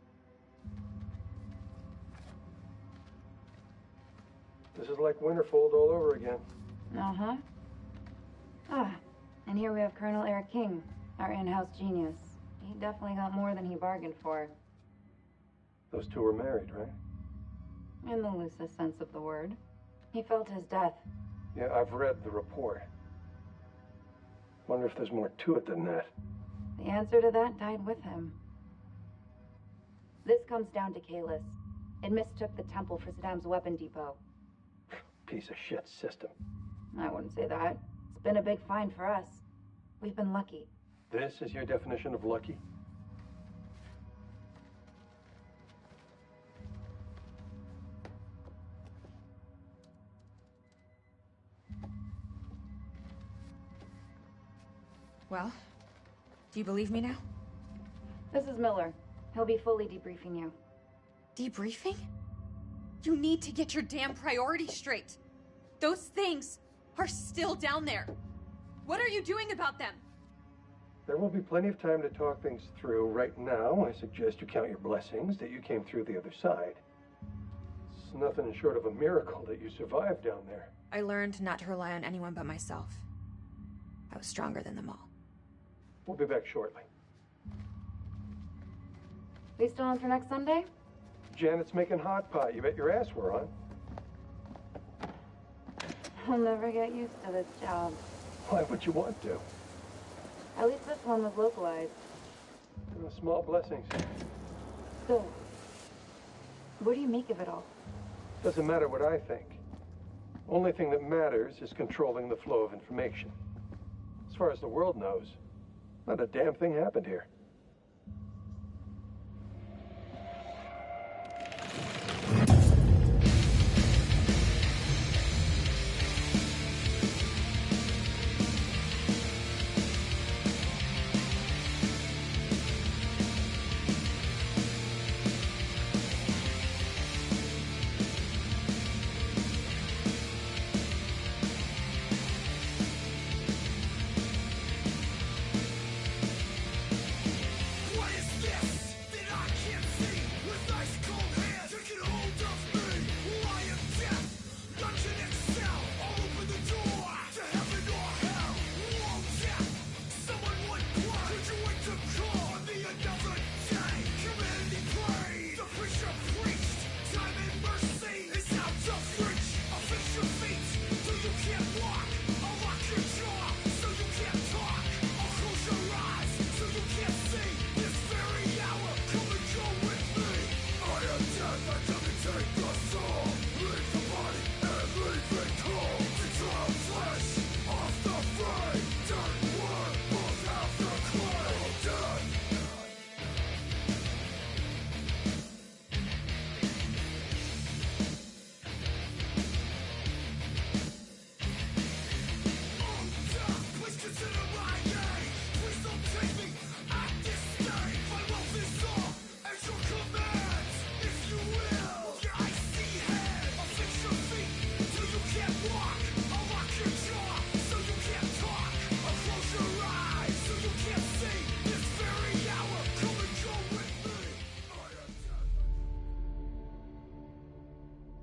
This is like Winterfold all over again. Uh-huh. Ah, and here we have Colonel Eric King, our in-house genius. He definitely got more than he bargained for. Those two were married, right? In the loosest sense of the word. He felt his death. Yeah, I've read the report. Wonder if there's more to it than that. The answer to that died with him. This comes down to Kalis. It mistook the temple for Saddam's weapon depot. Piece of shit system. I wouldn't say that. It's been a big find for us. We've been lucky. This is your definition of lucky? Well, do you believe me now? This is Miller. He'll be fully debriefing you. Debriefing? You need to get your damn priorities straight. Those things are still down there. What are you doing about them? There will be plenty of time to talk things through. Right now, I suggest you count your blessings that you came through the other side. It's nothing short of a miracle that you survived down there. I learned not to rely on anyone but myself. I was stronger than them all. We'll be back shortly. We still on for next Sunday? Janet's making hot pot. You bet your ass we're on. I'll never get used to this job. Why would you want to? At least this one was localized. Small blessings. So, what do you make of it all? Doesn't matter what I think. Only thing that matters is controlling the flow of information. As far as the world knows, not a damn thing happened here.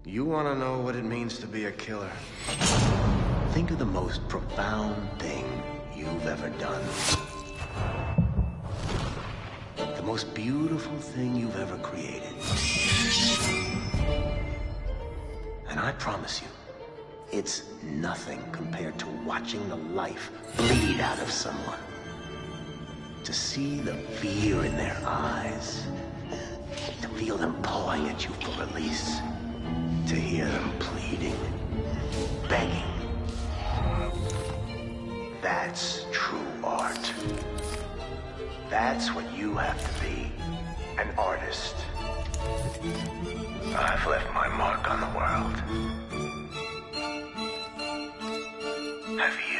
You want to know what it means to be a killer? Think of the most profound thing you've ever done. The most beautiful thing you've ever created. And I promise you, it's nothing compared to watching the life bleed out of someone. To see the fear in their eyes. To feel them pawing at you for release. To hear them pleading, begging. That's true art. That's what you have to be, an artist. I've left my mark on the world. Have you?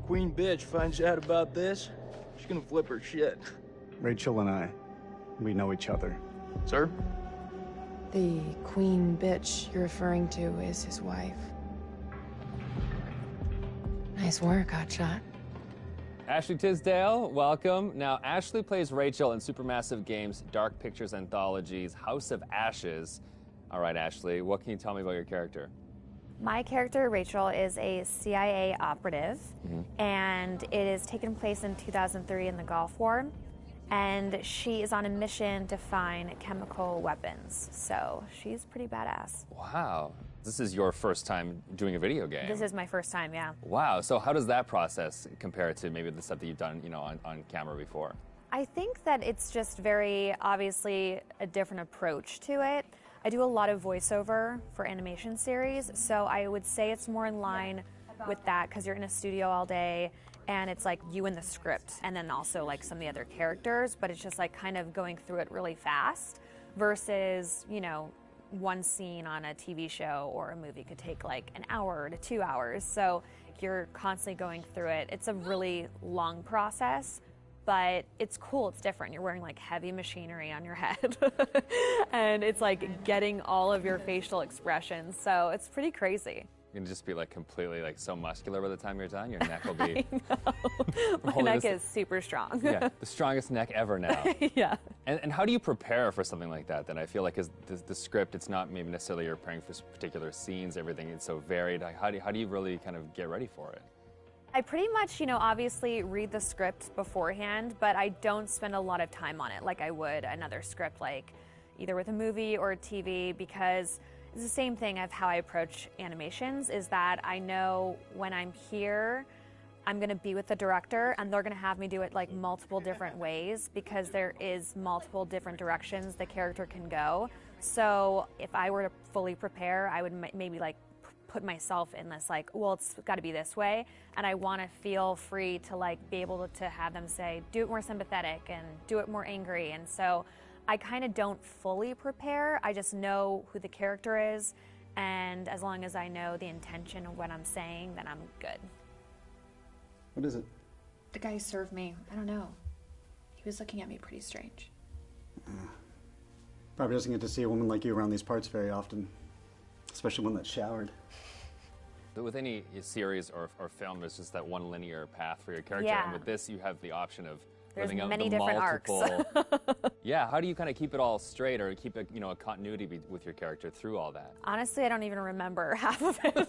queen bitch finds out about this, she's gonna flip her shit. Rachel and I, we know each other. Sir? The queen bitch you're referring to is his wife. Nice work, Hotshot. Ashley Tisdale, welcome. Now, Ashley plays Rachel in Supermassive Games' Dark Pictures Anthology's House of Ashes. All right, Ashley, what can you tell me about your character? My character, Rachel, is a CIA operative, and it is taken place in 2003 in the Gulf War, and she is on a mission to find chemical weapons, so she's pretty badass. Wow. This is your first time doing a video game. This is my first time, yeah. Wow, so how does that process compare to maybe the stuff that you've done, you know, on camera before? I think that it's just very obviously a different approach to it. I do a lot of voiceover for animation series, so I would say it's more in line with that because you're in a studio all day and it's like you and the script and then also like some of the other characters, but it's just like kind of going through it really fast versus, you know, one scene on a TV show or a movie could take like an hour to 2 hours. So you're constantly going through it. It's a really long process. But it's cool, it's different. You're wearing like heavy machinery on your head. And it's like getting all of your facial expressions. So it's pretty crazy. You're gonna just be like completely like so muscular by the time you're done. Your neck will be. My neck is super strong. Yeah, the strongest neck ever now. Yeah. And how do you prepare for something like that? Then I feel like is the script, it's not maybe necessarily you're preparing for particular scenes. Everything is so varied. Like, how do you really kind of get ready for it? I pretty much, you know, obviously read the script beforehand, but I don't spend a lot of time on it like I would another script, like either with a movie or a TV, because it's the same thing of how I approach animations, is that I know when I'm here, I'm going to be with the director and they're going to have me do it like multiple different ways because there is multiple different directions the character can go. So if I were to fully prepare, I would maybe like put myself in this like, well, it's got to be this way, and I want to feel free to like be able to have them say, do it more sympathetic and do it more angry. And so I kind of don't fully prepare. I just know who the character is, and as long as I know the intention of what I'm saying, then I'm good. What is it? The guy who served me, I don't know. He was looking at me pretty strange. Probably doesn't get to see a woman like you around these parts very often, especially one that's showered. With any series or film, there's just that one linear path for your character, Yeah. and with this, you have the option of There's living out many the different arcs. multiple. Yeah, how do you kind of keep it all straight, or keep a a continuity with your character through all that? Honestly, I don't even remember half of it.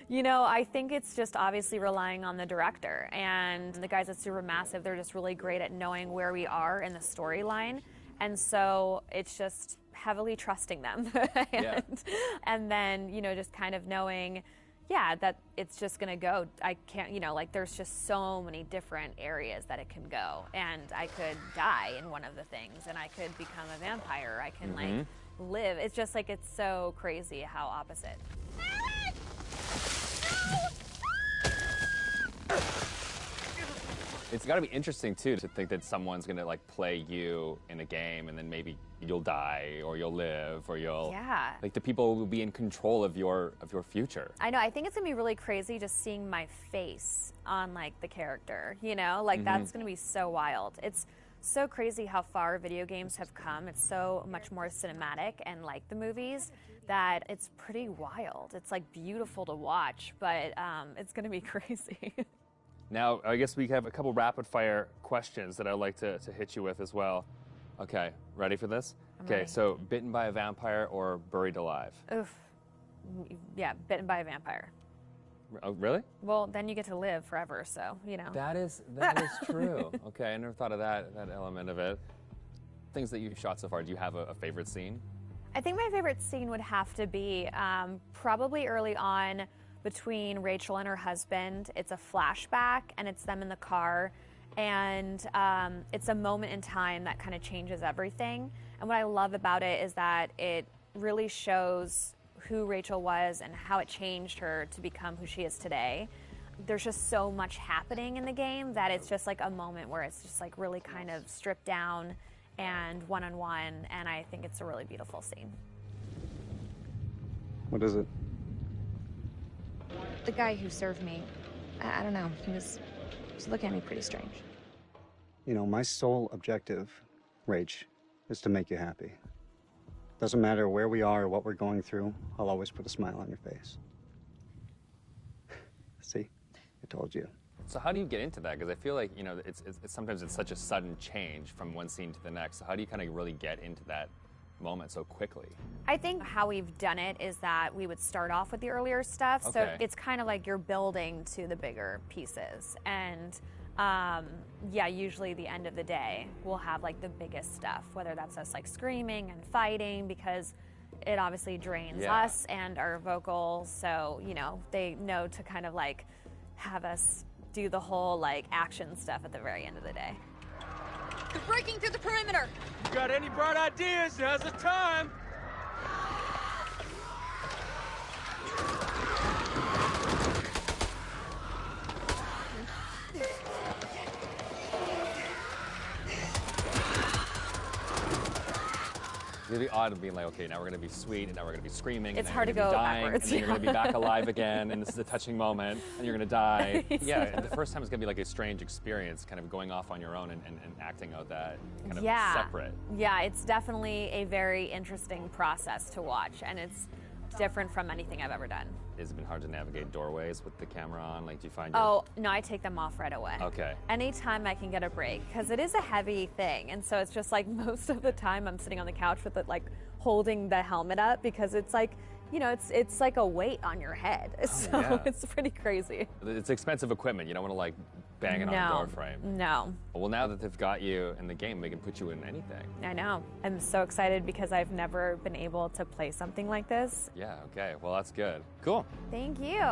You know, I think it's just obviously relying on the director. And the guys at Supermassive, they're just really great at knowing where we are in the storyline. And so it's just heavily trusting them. And then, you know, just kind of knowing, yeah, that it's just going to go. I can't, you know, like there's just so many different areas that it can go. And I could die in one of the things, and I could become a vampire. I can like live. It's just like, it's so crazy how opposite. It's got to be interesting too to think that someone's gonna like play you in a game, and then maybe you'll die or you'll live or you'll like the people will be in control of your future. I know. I think it's gonna be really crazy just seeing my face on like the character. You know, like that's gonna be so wild. It's so crazy how far video games have come. It's so much more cinematic and like the movies that it's pretty wild. It's like beautiful to watch, but it's gonna be crazy. Now, I guess we have a couple rapid-fire questions that I'd like to hit you with as well. Okay, ready for this? Okay, so bitten by a vampire or buried alive? Oof. Yeah, bitten by a vampire. Oh, really? Well, then you get to live forever, so, you know. That is true. Okay, I never thought of that element of it. Things that you've shot so far, do you have a favorite scene? I think my favorite scene would have to be probably early on between Rachel and her husband. It's a flashback, and it's them in the car, and it's a moment in time that kind of changes everything. And what I love about it is that it really shows who Rachel was and how it changed her to become who she is today. There's just so much happening in the game that it's just like a moment where it's just like really kind of stripped down and one-on-one, and I think it's a really beautiful scene. What is it? The guy who served me, I don't know. He was looking at me pretty strange. You know, my sole objective, Rach, is to make you happy. Doesn't matter where we are or what we're going through, I'll always put a smile on your face. See? I told you. So how do you get into that? Because I feel like, you know, it's sometimes it's such a sudden change from one scene to the next. So how do you kind of really get into that moment so quickly? I think how we've done it is that we would start off with the earlier stuff. So Okay. it's kind of like you're building to the bigger pieces. And yeah, usually the end of the day, we'll have like the biggest stuff, whether that's us like screaming and fighting, because it obviously drains us and our vocals. So, you know, they know to kind of like have us do the whole like action stuff at the very end of the day. They're breaking through the perimeter. You got any bright ideas? Now's the time. It's really odd of being like, okay, now we're going to be sweet, and now we're going to be screaming. It's and then hard you're to gonna be go dying, backwards, and then you're going to be back alive again, and this is a touching moment, and you're going to die. Yeah, Exactly. the first time is going to be like a strange experience, kind of going off on your own and acting out that kind of Yeah. separate. Yeah, it's definitely a very interesting process to watch, and it's different from anything I've ever done. Has it been hard to navigate doorways with the camera on? Like, do you find your... Oh, no, I take them off right away. Okay. Anytime I can get a break, because it is a heavy thing, and so it's just like most of the time I'm sitting on the couch with it, like holding the helmet up, because it's like, you know, it's like a weight on your head. So yeah. it's pretty crazy. It's expensive equipment. You don't want to like bang it on a door frame. No. Well, now that they've got you in the game, they can put you in anything. I know. I'm so excited because I've never been able to play something like this. Yeah, okay. Well, that's good. Cool. Thank you.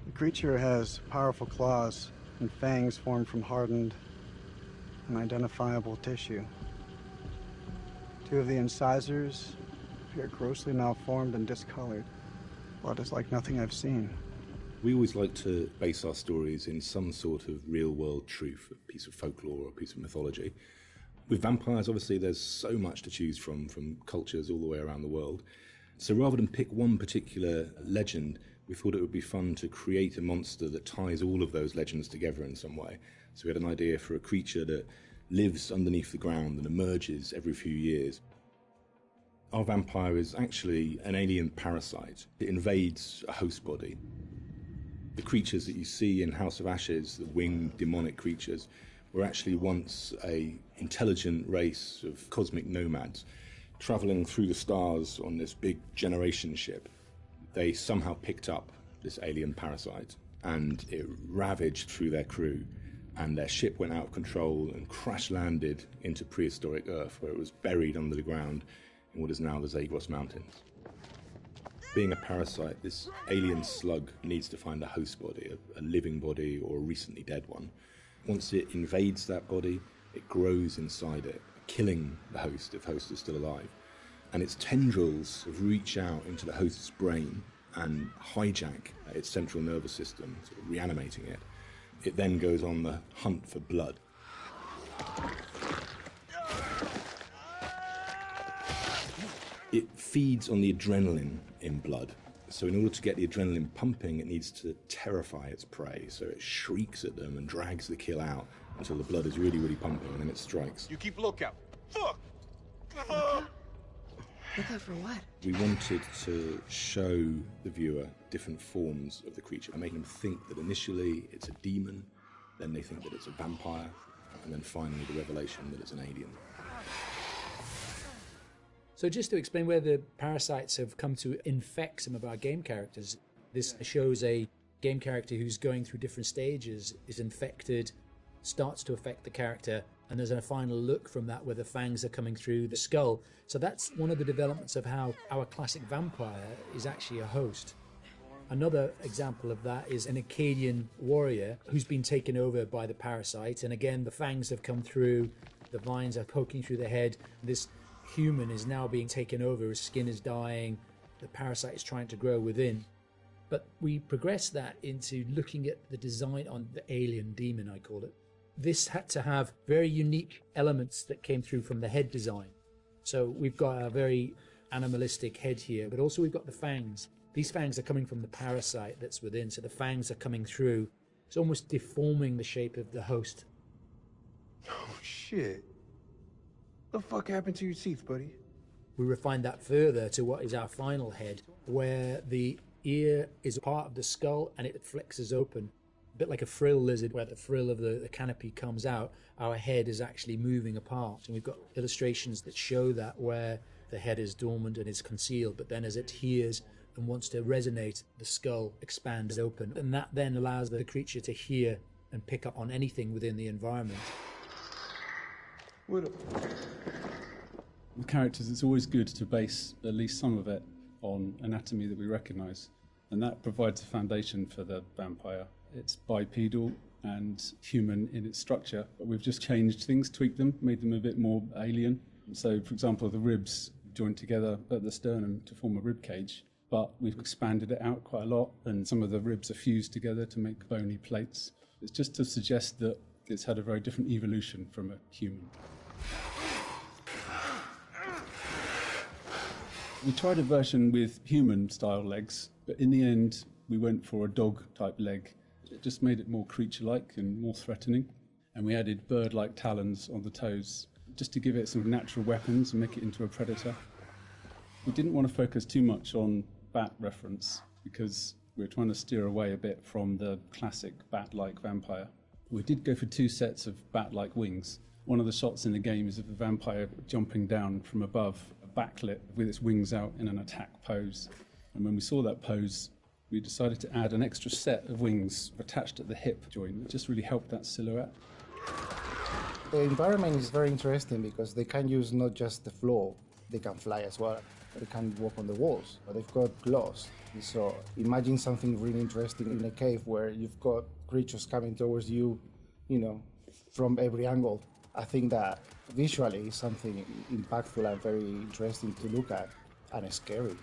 The creature has powerful claws and fangs formed from hardened, unidentifiable tissue. Two of the incisors appear grossly malformed and discolored. Blood is like nothing I've seen. We always like to base our stories in some sort of real-world truth, a piece of folklore or a piece of mythology. With vampires, obviously, there's so much to choose from cultures all the way around the world. So rather than pick one particular legend, we thought it would be fun to create a monster that ties all of those legends together in some way. So we had an idea for a creature that lives underneath the ground and emerges every few years. Our vampire is actually an alien parasite. It invades a host body. The creatures that you see in House of Ashes, the winged demonic creatures, were actually once an intelligent race of cosmic nomads traveling through the stars on this big generation ship. They somehow picked up this alien parasite and it ravaged through their crew, and their ship went out of control and crash landed into prehistoric Earth, where it was buried under the ground in what is now the Zagros Mountains. Being a parasite, this alien slug needs to find a host body, a living body or a recently dead one. Once it invades that body, it grows inside it, killing the host if host is still alive. And its tendrils reach out into the host's brain and hijack its central nervous system, sort of reanimating it. It then goes on the hunt for blood. It feeds on the adrenaline in blood. So in order to get the adrenaline pumping, it needs to terrify its prey. So it shrieks at them and drags the kill out until the blood is really, really pumping, and then it strikes. You keep lookout. Fuck! Lookout for what? We wanted to show the viewer different forms of the creature and make them think that initially it's a demon, then they think that it's a vampire, and then finally the revelation that it's an alien. So just to explain where the parasites have come to infect some of our game characters, this shows a game character who's going through different stages, is infected, starts to affect the character, and there's a final look from that where the fangs are coming through the skull. So that's one of the developments of how our classic vampire is actually a host. Another example of that is an Akkadian warrior who's been taken over by the parasite, and again the fangs have come through, the vines are poking through the head. This human is now being taken over, his skin is dying, the parasite is trying to grow within. But we progress that into looking at the design on the alien demon, I call it. This had to have very unique elements that came through from the head design. So we've got a very animalistic head here, but also we've got the fangs. These fangs are coming from the parasite that's within, so the fangs are coming through. It's almost deforming the shape of the host. Oh, shit. The fuck happened to your teeth, buddy? We refined that further to what is our final head, where the ear is part of the skull and it flexes open. A bit like a frill lizard, where the frill of the canopy comes out, our head is actually moving apart. And we've got illustrations that show that, where the head is dormant and is concealed, but then as it hears and wants to resonate, the skull expands open. And that then allows the creature to hear and pick up on anything within the environment. With characters, it's always good to base at least some of it on anatomy that we recognise, and that provides a foundation for the vampire. It's bipedal and human in its structure, but we've just changed things, tweaked them, made them a bit more alien. So, for example, the ribs joined together at the sternum to form a rib cage, but we've expanded it out quite a lot, and some of the ribs are fused together to make bony plates. It's just to suggest that it's had a very different evolution from a human. We tried a version with human-style legs, but in the end, we went for a dog-type leg. It just made it more creature-like and more threatening. And we added bird-like talons on the toes, just to give it some natural weapons and make it into a predator. We didn't want to focus too much on bat reference, because we're trying to steer away a bit from the classic bat-like vampire. We did go for 2 sets of bat-like wings. One of the shots in the game is of the vampire jumping down from above, backlit with its wings out in an attack pose. And when we saw that pose, we decided to add an extra set of wings attached at the hip joint. It just really helped that silhouette. The environment is very interesting because they can use not just the floor, they can fly as well. They can walk on the walls, but they've got claws. So imagine something really interesting in a cave where you've got creatures coming towards you, from every angle. I think that visually is something impactful and very interesting to look at, and scary.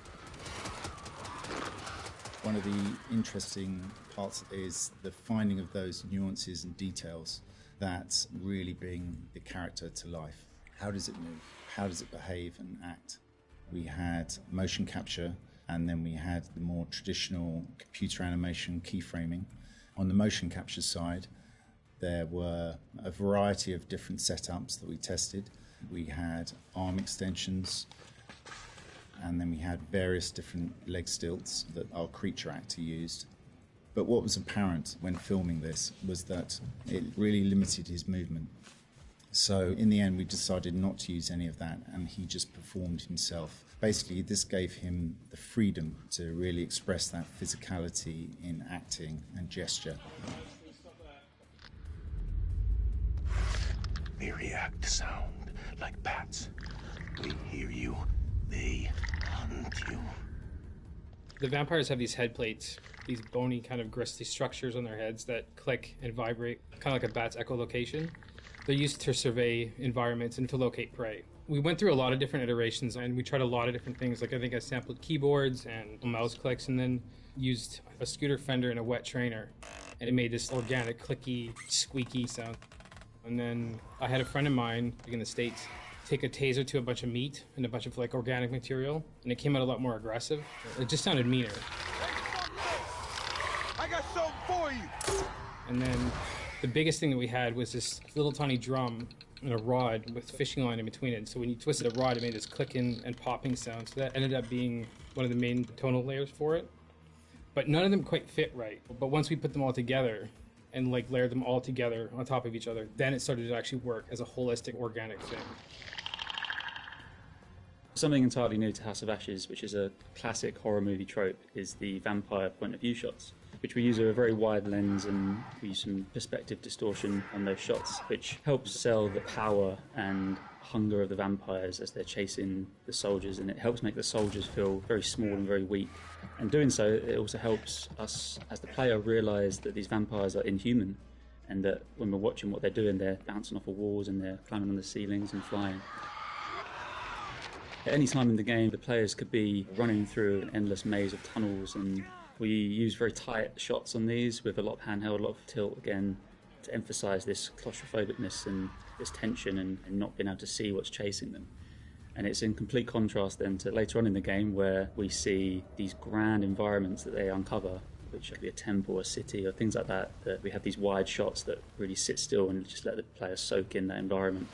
One of the interesting parts is the finding of those nuances and details that really bring the character to life. How does it move? How does it behave and act? We had motion capture, and then we had the more traditional computer animation keyframing. On the motion capture side, there were a variety of different setups that we tested. We had arm extensions, and then we had various different leg stilts that our creature actor used. But what was apparent when filming this was that it really limited his movement. So in the end, we decided not to use any of that, and he just performed himself. Basically, this gave him the freedom to really express that physicality in acting and gesture. They react to sound like bats. They hear you, they hunt you. The vampires have these head plates, these bony kind of gristly structures on their heads that click and vibrate, kind of like a bat's echolocation. They're used to survey environments and to locate prey. We went through a lot of different iterations, and we tried a lot of different things. Like I think I sampled keyboards and mouse clicks, and then used a scooter fender and a wet trainer, and it made this organic, clicky, squeaky sound. And then I had a friend of mine in the States take a taser to a bunch of meat and a bunch of organic material, and it came out a lot more aggressive. It just sounded meaner. I got something for you! And then the biggest thing that we had was this little tiny drum and a rod with fishing line in between it. So when you twisted a rod, it made this clicking and popping sound. So that ended up being one of the main tonal layers for it. But none of them quite fit right. But once we put them all together and layered them all together on top of each other, then it started to actually work as a holistic organic thing. Something entirely new to House of Ashes, which is a classic horror movie trope, is the vampire point of view shots, which we use a very wide lens and we use some perspective distortion on those shots, which helps sell the power and hunger of the vampires as they're chasing the soldiers, and it helps make the soldiers feel very small and very weak. And doing so, it also helps us as the player realise that these vampires are inhuman, and that when we're watching what they're doing, they're bouncing off of walls and they're climbing on the ceilings and flying. At any time in the game, the players could be running through an endless maze of tunnels, and we use very tight shots on these with a lot of handheld, a lot of tilt again, to emphasise this claustrophobicness and this tension and not being able to see what's chasing them. And it's in complete contrast then to later on in the game where we see these grand environments that they uncover, which could be a temple, a city, or things like that, that we have these wide shots that really sit still and just let the player soak in that environment.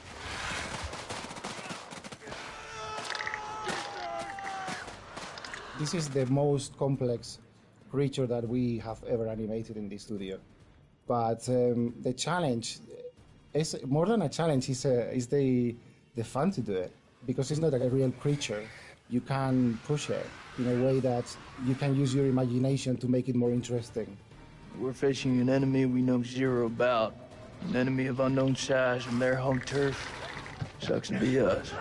This is the most complex creature that we have ever animated in the studio. But the challenge is more than a challenge, is the fun to do it. Because it's not a real creature, you can push it in a way that you can use your imagination to make it more interesting. We're facing an enemy we know zero about. An enemy of unknown size on their home turf. Sucks to be us.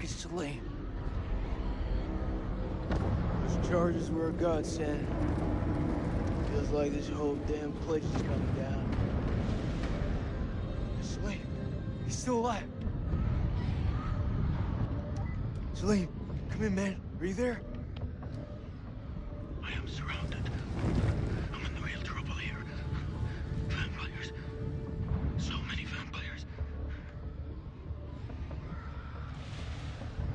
fuck is Salim? Those charges were a godsend. Feels like this whole damn place is coming down. Salim, he's still alive. Salim, come in, man. Are you there? I am surrounded. I'm in real trouble here. Vampires. So many vampires.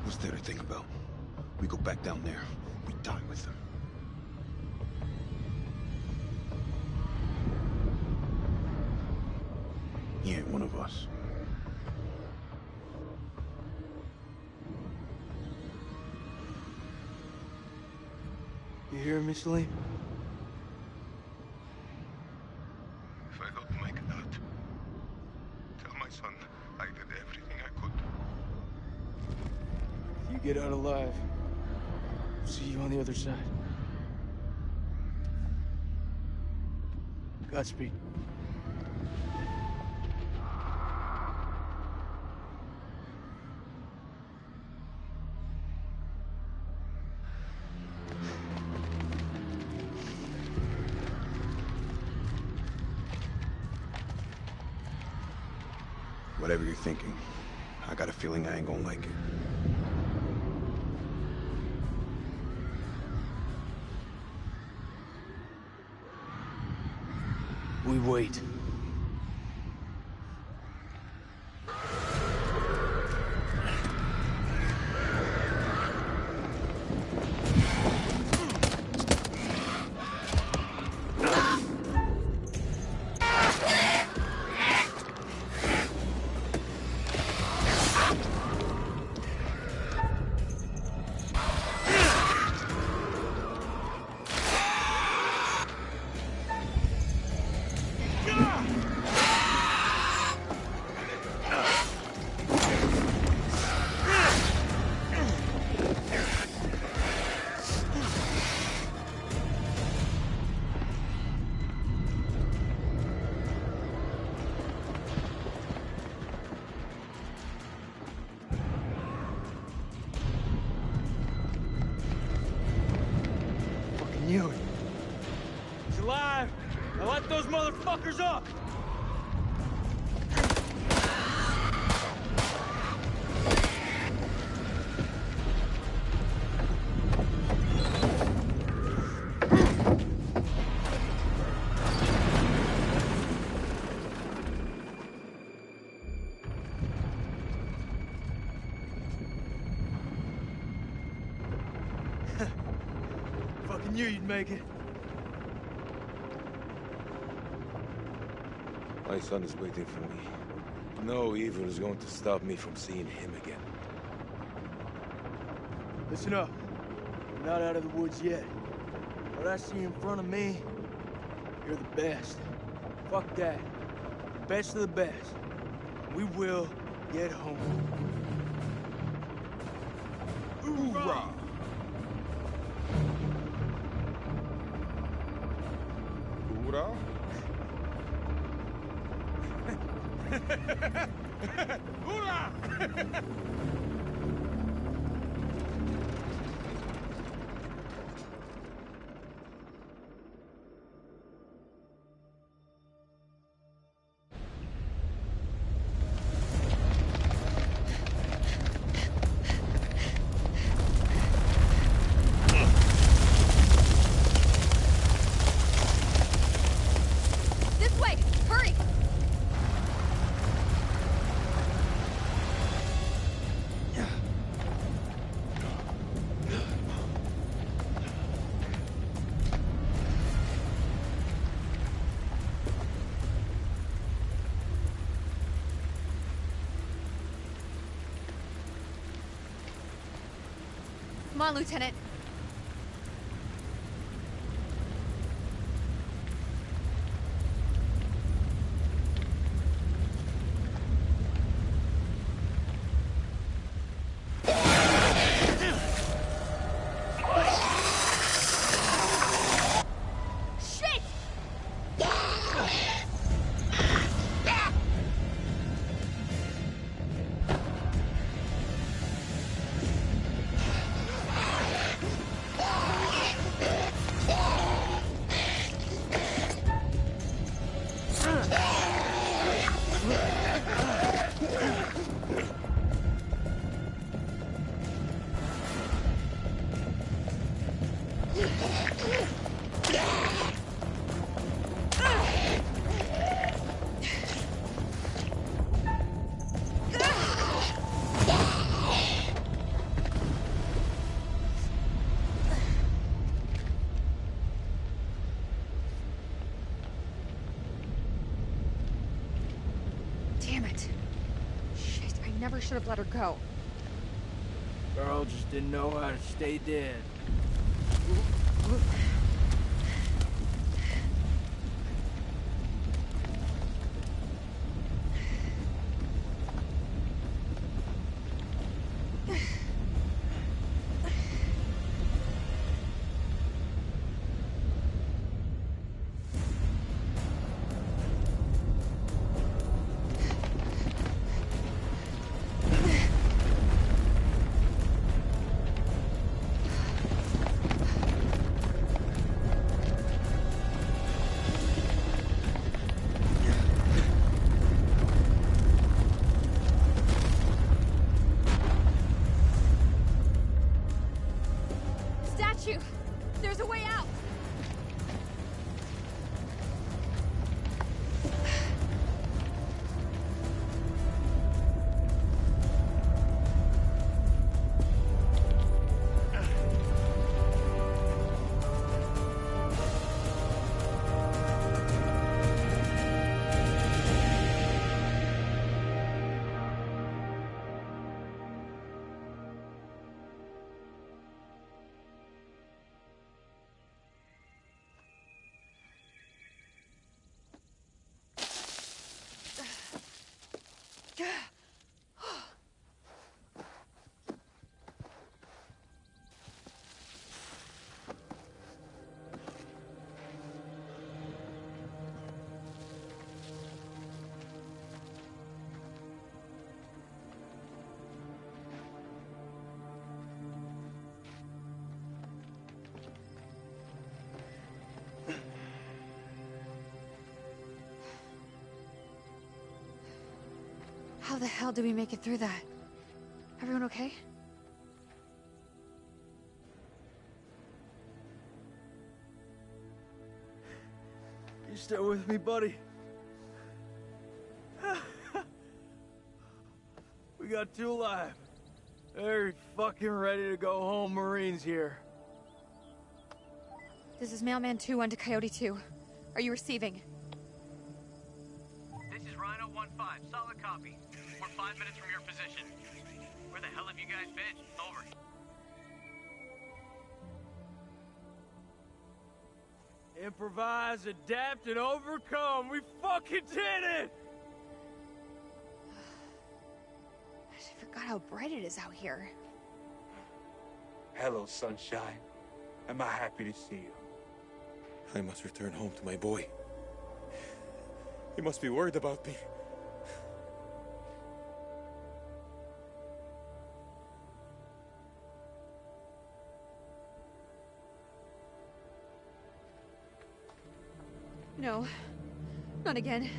What's there to think about? We go back down there. We die with them. He ain't one of us. You hear me, Salim? If I don't make it out, tell my son I did everything I could. If you get out alive, I'll see you on the other side. Godspeed. Whatever you're thinking, I got a feeling I ain't gonna like it. We wait. Knew it. He's alive. Now let those motherfuckers up. Fucking knew you'd make it. My son is waiting for me. No evil is going to stop me from seeing him again. Listen up. We're not out of the woods yet. What I see in front of me, you're the best. Fuck that. Best of the best. We will get home. Hoorah! Hoorah? Hoorah! This way! Hurry! Come on, Lieutenant. Shit! Damn it. Shit, I never should have let her go. Girl just didn't know how to stay dead. Statue! There's a way out! How the hell did we make it through that? Everyone okay? You still with me, buddy? We got two alive. They're fucking ready to go home, Marines here. This is Mailman 2-1 to Coyote 2. Are you receiving? This is Rhino 1-5. Solid copy. We're 5 minutes from your position. Where the hell have you guys been? Over. Improvise, adapt, and overcome. We fucking did it! I forgot how bright it is out here. Hello, sunshine. Am I happy to see you? I must return home to my boy. He must be worried about me. No, not again.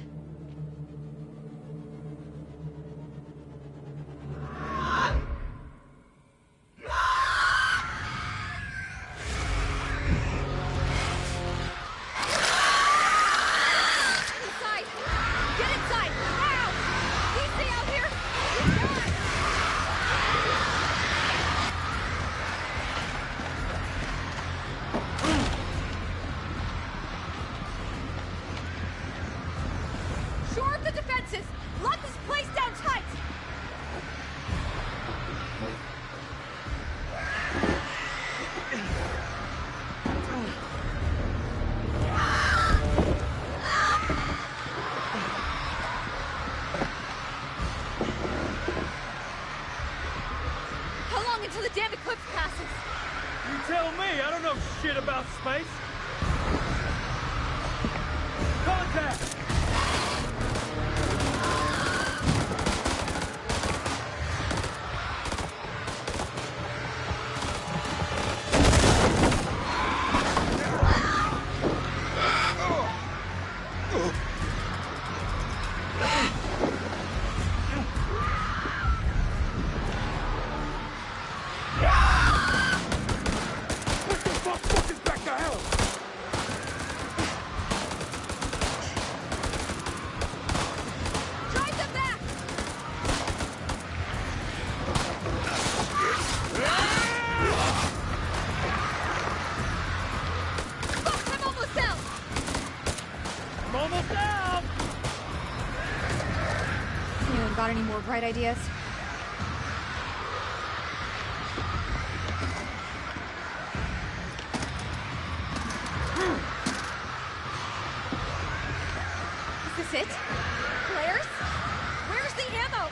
Inside! Get inside! Now! Can you stay out here? Shore up the defenses! Lock this place down tight! How long until the damn eclipse passes? You tell me, I don't know shit about space. Contact! What the fuck? Got any more bright ideas? Is this it? Flares? Where's the ammo?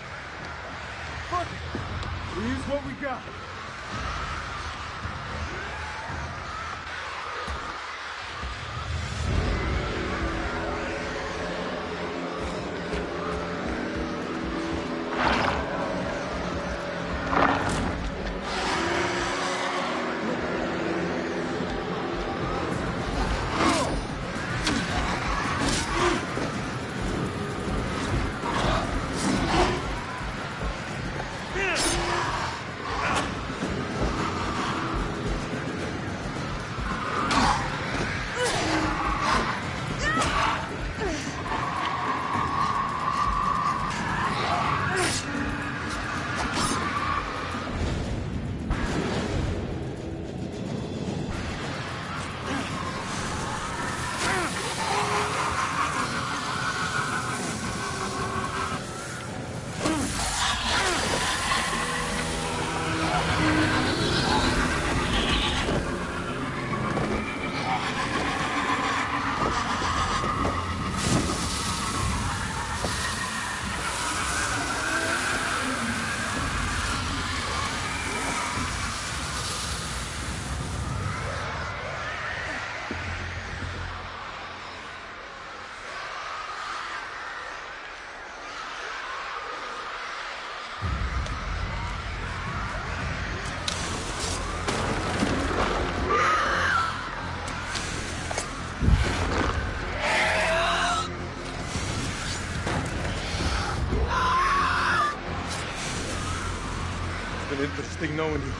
Fuck it! We use what we got. It's been interesting knowing you.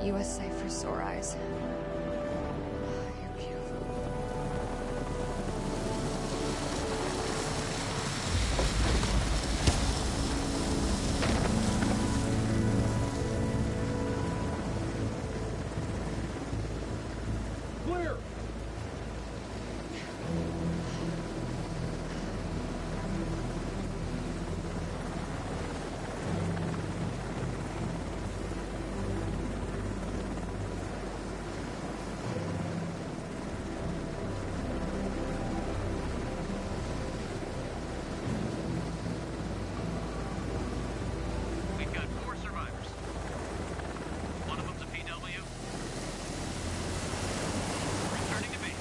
USA for sore eyes. You're beautiful. Clear! We've got 4 survivors. One of them's a PW. Returning to base.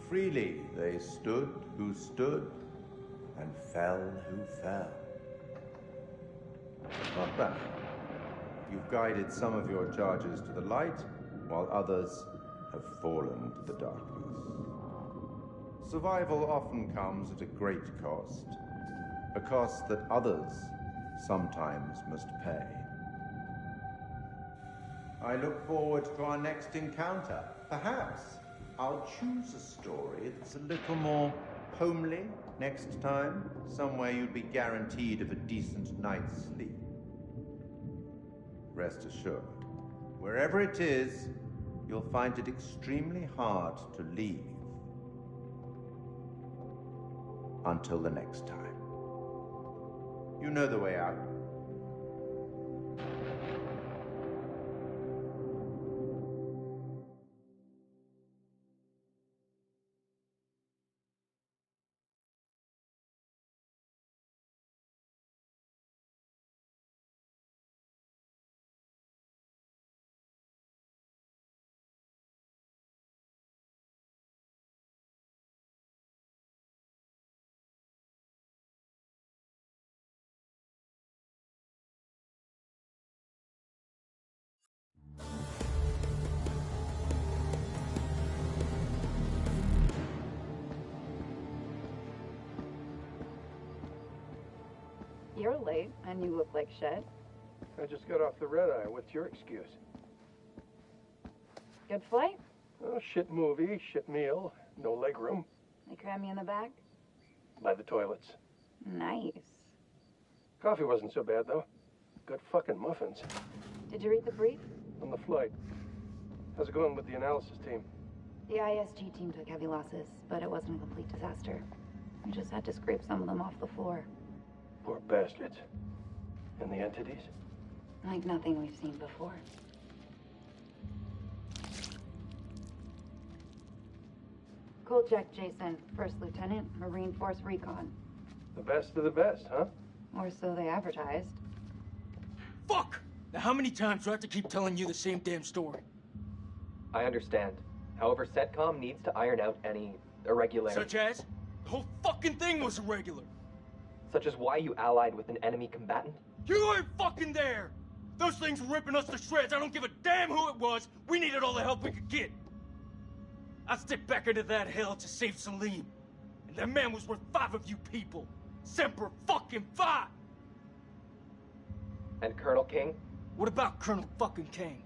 Freely they stood who stood, and fell who fell. Not bad. You've guided some of your charges to the light, while others have fallen to the darkness. Survival often comes at a great cost, a cost that others sometimes must pay. I look forward to our next encounter. Perhaps I'll choose a story that's a little more homely next time, somewhere you'd be guaranteed of a decent night's sleep. Rest assured, wherever it is, you'll find it extremely hard to leave. Until the next time. You know the way out. You're late, and you look like shit. I just got off the red eye. What's your excuse? Good flight? Oh, shit movie, shit meal, no leg room. They cram you in the back? By the toilets. Nice. Coffee wasn't so bad, though. Good fucking muffins. Did you read the brief? On the flight. How's it going with the analysis team? The ISG team took heavy losses, but it wasn't a complete disaster. We just had to scrape some of them off the floor. Poor bastards. And the entities? Like nothing we've seen before. Kolchak Jason, First Lieutenant, Marine Force Recon. The best of the best, huh? Or so they advertised. Fuck! Now how many times do I have to keep telling you the same damn story? I understand. However, CENTCOM needs to iron out any irregularities. Such as? The whole fucking thing was irregular. Such as why you allied with an enemy combatant? You weren't fucking there! Those things were ripping us to shreds. I don't give a damn who it was. We needed all the help we could get. I'd step back into that hell to save Salim. And that man was worth 5 of you people. Semper fucking Fi! And Colonel King? What about Colonel fucking King?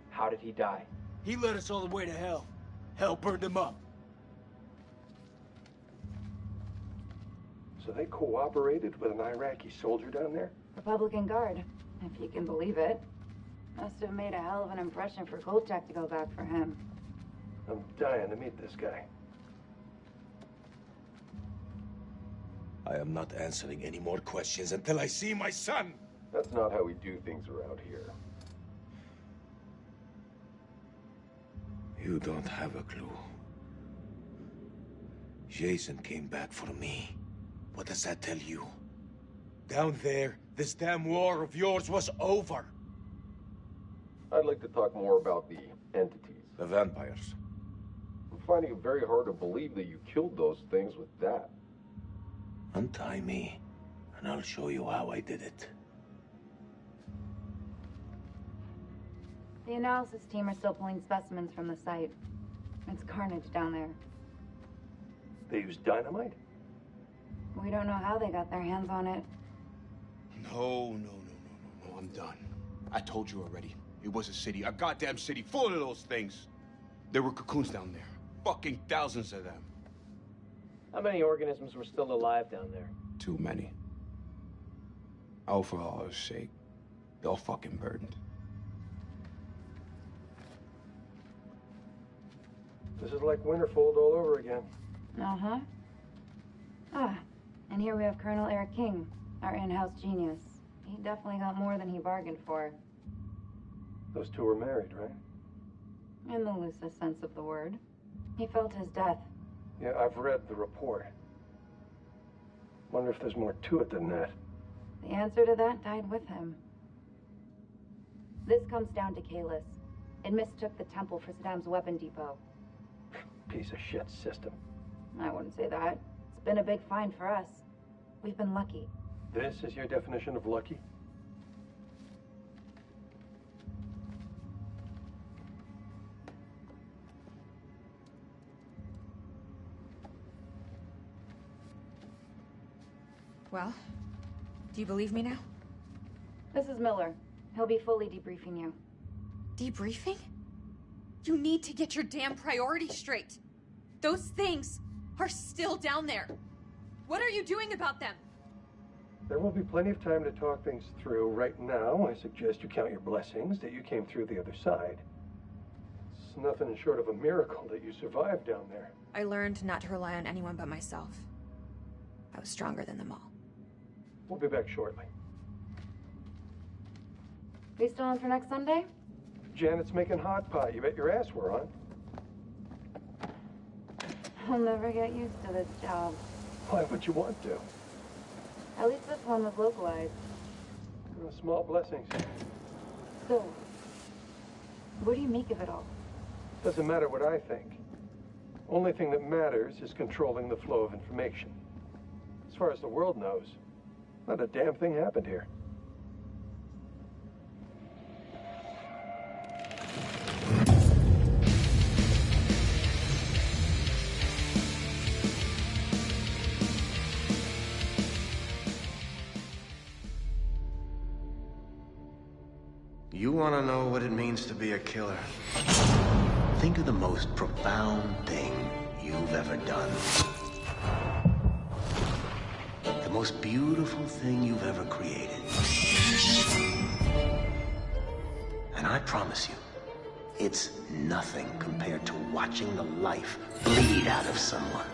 How did he die? He led us all the way to hell. Hell burned him up. So they cooperated with an Iraqi soldier down there? Republican Guard, if you can believe it. Must have made a hell of an impression for Kolchak to go back for him. I'm dying to meet this guy. I am not answering any more questions until I see my son! That's not how we do things around here. You don't have a clue. Jason came back for me. What does that tell you? Down there, this damn war of yours was over. I'd like to talk more about the entities. The vampires. I'm finding it very hard to believe that you killed those things with that. Untie me, and I'll show you how I did it. The analysis team are still pulling specimens from the site. It's carnage down there. They use dynamite? We don't know how they got their hands on it. No, I'm done. I told you already. It was a city, a goddamn city full of those things. There were cocoons down there. Fucking thousands of them. How many organisms were still alive down there? Too many. Oh, for Allah's sake. They're all fucking burned. This is like Winterfold all over again. Uh-huh. And here we have Colonel Eric King, our in-house genius. He definitely got more than he bargained for. Those two were married, right? In the loosest sense of the word. He felt his death. Yeah, I've read the report. Wonder if there's more to it than that. The answer to that died with him. This comes down to Kalis. It mistook the temple for Saddam's weapon depot. Piece of shit system. I wouldn't say that. It's been a big find for us. We've been lucky. This is your definition of lucky? Well, do you believe me now? This is Miller. He'll be fully debriefing you. Debriefing? You need to get your damn priorities straight. Those things are still down there. What are you doing about them? There will be plenty of time to talk things through. Right now, I suggest you count your blessings that you came through the other side. It's nothing short of a miracle that you survived down there. I learned not to rely on anyone but myself. I was stronger than them all. We'll be back shortly. We still on for next Sunday? Janet's making hot pot. You bet your ass we're on. I'll never get used to this job. Why would you want to? At least this one was localized. Small blessings. So, what do you make of it all? Doesn't matter what I think. Only thing that matters is controlling the flow of information. As far as the world knows, not a damn thing happened here. You want to know what it means to be a killer? Think of the most profound thing you've ever done. The most beautiful thing you've ever created. And I promise you, it's nothing compared to watching the life bleed out of someone.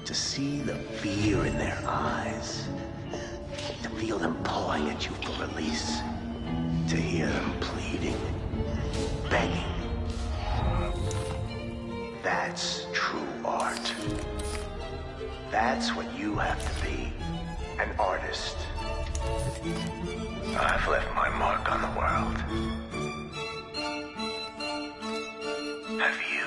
To see the fear in their eyes. To feel them pawing at you for release. To hear them pleading, begging. That's true art. That's what you have to be, an artist. I've left my mark on the world. Have you?